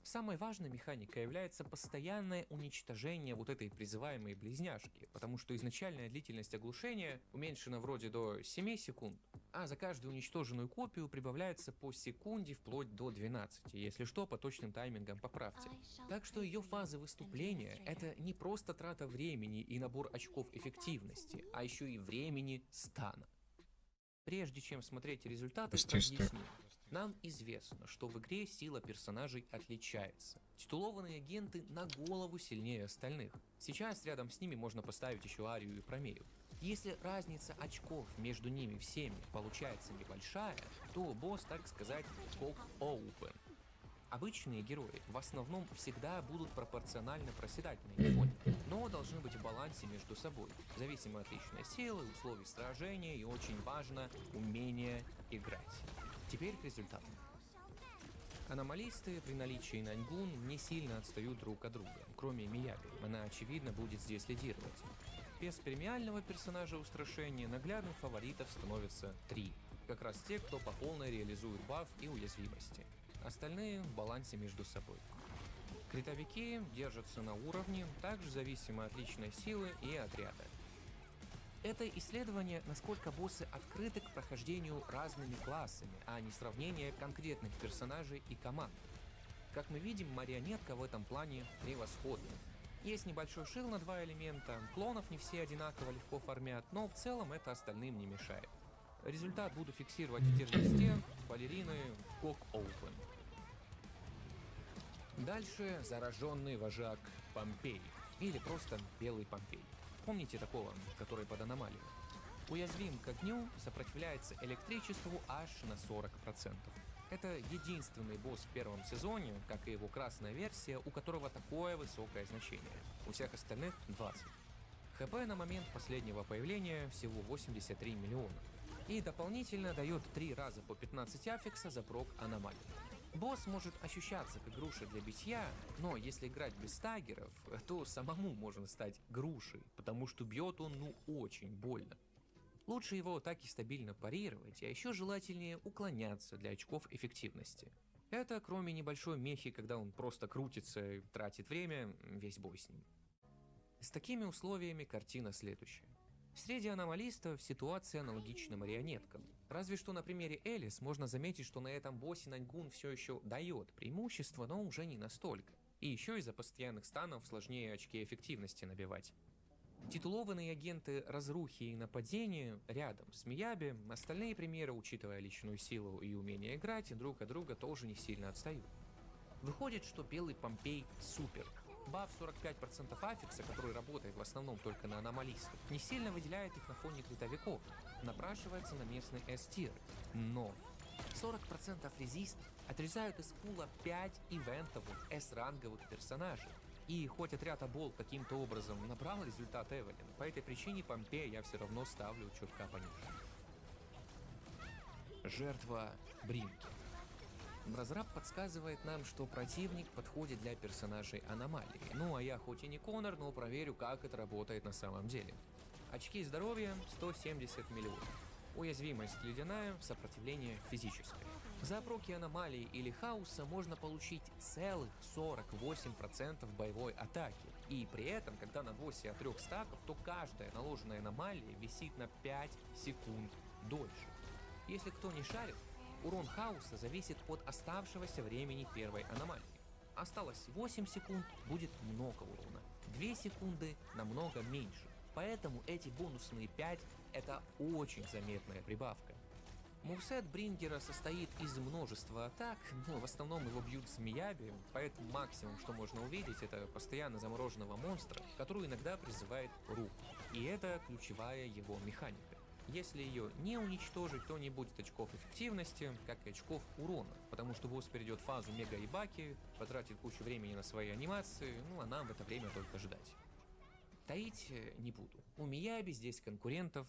S17: Самой важной механикой является постоянное уничтожение вот этой призываемой близняшки, потому что изначальная длительность оглушения уменьшена вроде до 7 секунд, а за каждую уничтоженную копию прибавляется по секунде вплоть до 12, если что, по точным таймингам поправьте. Так что ее фазы выступления — это не просто трата времени и набор очков эффективности, а еще и времени стана. Прежде чем смотреть результаты, разъясню. Нам известно, что в игре сила персонажей отличается. Титулованные агенты на голову сильнее остальных. Сейчас рядом с ними можно поставить еще Арию и Промею. Если разница очков между ними всеми получается небольшая, то босс, так сказать, cock open. Обычные герои в основном всегда будут пропорционально проседать на их фоне, но должны быть в балансе между собой, зависимо от личной силы, условий сражения и, очень важно, умения играть. Теперь к результатам. Аномалисты при наличии Наньгун не сильно отстают друг от друга, кроме Мияби, она очевидно будет здесь лидировать. Без премиального персонажа устрашения наглядных фаворитов становится 3, как раз те, кто по полной реализует баф и уязвимости. Остальные в балансе между собой. Критовики держатся на уровне, также зависимо от личной силы и отряда. Это исследование, насколько боссы открыты к прохождению разными классами, а не сравнение конкретных персонажей и команд. Как мы видим, марионетка в этом плане превосходна. Есть небольшой шил на 2 элемента, клонов не все одинаково легко фармят, но в целом это остальным не мешает. Результат буду фиксировать в тир-листе, балерины Cock Open. Дальше зараженный вожак Помпей, или просто Белый Помпей. Помните такого, который под аномалией? Уязвим к огню, сопротивляется электричеству аж на 40%. Это единственный босс в первом сезоне, как и его красная версия, у которого такое высокое значение. У всех остальных 20. ХП на момент последнего появления всего 83 миллиона. И дополнительно дает 3 раза по 15 аффикса за прок аномалий. Босс может ощущаться как груша для битья, но если играть без стагеров, то самому можно стать грушей, потому что бьет он очень больно. Лучше его так и стабильно парировать, а еще желательнее уклоняться для очков эффективности. Это кроме небольшой мехи, когда он просто крутится и тратит время, весь бой с ним. С такими условиями картина следующая. Среди аномалистов ситуация аналогична марионеткам. Разве что на примере Элис можно заметить, что на этом боссе Наньгун все еще дает преимущество, но уже не настолько. И еще из-за постоянных станов сложнее очки эффективности набивать. Титулованные агенты разрухи и нападения рядом с Мияби, остальные примеры, учитывая личную силу и умение играть, друг от друга тоже не сильно отстают. Выходит, что Белый Помпей супер. Баф 45% аффикса, который работает в основном только на аномалистов, не сильно выделяет их на фоне критовиков, напрашивается на местные S-тиры. Но 40% резист отрезают из пула 5 ивентовых S-ранговых персонажей. И хоть отряд Абол каким-то образом набрал результат Эвелин, по этой причине Помпея я все равно ставлю чутка пониже. Жертва Бринки. Разраб подсказывает нам, что противник подходит для персонажей аномалии. Ну а я хоть и не Конор, но проверю, как это работает на самом деле. Очки здоровья 170 миллионов. Уязвимость ледяная, сопротивление физическое. За проки аномалии или хаоса можно получить целых 48% боевой атаки. И при этом, когда на боссе от 3 стаков, то каждая наложенная аномалия висит на 5 секунд дольше. Если кто не шарит, урон хаоса зависит от оставшегося времени первой аномалии. Осталось 8 секунд, будет много урона. 2 секунды намного меньше. Поэтому эти бонусные 5 — это очень заметная прибавка. Мувсет Брингера состоит из множества атак, но в основном его бьют с Мияби, поэтому максимум, что можно увидеть, это постоянно замороженного монстра, который иногда призывает руку. И это ключевая его механика. Если ее не уничтожить, то не будет очков эффективности, как и очков урона, потому что босс перейдет в фазу мега-ибаки, потратит кучу времени на свои анимации, ну а нам в это время только ждать. Таить не буду. У Мияби здесь конкурентов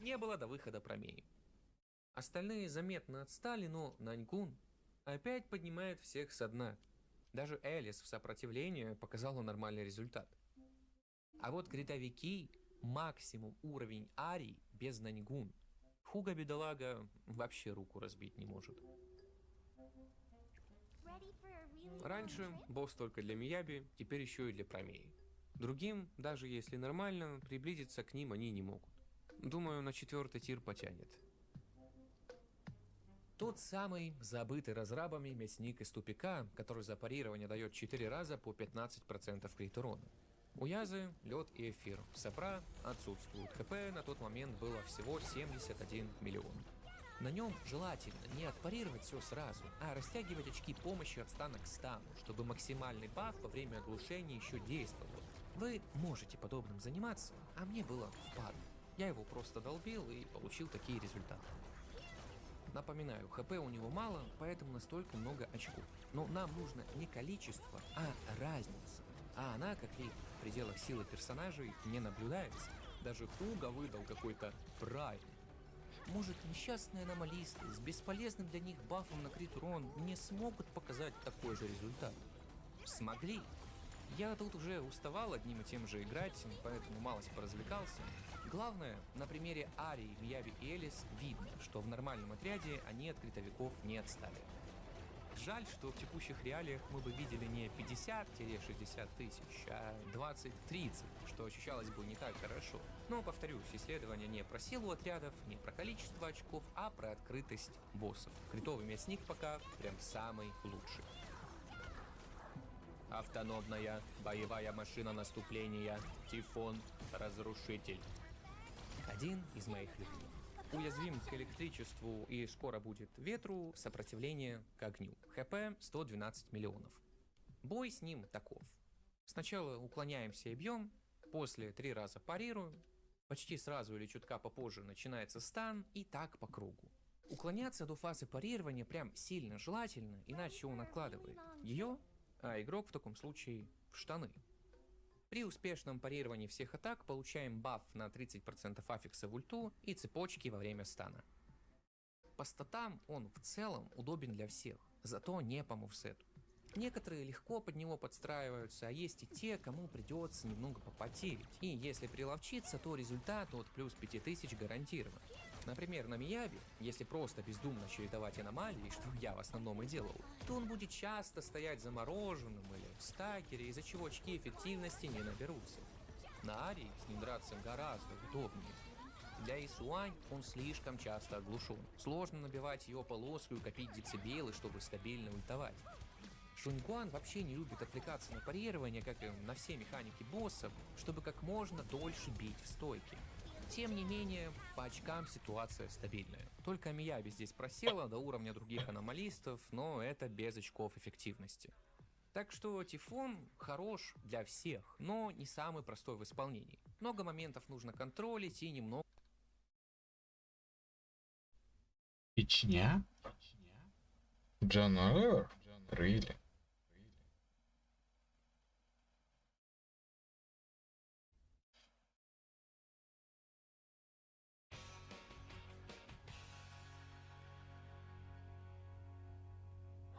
S17: не было до выхода Промеи. Остальные заметно отстали, но Наньгун опять поднимает всех со дна. Даже Элис в сопротивлении показала нормальный результат. А вот гритовики максимум уровень Арий без Наньгун. Хуга бедолага вообще руку разбить не может. Раньше босс только для Мияби, теперь еще и для Промеи. Другим, даже если нормально, приблизиться к ним они не могут. Думаю, на 4-й тир потянет. Тот самый забытый разрабами мясник из тупика, который за парирование дает 4 раза по 15% крит урона. У Язы лед и эфир, Сапра отсутствует. ХП на тот момент было всего 71 миллион. На нем желательно не отпарировать все сразу, а растягивать очки помощи от стана к стану, чтобы максимальный баф во время оглушения еще действовал. Вы можете подобным заниматься, а мне было впадло. Я его просто долбил и получил такие результаты. Напоминаю, ХП у него мало, поэтому настолько много очков. Но нам нужно не количество, а разница. А она, как видите, в пределах силы персонажей не наблюдается. Даже Хуга выдал какой-то прайм. Может, несчастные аномалисты с бесполезным для них бафом на крит урон не смогут показать такой же результат? Смогли. Я тут уже уставал одним и тем же играть, поэтому малость поразвлекался. Главное, на примере Арии, Мияби и Элис видно, что в нормальном отряде они от критовиков не отстали. Жаль, что в текущих реалиях мы бы видели не 50-60 тысяч, а 20-30, что ощущалось бы не так хорошо. Но, повторюсь, исследование не про силу отрядов, не про количество очков, а про открытость боссов. Критовый мясник пока прям самый лучший. Автономная боевая машина наступления Тифон Разрушитель. Один из моих любимых. Уязвим к электричеству и скоро будет ветру, сопротивление к огню. ХП 112 миллионов. Бой с ним таков. Сначала уклоняемся и бьем, после 3 раза парируем, почти сразу или чутка попозже начинается стан и так по кругу. Уклоняться до фазы парирования прям сильно желательно, иначе он откладывает ее, а игрок в таком случае в штаны. При успешном парировании всех атак получаем баф на 30% аффикса в ульту и цепочки во время стана. По статам он в целом удобен для всех, зато не по мувсету. Некоторые легко под него подстраиваются, а есть и те, кому придется немного попотеть. И если приловчиться, то результат от плюс 5000 гарантирован. Например, на Мияби, если просто бездумно чередовать аномалии, что я в основном и делал, то он будет часто стоять замороженным или в стакере, из-за чего очки эффективности не наберутся. На Арии с ним драться гораздо удобнее. Для Исуань он слишком часто оглушен. Сложно набивать ее полоску и копить децибелы, чтобы стабильно ультовать. Шуньгуан вообще не любит отвлекаться на парирование, как и на все механики боссов, чтобы как можно дольше бить в стойке. Тем не менее, по очкам ситуация стабильная. Только Мияби здесь просела до уровня других аномалистов, но это без очков эффективности. Так что Тифон хорош для всех, но не самый простой в исполнении. Много моментов нужно контролить и немного...
S1: Чечня? Джануар? Really?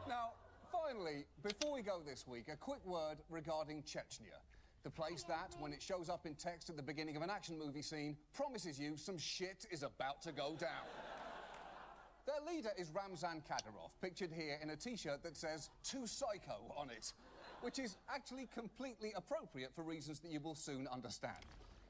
S19: Now, finally, before we go this week, a quick word regarding Chechnya. The place that, when it shows up in text at the beginning of an action movie scene, promises you some shit is about to go down. Their leader is Ramzan Kadyrov, pictured here in a t-shirt that says, "Too Psycho" on it, which is actually completely appropriate for reasons that you will soon understand.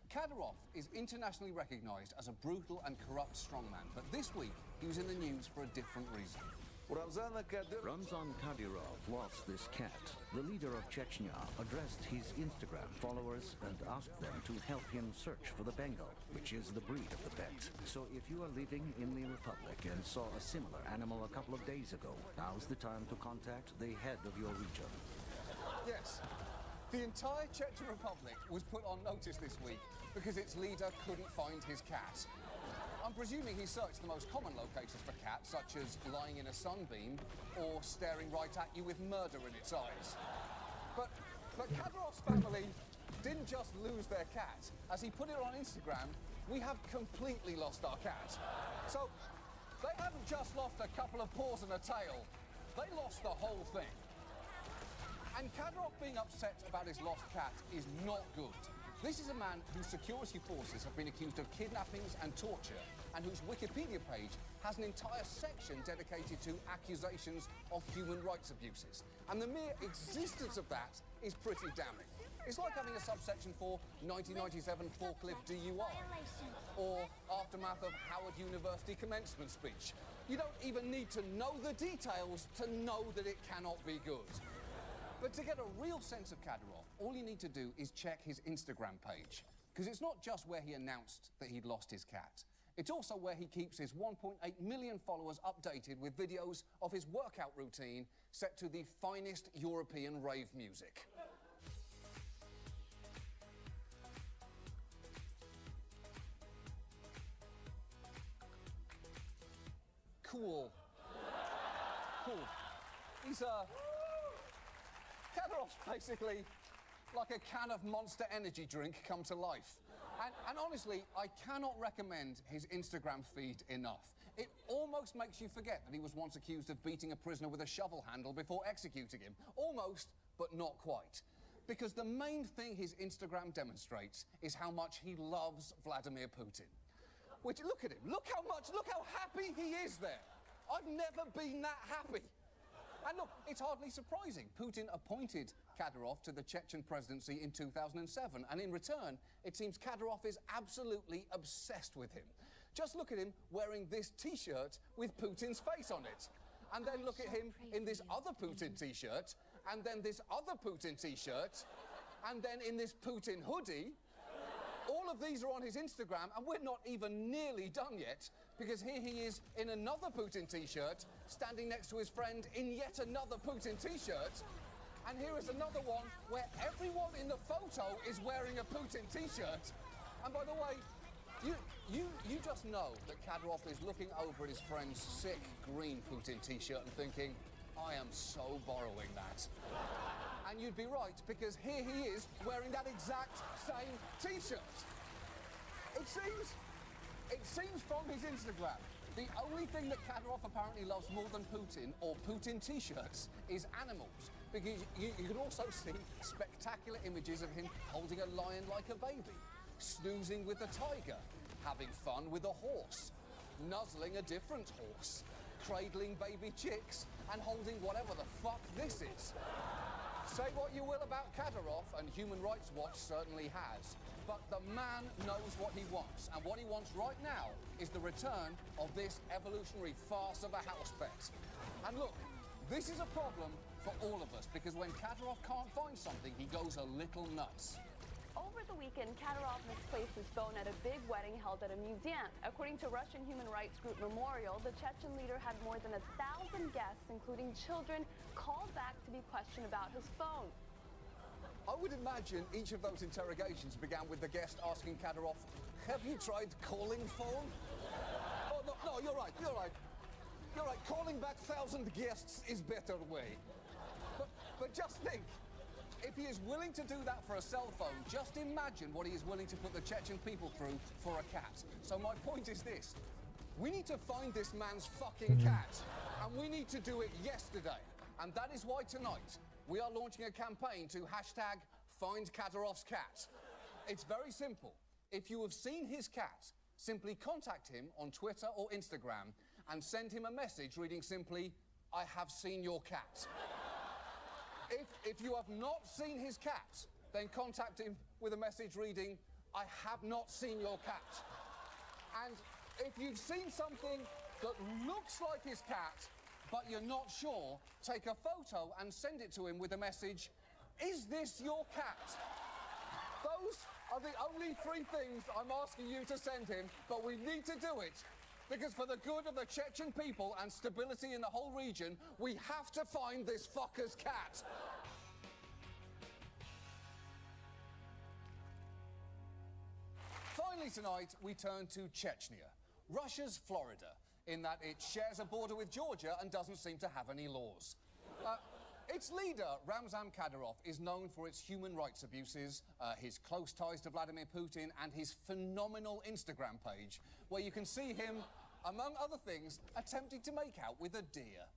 S19: Kadyrov is internationally recognized as a brutal and corrupt strongman, but this week he was in the news for a different reason.
S20: Ramzan Kadyrov lost this cat. The leader of Chechnya addressed his Instagram followers and asked them to help him search for the Bengal, which is the breed of the pet. So if you are living in the Republic and saw a similar animal a couple of days ago, now's the time to contact the head of your region.
S19: Yes, the entire Chechen Republic was put on notice this week because its leader couldn't find his cat. I'm presuming he searched the most common locations for cats, such as lying in a sunbeam or staring right at you with murder in its eyes. But Kadyrov's family didn't just lose their cat. As he put it on Instagram, we have completely lost our cat. So they haven't just lost a couple of paws and a tail, they lost the whole thing. And Kadyrov being upset about his lost cat is not good. This is a man whose security forces have been accused of kidnappings and torture, and whose Wikipedia page has an entire section dedicated to accusations of human rights abuses. And the mere existence of that is pretty damning. It's like having a subsection for 1997 forklift DUI, or aftermath of Howard University commencement speech. You don't even need to know the details to know that it cannot be good. But to get a real sense of Kadyrov, all you need to do is check his Instagram page. Because it's not just where he announced that he'd lost his cat. It's also where he keeps his 1.8 million followers updated with videos of his workout routine set to the finest European rave music. Cool. He's Kadyrov's basically like a can of Monster Energy drink come to life. And honestly, I cannot recommend his Instagram feed enough. It almost makes you forget that he was once accused of beating a prisoner with a shovel handle before executing him. Almost, but not quite. Because the main thing his Instagram demonstrates is how much he loves Vladimir Putin. Which, look at him, look how happy he is there. I've never been that happy. And look, it's hardly surprising. Putin appointed Kadyrov to the Chechen presidency in 2007, and in return, it seems Kadyrov is absolutely obsessed with him. Just look at him wearing this T-shirt with Putin's face on it. And then look at him in this other Putin T-shirt, and then this other Putin T-shirt, and then in this Putin hoodie. All of these are on his Instagram, and we're not even nearly done yet, because here he is in another Putin T-shirt, standing next to his friend in yet another Putin T-shirt. And here is another one where everyone in the photo is wearing a Putin T-shirt. And by the way, you just know that Kadyrov is looking over at his friend's sick green Putin T-shirt and thinking, I am so borrowing that. And you'd be right, because here he is wearing that exact same T-shirt. It seems from his Instagram, the only thing that Kadyrov apparently loves more than Putin or Putin T-shirts is animals. Because you can also see spectacular images of him holding a lion like a baby, snoozing with a tiger, having fun with a horse, nuzzling a different horse, cradling baby chicks, and holding whatever the fuck this is. Say what you will about Kadyrov, and Human Rights Watch certainly has, but the man knows what he wants, and what he wants right now is the return of this evolutionary farce of a house pet. And look, this is a problem for all of us, because when Kadyrov can't find something, he goes a little nuts.
S14: Over the weekend, Kadyrov misplaced his phone at a big wedding held at a museum. According to Russian human rights group Memorial, the Chechen leader had more than 1,000 guests, including children, called back to be questioned about his phone.
S19: I would imagine each of those interrogations began with the guest asking Kadyrov, have you tried calling phone? Oh, no, you're right. Calling back 1,000 guests is better way. But just think, if he is willing to do that for a cell phone, just imagine what he is willing to put the Chechen people through for a cat. So my point is this. We need to find this man's fucking cat. And we need to do it yesterday. And that is why tonight, we are launching a campaign to hashtag Find Kadyrov's Cat. It's very simple. If you have seen his cat, simply contact him on Twitter or Instagram and send him a message reading simply, I have seen your cat. If you have not seen his cat, then contact him with a message reading, I have not seen your cat. And if you've seen something that looks like his cat, but you're not sure, take a photo and send it to him with a message, is this your cat? Those are the only 3 things I'm asking you to send him, but we need to do it. Because for the good of the Chechen people and stability in the whole region, we have to find this fucker's cat. Finally tonight, we turn to Chechnya, Russia's Florida, in that it shares a border with Georgia and doesn't seem to have any laws. Its leader, Ramzan Kadyrov, is known for its human rights abuses, his close ties to Vladimir Putin, and his phenomenal Instagram page, where you can see him, among other things, attempting to make out with a deer.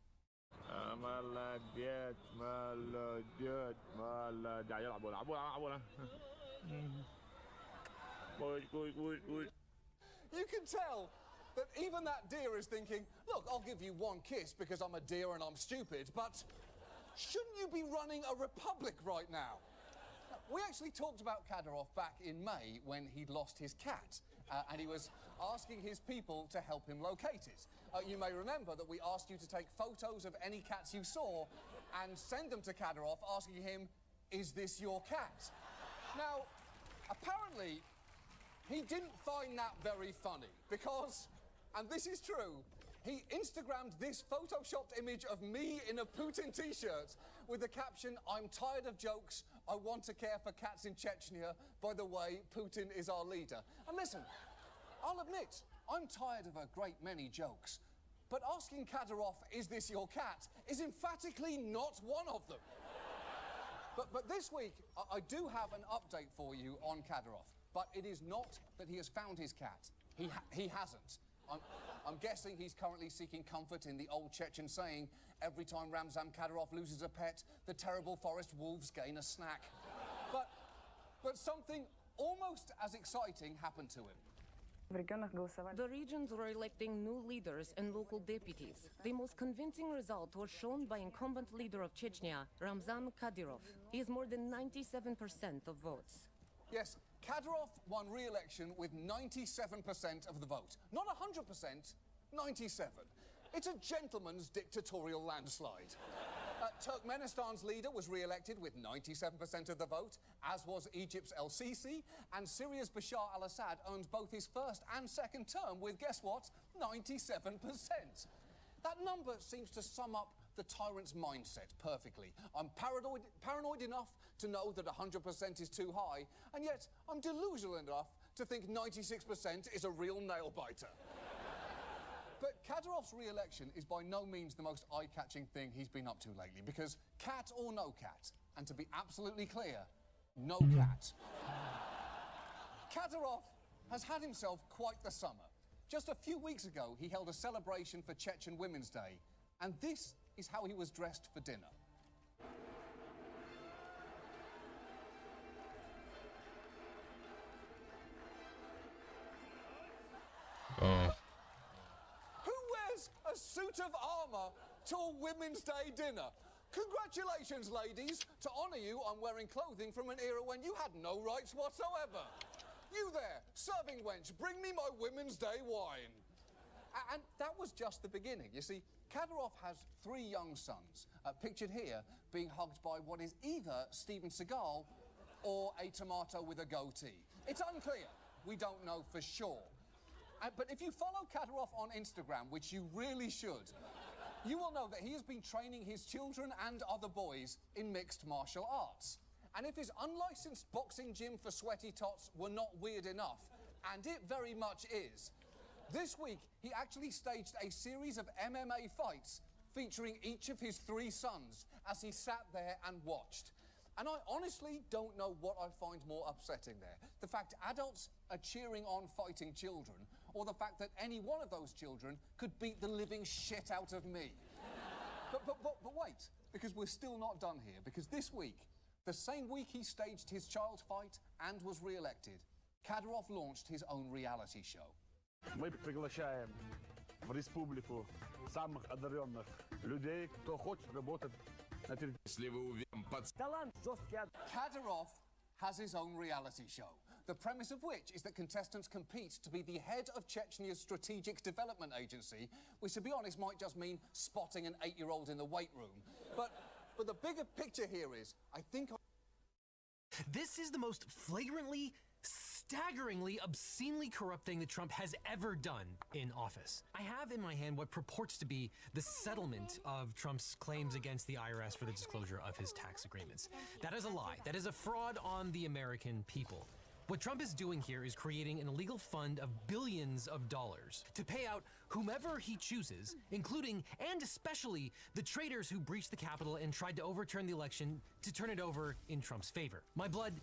S19: You can tell that even that deer is thinking, look, I'll give you one kiss because I'm a deer and I'm stupid, but shouldn't you be running a republic right now? We actually talked about Kadyrov back in May when he'd lost his cat, and he was asking his people to help him locate it. You may remember that we asked you to take photos of any cats you saw and send them to Kadyrov asking him, is this your cat? Now, apparently, he didn't find that very funny because, and this is true, he Instagrammed this photoshopped image of me in a Putin t-shirt with the caption, I'm tired of jokes, I want to care for cats in Chechnya, by the way, Putin is our leader. And listen, I'll admit, I'm tired of a great many jokes, but asking Kadyrov, is this your cat, is emphatically not one of them. But this week, I do have an update for you on Kadyrov, but it is not that he has found his cat. He hasn't. I'm guessing he's currently seeking comfort in the old Chechen saying, every time Ramzan Kadyrov loses a pet, the terrible forest wolves gain a snack. But something almost as exciting happened to him.
S21: The regions were electing new leaders and local deputies. The most convincing result was shown by incumbent leader of Chechnya, Ramzan Kadyrov. He has more than 97% of votes.
S19: Yes, Kadyrov won re-election with 97% of the vote. Not 100%, 97. It's a gentleman's dictatorial landslide. Turkmenistan's leader was re-elected with 97% of the vote, as was Egypt's El-Sisi, and Syria's Bashar al-Assad earned both his first and second term with, guess what, 97%. That number seems to sum up the tyrant's mindset perfectly. I'm paranoid enough to know that 100% is too high, and yet I'm delusional enough to think 96% is a real nail-biter. But Kadyrov's re-election is by no means the most eye-catching thing he's been up to lately, because cat or no cat, and to be absolutely clear, no cat. Kadyrov has had himself quite the summer. Just a few weeks ago, he held a celebration for Chechen Women's Day, and this is how he was dressed for dinner. Who wears a suit of armor to a Women's Day dinner? Congratulations, ladies. To honor you, I'm wearing clothing from an era when you had no rights whatsoever. You there, serving wench, bring me my Women's Day wine. And that was just the beginning. You see, Kadyrov has 3 young sons, pictured here being hugged by what is either Steven Seagal or a tomato with a goatee. It's unclear. We don't know for sure. But if you follow Kadyrov on Instagram, which you really should, you will know that he has been training his children and other boys in mixed martial arts. And if his unlicensed boxing gym for sweaty tots were not weird enough, and it very much is, this week he actually staged a series of MMA fights featuring each of his 3 sons as he sat there and watched. And I honestly don't know what I find more upsetting there. The fact adults are cheering on fighting children, or the fact that any one of those children could beat the living shit out of me. But wait, because we're still not done here, because this week, the same week he staged his child fight and was re-elected, Kadyrov launched his own reality show.
S13: Мы приглашаем в республику самых одаренных людей, кто хочет работать на территории. Если вы уверены,
S19: Talent Kadyrov has his own reality show, the premise of which is that contestants compete to be the head of Chechnya's Strategic Development Agency, which, to be honest, might just mean spotting an 8-year-old in the weight room. But the bigger picture here is, I think...
S22: This is the most flagrantly, staggeringly, obscenely corrupt thing that Trump has ever done in office. I have in my hand what purports to be the settlement of Trump's claims against the IRS for the disclosure of his tax agreements. That is a lie. That is a fraud on the American people. What Trump is doing here is creating an illegal fund of billions of dollars to pay out whomever he chooses, including and especially the traitors who breached the Capitol and tried to overturn the election to turn it over in Trump's favor. My blood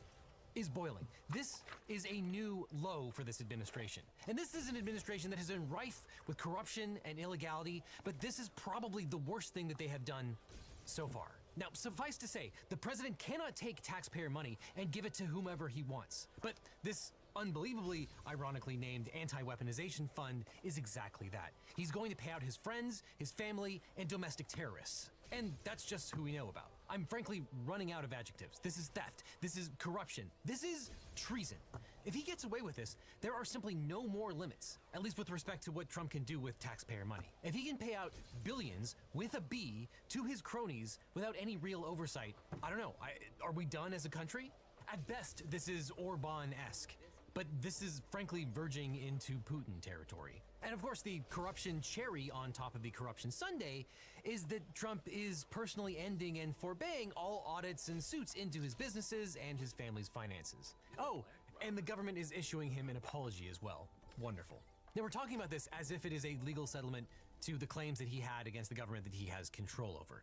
S22: is boiling. This is a new low for this administration. And this is an administration that has been rife with corruption and illegality, but this is probably the worst thing that they have done so far. Now, suffice to say, the president cannot take taxpayer money and give it to whomever he wants. But this unbelievably, ironically named anti-weaponization fund is exactly that. He's going to pay out his friends, his family, and domestic terrorists. And that's just who we know about. I'm frankly running out of adjectives. This is theft. This is corruption. This is treason. If he gets away with this, there are simply no more limits, at least with respect to what Trump can do with taxpayer money. If he can pay out billions with a B to his cronies without any real oversight, I don't know, are we done as a country? At best, this is Orban-esque. But this is frankly verging into Putin territory. And of course, the corruption cherry on top of the corruption sundae is that Trump is personally ending and forbearing all audits and suits into his businesses and his family's finances. Oh, and the government is issuing him an apology as well. Wonderful. Now we're talking about this as if it is a legal settlement to the claims that he had against the government that he has control over.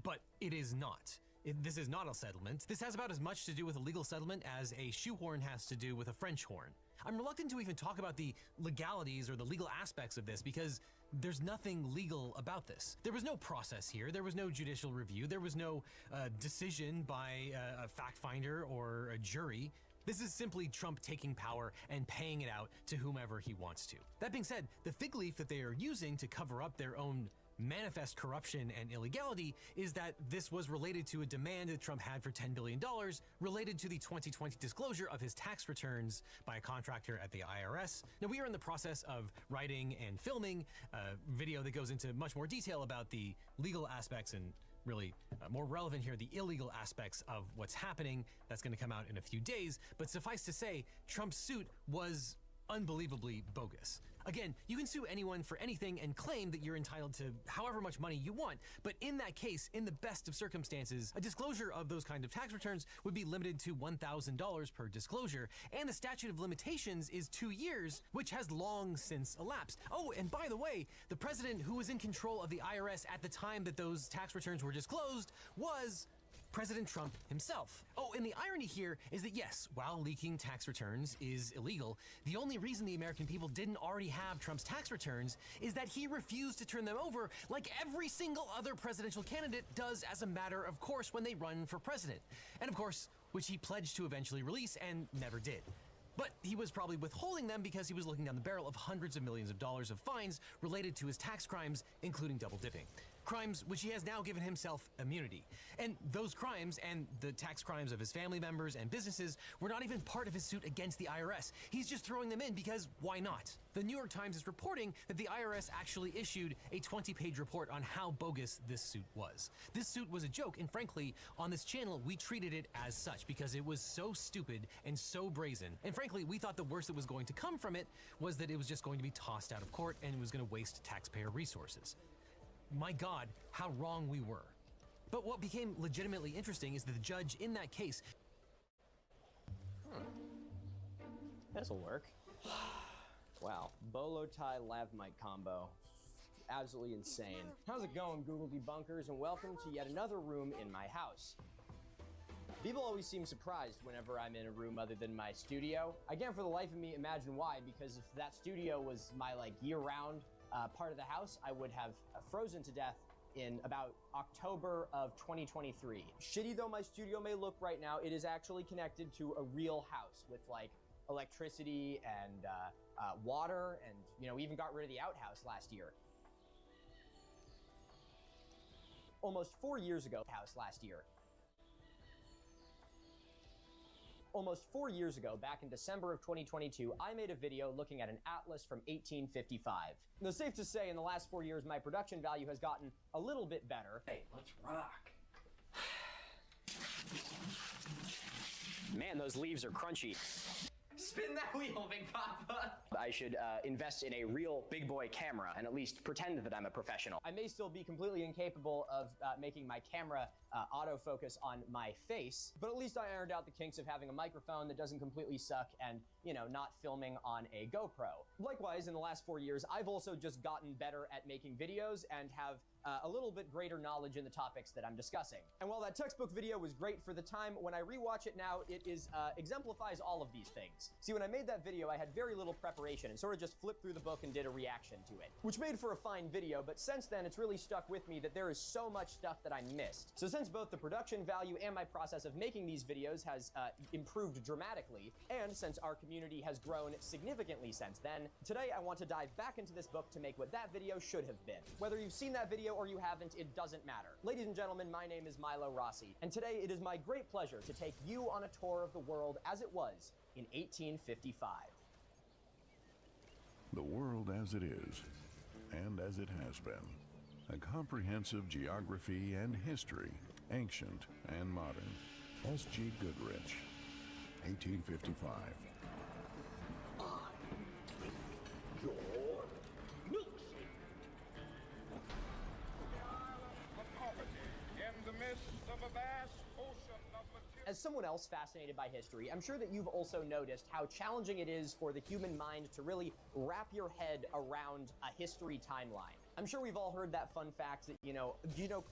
S22: But it is not. This is not a settlement. This has about as much to do with a legal settlement as a shoehorn has to do with a French horn. I'm reluctant to even talk about the legalities or the legal aspects of this because there's nothing legal about this. There was no process here. There was no judicial review. There was no decision by a fact finder or a jury. This is simply Trump taking power and paying it out to whomever he wants to. That being said, the fig leaf that they are using to cover up their own manifest corruption and illegality is that this was related to a demand that Trump had for $10 billion related to the 2020 disclosure of his tax returns by a contractor at the IRS. Now, we are in the process of writing and filming a video that goes into much more detail about the legal aspects and really more relevant here, the illegal aspects of what's happening. That's going to come out in a few days. But suffice to say, Trump's suit was unbelievably bogus. Again, you can sue anyone for anything and claim that you're entitled to however much money you want, but in that case, in the best of circumstances, a disclosure of those kind of tax returns would be limited to $1,000 per disclosure, and the statute of limitations is 2 years, which has long since elapsed. Oh, and by the way, the president who was in control of the IRS at the time that those tax returns were disclosed was President Trump himself. Oh, and the irony here is that yes, while leaking tax returns is illegal, the only reason the American people didn't already have Trump's tax returns is that he refused to turn them over like every single other presidential candidate does as a matter of course when they run for president. And of course, which he pledged to eventually release and never did. But he was probably withholding them because he was looking down the barrel of hundreds of millions of dollars of fines related to his tax crimes, including double dipping. Crimes which he has now given himself immunity. And those crimes and the tax crimes of his family members and businesses were not even part of his suit against the IRS. He's just throwing them in because why not? The New York Times is reporting that the IRS actually issued a 20-page report on how bogus this suit was. This suit was a joke, and frankly, on this channel, we treated it as such because it was so stupid and so brazen. And frankly, we thought the worst that was going to come from it was that it was just going to be tossed out of court and it was going to waste taxpayer resources. My God, how wrong we were. But what became legitimately interesting is that the judge in that case...
S5: This'll work. Wow, bolo tie lav mic combo. Absolutely insane. How's it going, Google debunkers, and welcome to yet another room in my house. People always seem surprised whenever I'm in a room other than my studio. I can't for the life of me imagine why, because if that studio was my year-round part of the house, I would have frozen to death in about October of 2023. Shitty though my studio may look right now, it is actually connected to a real house with electricity and water, and we even got rid of the outhouse last year. Almost 4 years ago, back in December of 2022, I made a video looking at an atlas from 1855. Now, safe to say, in the last 4 years, my production value has gotten a little bit better. Hey, let's rock. Man, those leaves are crunchy. Spin that wheel, Big Papa. I should invest in a real big boy camera and at least pretend that I'm a professional. I may still be completely incapable of making my camera autofocus on my face, but at least I ironed out the kinks of having a microphone that doesn't completely suck and, you know, not filming on a GoPro. Likewise, in the last 4 years, I've also just gotten better at making videos and have a little bit greater knowledge in the topics that I'm discussing. And while that textbook video was great for the time, when I rewatch it now, it is exemplifies all of these things. See, when I made that video, I had very little preparation and sort of just flipped through the book and did a reaction to it, which made for a fine video, but since then, it's really stuck with me that there is so much stuff that I missed. So since both the production value and my process of making these videos has improved dramatically, and since our community has grown significantly since then, today I want to dive back into this book to make what that video should have been. Whether you've seen that video or you haven't, it doesn't matter. Ladies and gentlemen, my name is Milo Rossi, and today it is my great pleasure to take you on a tour of the world as it was in 1855.
S2: The world as it is, and as it has been. A comprehensive geography and history, ancient and modern. S.G. Goodrich, 1855.
S5: As someone else fascinated by history, I'm sure that you've also noticed how challenging it is for the human mind to really wrap your head around a history timeline. I'm sure we've all heard that fun fact that,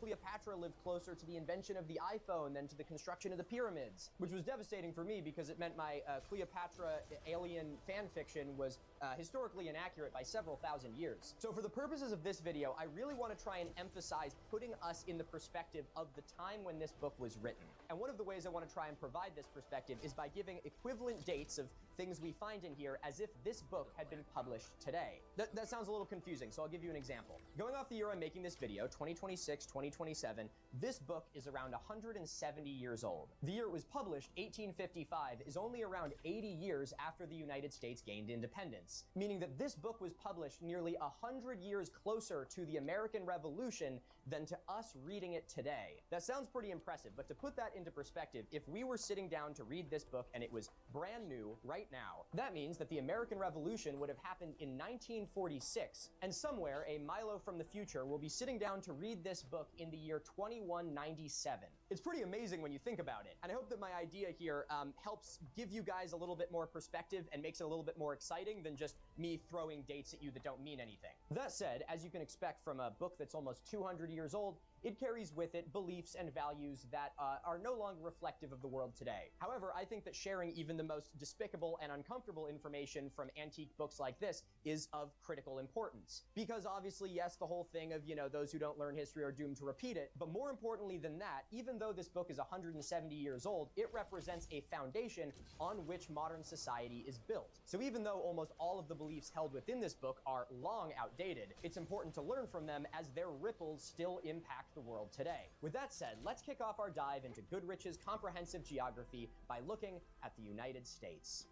S5: Cleopatra lived closer to the invention of the iPhone than to the construction of the pyramids, which was devastating for me because it meant my Cleopatra alien fan fiction was historically inaccurate by several thousand years. So for the purposes of this video, I really want to try and emphasize putting us in the perspective of the time when this book was written. And one of the ways I want to try and provide this perspective is by giving equivalent dates of things we find in here as if this book had been published today. That sounds a little confusing, so I'll give you an example. Going off the year I'm making this video, 2026, 2027, this book is around 170 years old. The year it was published, 1855, is only around 80 years after the United States gained independence, meaning that this book was published nearly 100 years closer to the American Revolution than to us reading it today. That sounds pretty impressive, but to put that into perspective, if we were sitting down to read this book and it was brand new right now, that means that the American Revolution would have happened in 1946, and somewhere a Milo from the future will be sitting down to read this book in the year 2197. It's pretty amazing when you think about it, and I hope that my idea here helps give you guys a little bit more perspective and makes it a little bit more exciting than just me throwing dates at you that don't mean anything. That said, as you can expect from a book that's almost 200 years old, it carries with it beliefs and values that are no longer reflective of the world today. However, I think that sharing even the most despicable and uncomfortable information from antique books like this is of critical importance. Because obviously, yes, the whole thing of, those who don't learn history are doomed to repeat it, but more importantly than that, even though this book is 170 years old, it represents a foundation on which modern society is built. So even though almost all of the beliefs held within this book are long outdated, it's important to learn from them as their ripples still impact the world today. With that said, let's kick off our dive into Goodrich's comprehensive geography by looking at the United States.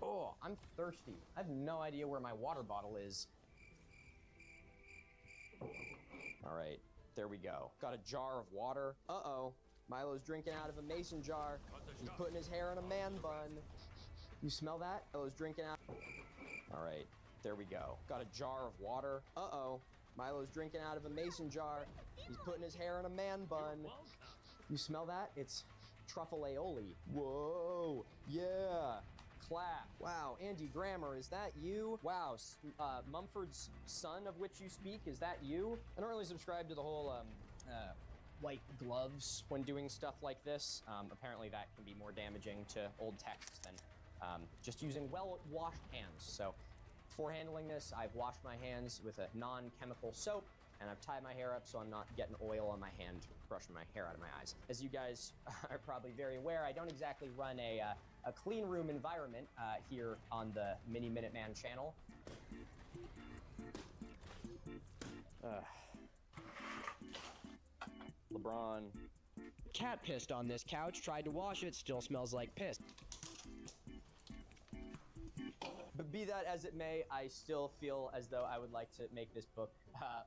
S5: Oh, I'm thirsty. I have no idea where my water bottle is. All right, there we go. Got a jar of water. Uh-oh, Milo's drinking out of a mason jar. He's putting his hair in a man bun. You smell that? Milo's drinking out. All right, there we go. Got a jar of water. Uh-oh, Milo's drinking out of a mason jar. He's putting his hair in a man bun. You smell that? It's truffle aioli. Whoa, yeah. Clap. Wow, Andy Grammer, is that you? Wow, Mumford's son of which you speak, is that you? I don't really subscribe to the whole white gloves when doing stuff like this. Apparently that can be more damaging to old texts than just using well-washed hands. So before handling this, I've washed my hands with a non-chemical soap, and I've tied my hair up so I'm not getting oil on my hand brushing my hair out of my eyes. As you guys are probably very aware, I don't exactly run a clean room environment here on the Mini Minuteman channel. LeBron. Cat pissed on this couch, tried to wash it, still smells like piss. But be that as it may, I still feel as though I would like to make this book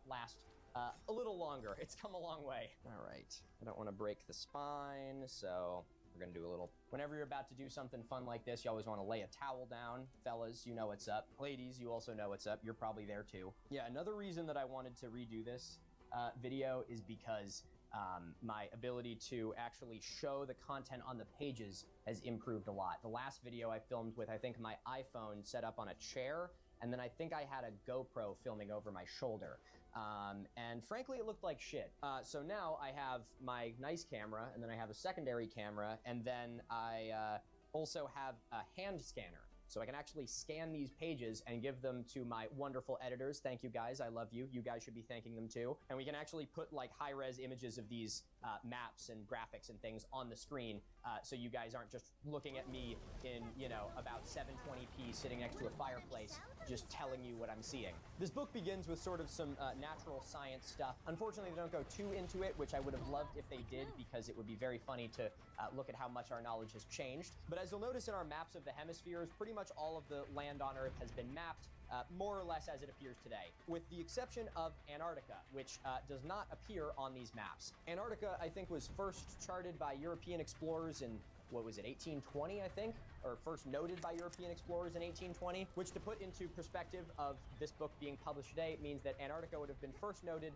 S5: last a little longer. It's come a long way. All right, I don't want to break the spine, so we're gonna do a little. Whenever you're about to do something fun like this, you always want to lay a towel down. Fellas, you know what's up. Ladies, you also know what's up. You're probably there too. Yeah, another reason that I wanted to redo this video is because my ability to actually show the content on the pages has improved a lot. The last video I filmed with, I think, my iPhone set up on a chair, and then I think I had a GoPro filming over my shoulder. And frankly, it looked like shit. So now I have my nice camera, and then I have a secondary camera, and then I also have a hand scanner. So I can actually scan these pages and give them to my wonderful editors. Thank you guys, I love you. You guys should be thanking them too. And we can actually put like high-res images of these maps and graphics and things on the screen, so you guys aren't just looking at me in, you know, about 720p sitting next to a fireplace, just telling you what I'm seeing. This book begins with sort of some natural science stuff. Unfortunately, they don't go too into it, which I would have loved if they did, because it would be very funny to look at how much our knowledge has changed. But as you'll notice in our maps of the hemispheres, pretty much all of the land on Earth has been mapped more or less as it appears today, with the exception of Antarctica, which does not appear on these maps. Antarctica, I think, was first charted by European explorers in, what was it, 1820, I think? Or first noted by European explorers in 1820, which, to put into perspective of this book being published today, means that Antarctica would have been first noted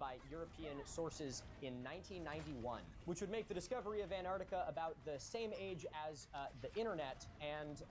S5: by European sources in 1991, which would make the discovery of Antarctica about the same age as the internet and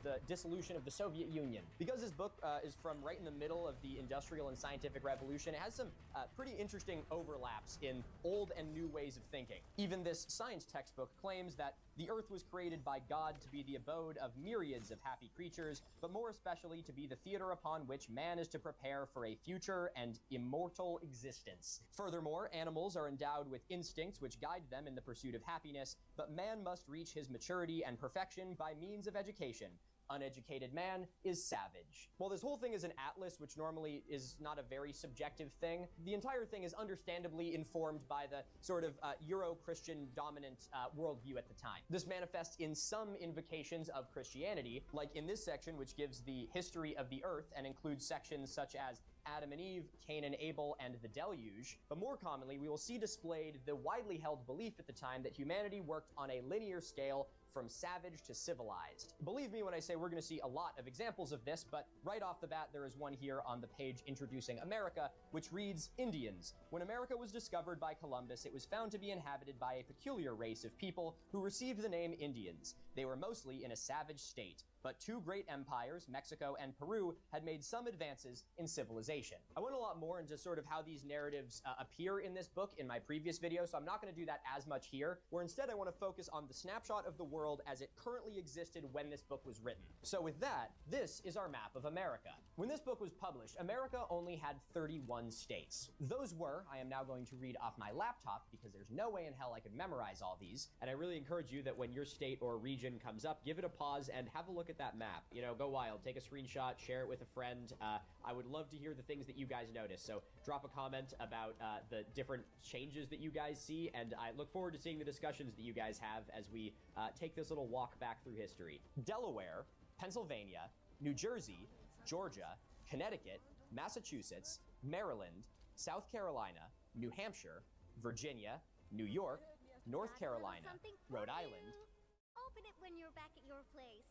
S5: the dissolution of the Soviet Union. Because this book is from right in the middle of the Industrial and Scientific Revolution, it has some pretty interesting overlaps in old and new ways of thinking. Even this science textbook claims that the Earth was created by God to be the abode of myriads of happy creatures, but more especially to be the theater upon which man is to prepare for a future and immortal existence. Furthermore, animals are endowed with instincts which guide them in the pursuit of happiness, but man must reach his maturity and perfection by means of education. Uneducated man is savage. While this whole thing is an atlas, which normally is not a very subjective thing, the entire thing is understandably informed by the sort of Euro-Christian dominant worldview at the time. This manifests in some invocations of Christianity, like in this section, which gives the history of the Earth and includes sections such as Adam and Eve, Cain and Abel, and the deluge. But more commonly, we will see displayed the widely held belief at the time that humanity worked on a linear scale from savage to civilized. Believe me when I say we're going to see a lot of examples of this, but right off the bat, there is one here on the page introducing America, which reads, Indians. When America was discovered by Columbus, it was found to be inhabited by a peculiar race of people who received the name Indians. They were mostly in a savage state, but two great empires, Mexico and Peru, had made some advances in civilization. I went a lot more into sort of how these narratives appear in this book in my previous video, so I'm not going to do that as much here, where instead I want to focus on the snapshot of the world as it currently existed when this book was written. So with that, this is our map of America. When this book was published, America only had 31 states. Those were, I am now going to read off my laptop because there's no way in hell I could memorize all these, and I really encourage you that when your state or region comes up, give it a pause and have a look at that map. You know, go wild, take a screenshot, share it with a friend. I would love to hear the things that you guys notice, so drop a comment about the different changes that you guys see, and I look forward to seeing the discussions that you guys have as we take this little walk back through history. Delaware, Pennsylvania, New Jersey, Georgia, Connecticut, Massachusetts, Maryland, South Carolina, New Hampshire, Virginia, New York, North Carolina, Rhode Island.
S4: Open it when you're back at your place.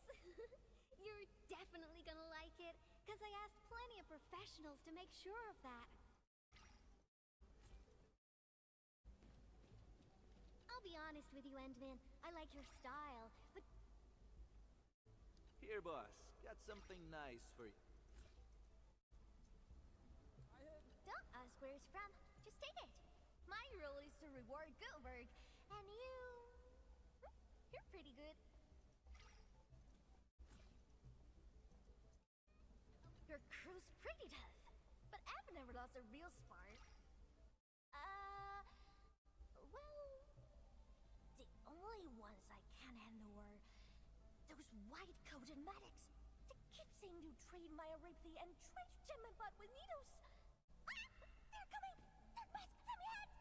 S4: You're definitely gonna like it, because I asked plenty of professionals to make sure of that. I'll be honest with you, Endman. I like your style, but...
S3: Here, boss. Got something nice for you.
S4: Don't ask where it's from. Just take it. My role is to reward Gutenberg, and you're pretty good. Your crew's pretty tough, but I've never lost a real spark. Well, the only ones I can handle were those white-coated medics. They keep saying you trade my Arathi and trench jam my butt with needles. Ah! They're coming! They're best! Let me out!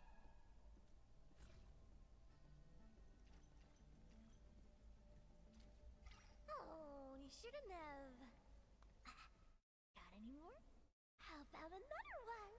S4: Oh, you shouldn't have. Got any more? How about another one?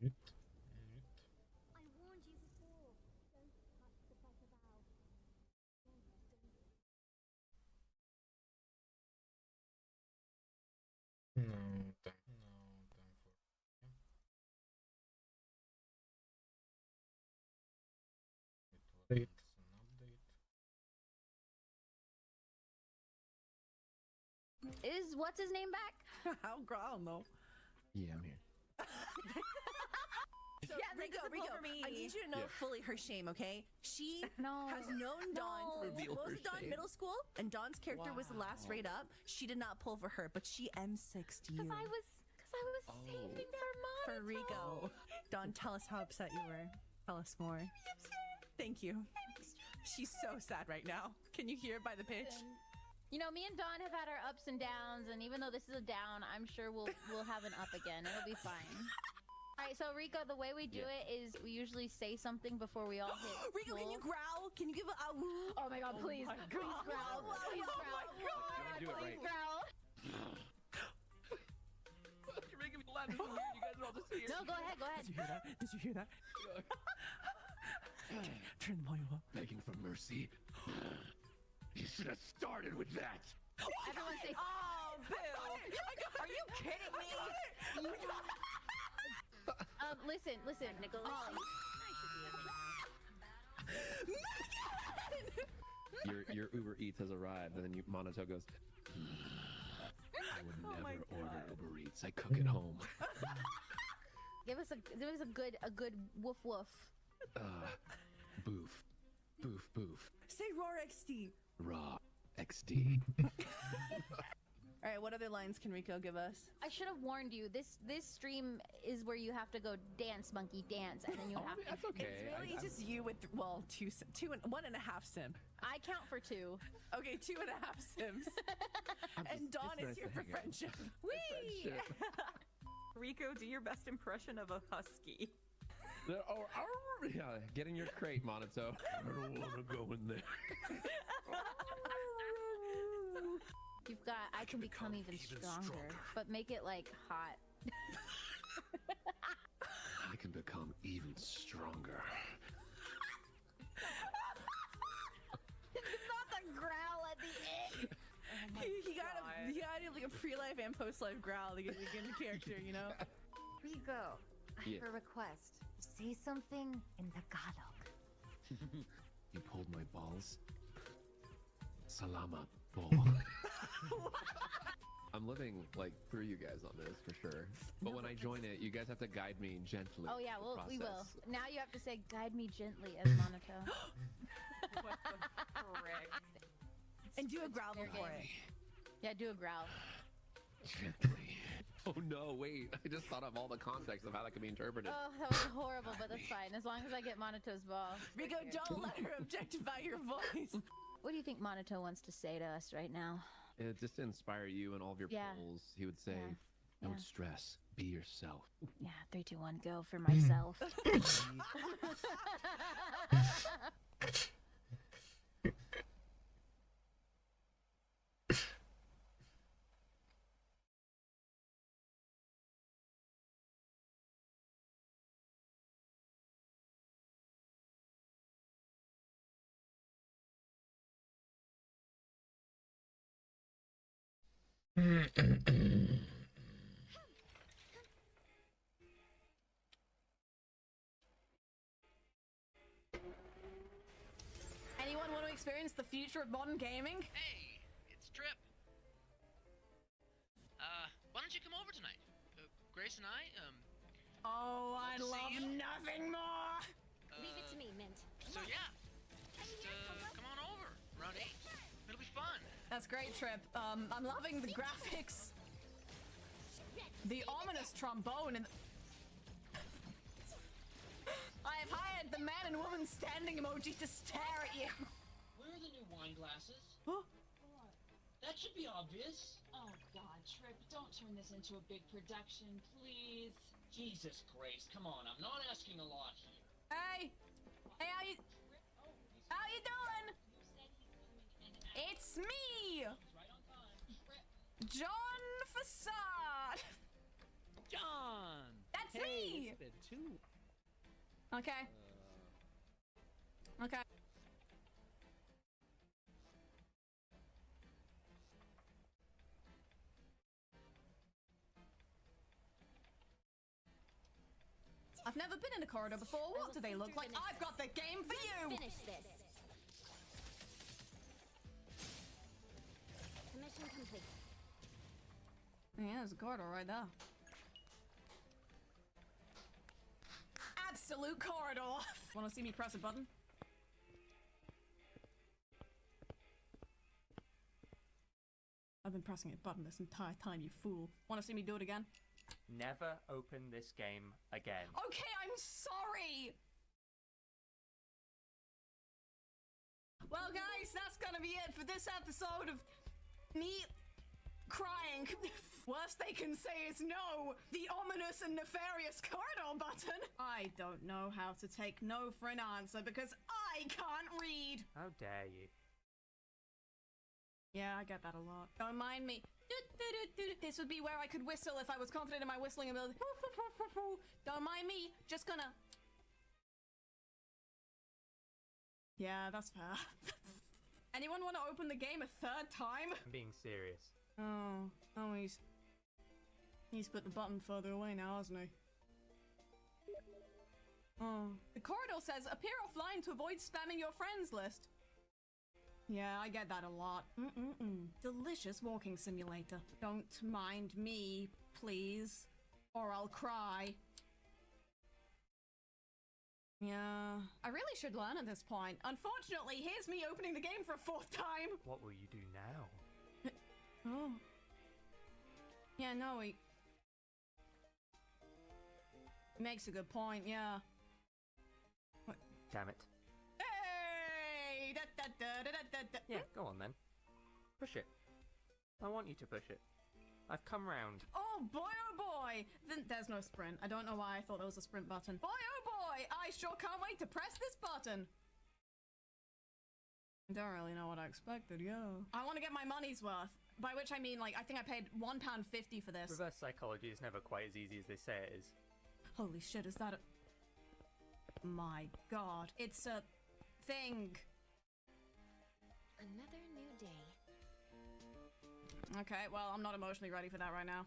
S4: I warned you before. Don't touch the better valve.
S1: No, time for it.
S6: Is what's his name back?
S7: I don't know.
S23: Yeah, I'm here.
S7: So,
S6: Yeah,
S7: Rico,
S6: this is
S7: Rico,
S6: over me.
S7: I need you to know fully her shame, okay? She has known Dawn since
S23: Reveal
S7: what was
S23: her
S7: it, Dawn
S23: shame.
S7: middle school, and Dawn's character was the last rate up. She did not pull for her, but she M6'd you.
S6: Because I was saving for
S7: For Rico. Dawn, tell us how upset you were. Tell us more. Thank you. She's so sad right now. Can you hear it by the pitch?
S6: You know, me and Dawn have had our ups and downs, and even though this is a down, I'm sure we'll have an up again. It'll be fine. All right, so Rico, the way we do it is we usually say something before we all hit.
S7: Rico, can you growl? Can you give a woo?
S6: Oh my God, please, please growl, please growl,
S23: Do it
S6: please
S23: right.
S6: growl.
S23: You're making me laugh. This is weird. You guys are all just here.
S6: No, go ahead, go ahead.
S7: Did you hear that? Did you hear that? Turn the volume up.
S23: Begging for mercy. You should have started with that.
S6: Everyone say,
S7: "Oh, Bill! Are you kidding me?"
S6: Listen, Molly.
S23: Your Uber Eats has arrived, and then Monato goes, I would never order Uber Eats. I cook at home.
S6: Give us a good woof woof.
S23: Boof. Boof, boof.
S7: Say roar XD.
S23: Raw. XD.
S7: All right, what other lines can Rico give us?
S6: I should have warned you. This stream is where you have to go dance, monkey, dance, and then you have to.
S23: That's okay.
S7: It's really just you with, well, 1.5 simp.
S6: I count for 2.
S7: Okay, 2.5 sims. And Dawn
S23: it's
S7: is
S23: nice
S7: here
S23: to
S7: for
S23: hang out.
S7: friendship.
S6: Whee!
S24: Rico, do your best impression of a husky.
S23: Yeah, get in your crate, Monato. I don't want to go in there.
S6: You've got. I can become even stronger, but make it like hot.
S23: I can become even stronger.
S6: Not the growl at the end.
S7: He got like a pre-life and post-life growl to get in the character, you know?
S4: Rico, I have a request. Say something in Tagalog.
S23: You pulled my balls. Salama, ball. I'm living like through you guys on this for sure. But when I join it, you guys have to guide me gently.
S6: Oh yeah,
S23: through the
S6: we will.
S23: process.
S6: Now you have to say, "Guide me gently," as Monato.
S24: What the frick?
S7: And do a growl before it.
S6: Yeah, do a growl.
S23: Gently. Oh no, wait. I just thought of all the context of how that could be interpreted.
S6: Oh, that was horrible, but that's fine. As long as I get Monato's ball.
S7: Rico, don't let her objectify your voice.
S6: What do you think Monato wants to say to us right now?
S23: Just to inspire you and all of your
S6: Yeah.
S23: polls, he would say,
S6: Yeah.
S23: don't stress, be yourself.
S6: Yeah, 3, 2, 1, go for myself.
S7: Anyone want to experience the future of modern gaming?
S25: Hey, it's Trip. Why don't you come over tonight? Grace and I,
S7: Oh, I'd
S25: to see
S7: love
S25: you.
S7: nothing more.
S4: Leave it to me, Mint.
S25: so yeah, just, come on over around 8. It'll be fun.
S7: That's great, Trip. I'm loving the graphics. The ominous trombone and I have hired the man and woman standing emoji to stare at you.
S26: Where are the new wine glasses? That should be obvious.
S10: Oh God, Trip, don't turn this into a big production, please.
S26: Jesus, Grace, come on. I'm not asking a lot here.
S7: Hey, how you doing? It's me, John Facade.
S25: John!
S7: That's
S25: Hey,
S7: me.
S25: it's
S8: excited too.
S7: Okay. Okay. I've never been in a corridor before. What do they look like? I've got the game for you!
S4: Finish this. Commission complete.
S7: Yeah, there's a corridor right there. Absolute corridor! Wanna see me press a button? I've been pressing a button this entire time, you fool. Wanna see me do it again?
S8: Never open this game again.
S7: Okay, I'm sorry! Well, guys, that's gonna be it for this episode of me crying. Worst they can say is no. The ominous and nefarious corridor button. I don't know how to take no for an answer because I can't read.
S8: How dare you?
S7: Yeah, I get that a lot. Don't mind me. This would be where I could whistle if I was confident in my whistling ability. Don't mind me. Just gonna... Yeah, that's fair. Anyone want to open the game a third time?
S8: I'm being serious.
S7: Oh, he's put the button further away now, hasn't he? Oh. The corridor says, appear offline to avoid spamming your friends list. Yeah, I get that a lot. Delicious walking simulator. Don't mind me, please. Or I'll cry. Yeah, I really should learn at this point. Unfortunately, here's me opening the game for a fourth time.
S8: What will you do now?
S7: Oh. Yeah, no, he makes a good point, yeah. What?
S8: Damn it.
S7: Hey!
S8: Yeah, go on then. Push it. I want you to push it. I've come round.
S7: Oh boy! There's no sprint. I don't know why I thought there was a sprint button. Boy oh boy! I sure can't wait to press this button! I don't really know what I expected, yeah. I want to get my money's worth. By which I mean, like, I think I paid £1.50 for this.
S8: Reverse psychology is never quite as easy as they say it is.
S7: Holy shit, is that a... My god. It's a... thing.
S4: Another new day.
S7: Okay, well, I'm not emotionally ready for that right now.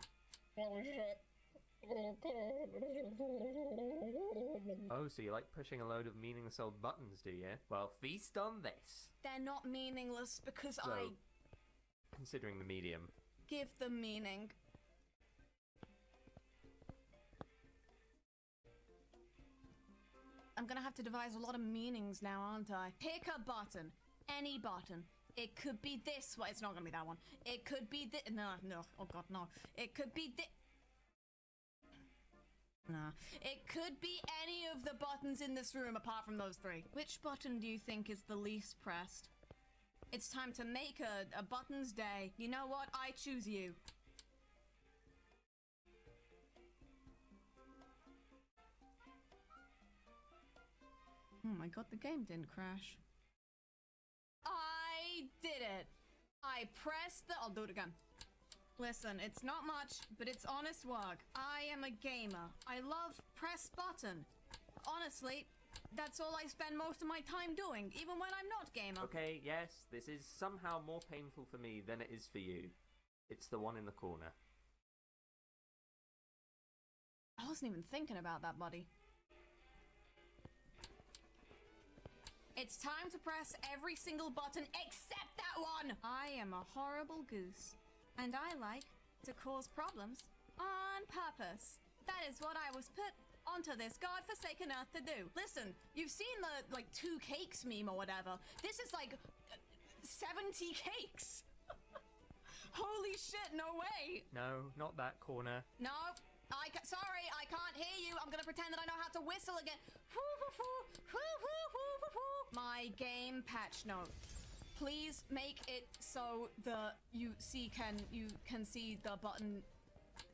S8: Oh, so you like pushing a load of meaningless old buttons, do you? Well, feast on this.
S7: They're not meaningless because
S8: So,
S7: I
S8: considering the medium.
S7: give them meaning. I'm gonna have to devise a lot of meanings now, aren't I? Pick a button. Any button. It could be this one. It's not gonna be that one. It could be this. No. Oh god, no. It could be this. Nah. It could be any of the buttons in this room apart from those three. Which button do you think is the least pressed? It's time to make a buttons day. You know what? I choose you. Oh my god, the game didn't crash. I did it. I pressed the... I'll do it again. Listen, it's not much, but it's honest work. I am a gamer. I love press button. Honestly, that's all I spend most of my time doing, even when I'm not gamer.
S8: Okay, yes, this is somehow more painful for me than it is for you. It's the one in the corner.
S7: I wasn't even thinking about that, buddy. It's time to press every single button except that one! I am a horrible goose. And I like to cause problems on purpose. That is what I was put onto this godforsaken earth to do. Listen, you've seen the, like, 2 cakes meme or whatever. This is like 70 cakes. Holy shit, no way.
S8: No, not that corner.
S7: No, sorry, I can't hear you. I'm gonna pretend that I know how to whistle again. My game patch note. Please make it so you can see the button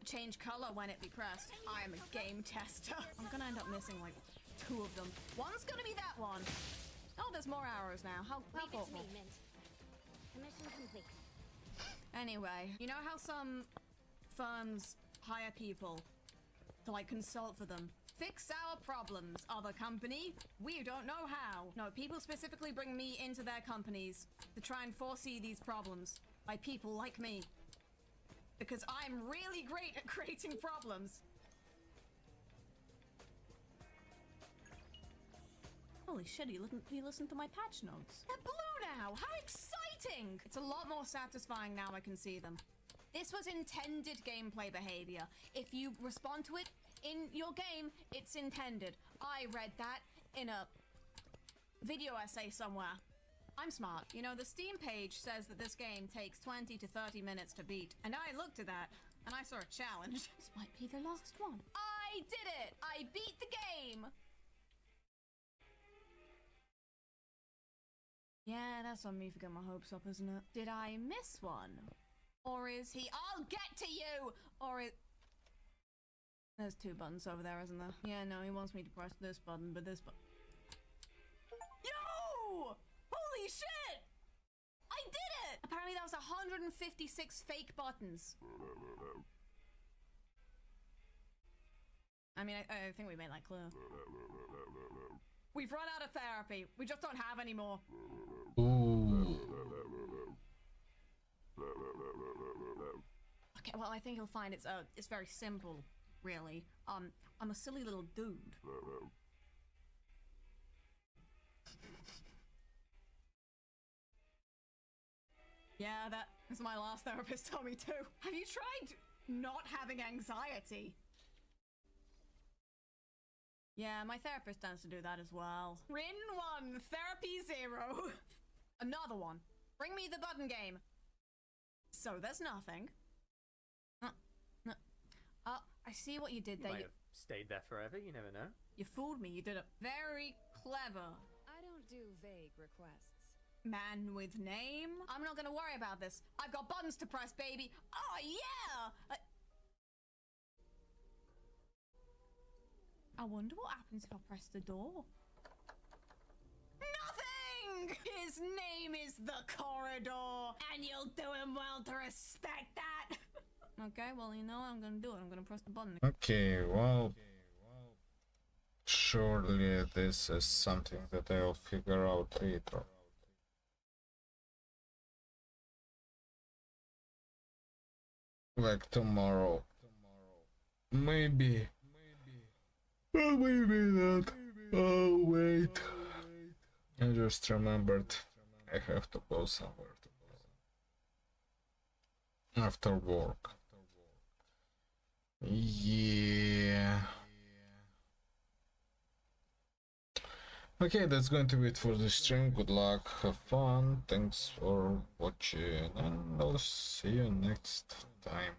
S7: change color when it be pressed. I am a game tester. I'm gonna end up missing like 2 of them. One's gonna be that one. Oh, there's more arrows now. How thoughtful.
S4: Commission complete.
S7: Anyway, you know how some firms hire people to like consult for them Fix our problems, other company. We don't know how. No, people specifically bring me into their companies to try and foresee these problems by people like me. Because I'm really great at creating problems. Holy shit, he listened to my patch notes. They're blue now! How exciting! It's a lot more satisfying now I can see them. This was intended gameplay behavior. If you respond to it in your game, it's intended. I read that in a video essay somewhere. I'm smart. You know, the Steam page says that this game takes 20 to 30 minutes to beat. And I looked at that, and I saw a challenge. This might be the last one. I did it! I beat the game! Yeah, that's on me for getting my hopes up, isn't it? Did I miss one? Or is he— I'll get to you! Or is— There's two buttons over there, isn't there? Yeah, no, he wants me to press this button, but this button— Yo! Holy shit! I did it! Apparently that was 156 fake buttons. I mean, I think we made that clear. We've run out of therapy. We just don't have any more.
S1: Ooh.
S7: Okay, well, I think you'll find it's very simple, really. I'm a silly little dude. Yeah, that's my last therapist told me too. Have you tried not having anxiety? Yeah, my therapist tends to do that as well. Rin 1, therapy 0. Another one. Bring me the button game. So there's nothing. I see what you did there.
S8: You might have stayed there forever, you never know.
S7: You fooled me, you did it. Very clever.
S21: I don't do vague requests.
S7: Man with name? I'm not gonna worry about this. I've got buttons to press, baby. Oh, yeah! I wonder what happens if I press the door. Nothing! His name is the Corridor, and you'll do him well to respect that. Okay, well, you know what I'm gonna do it. I'm gonna press the button.
S1: Okay, well, surely this is something that I'll figure out later. Like tomorrow. Maybe. Oh, maybe not. Oh, wait. I just remembered I have to go somewhere after work. Yeah. Okay, that's going to be it for the stream. Good luck, have fun, thanks for watching, and I'll see you next time.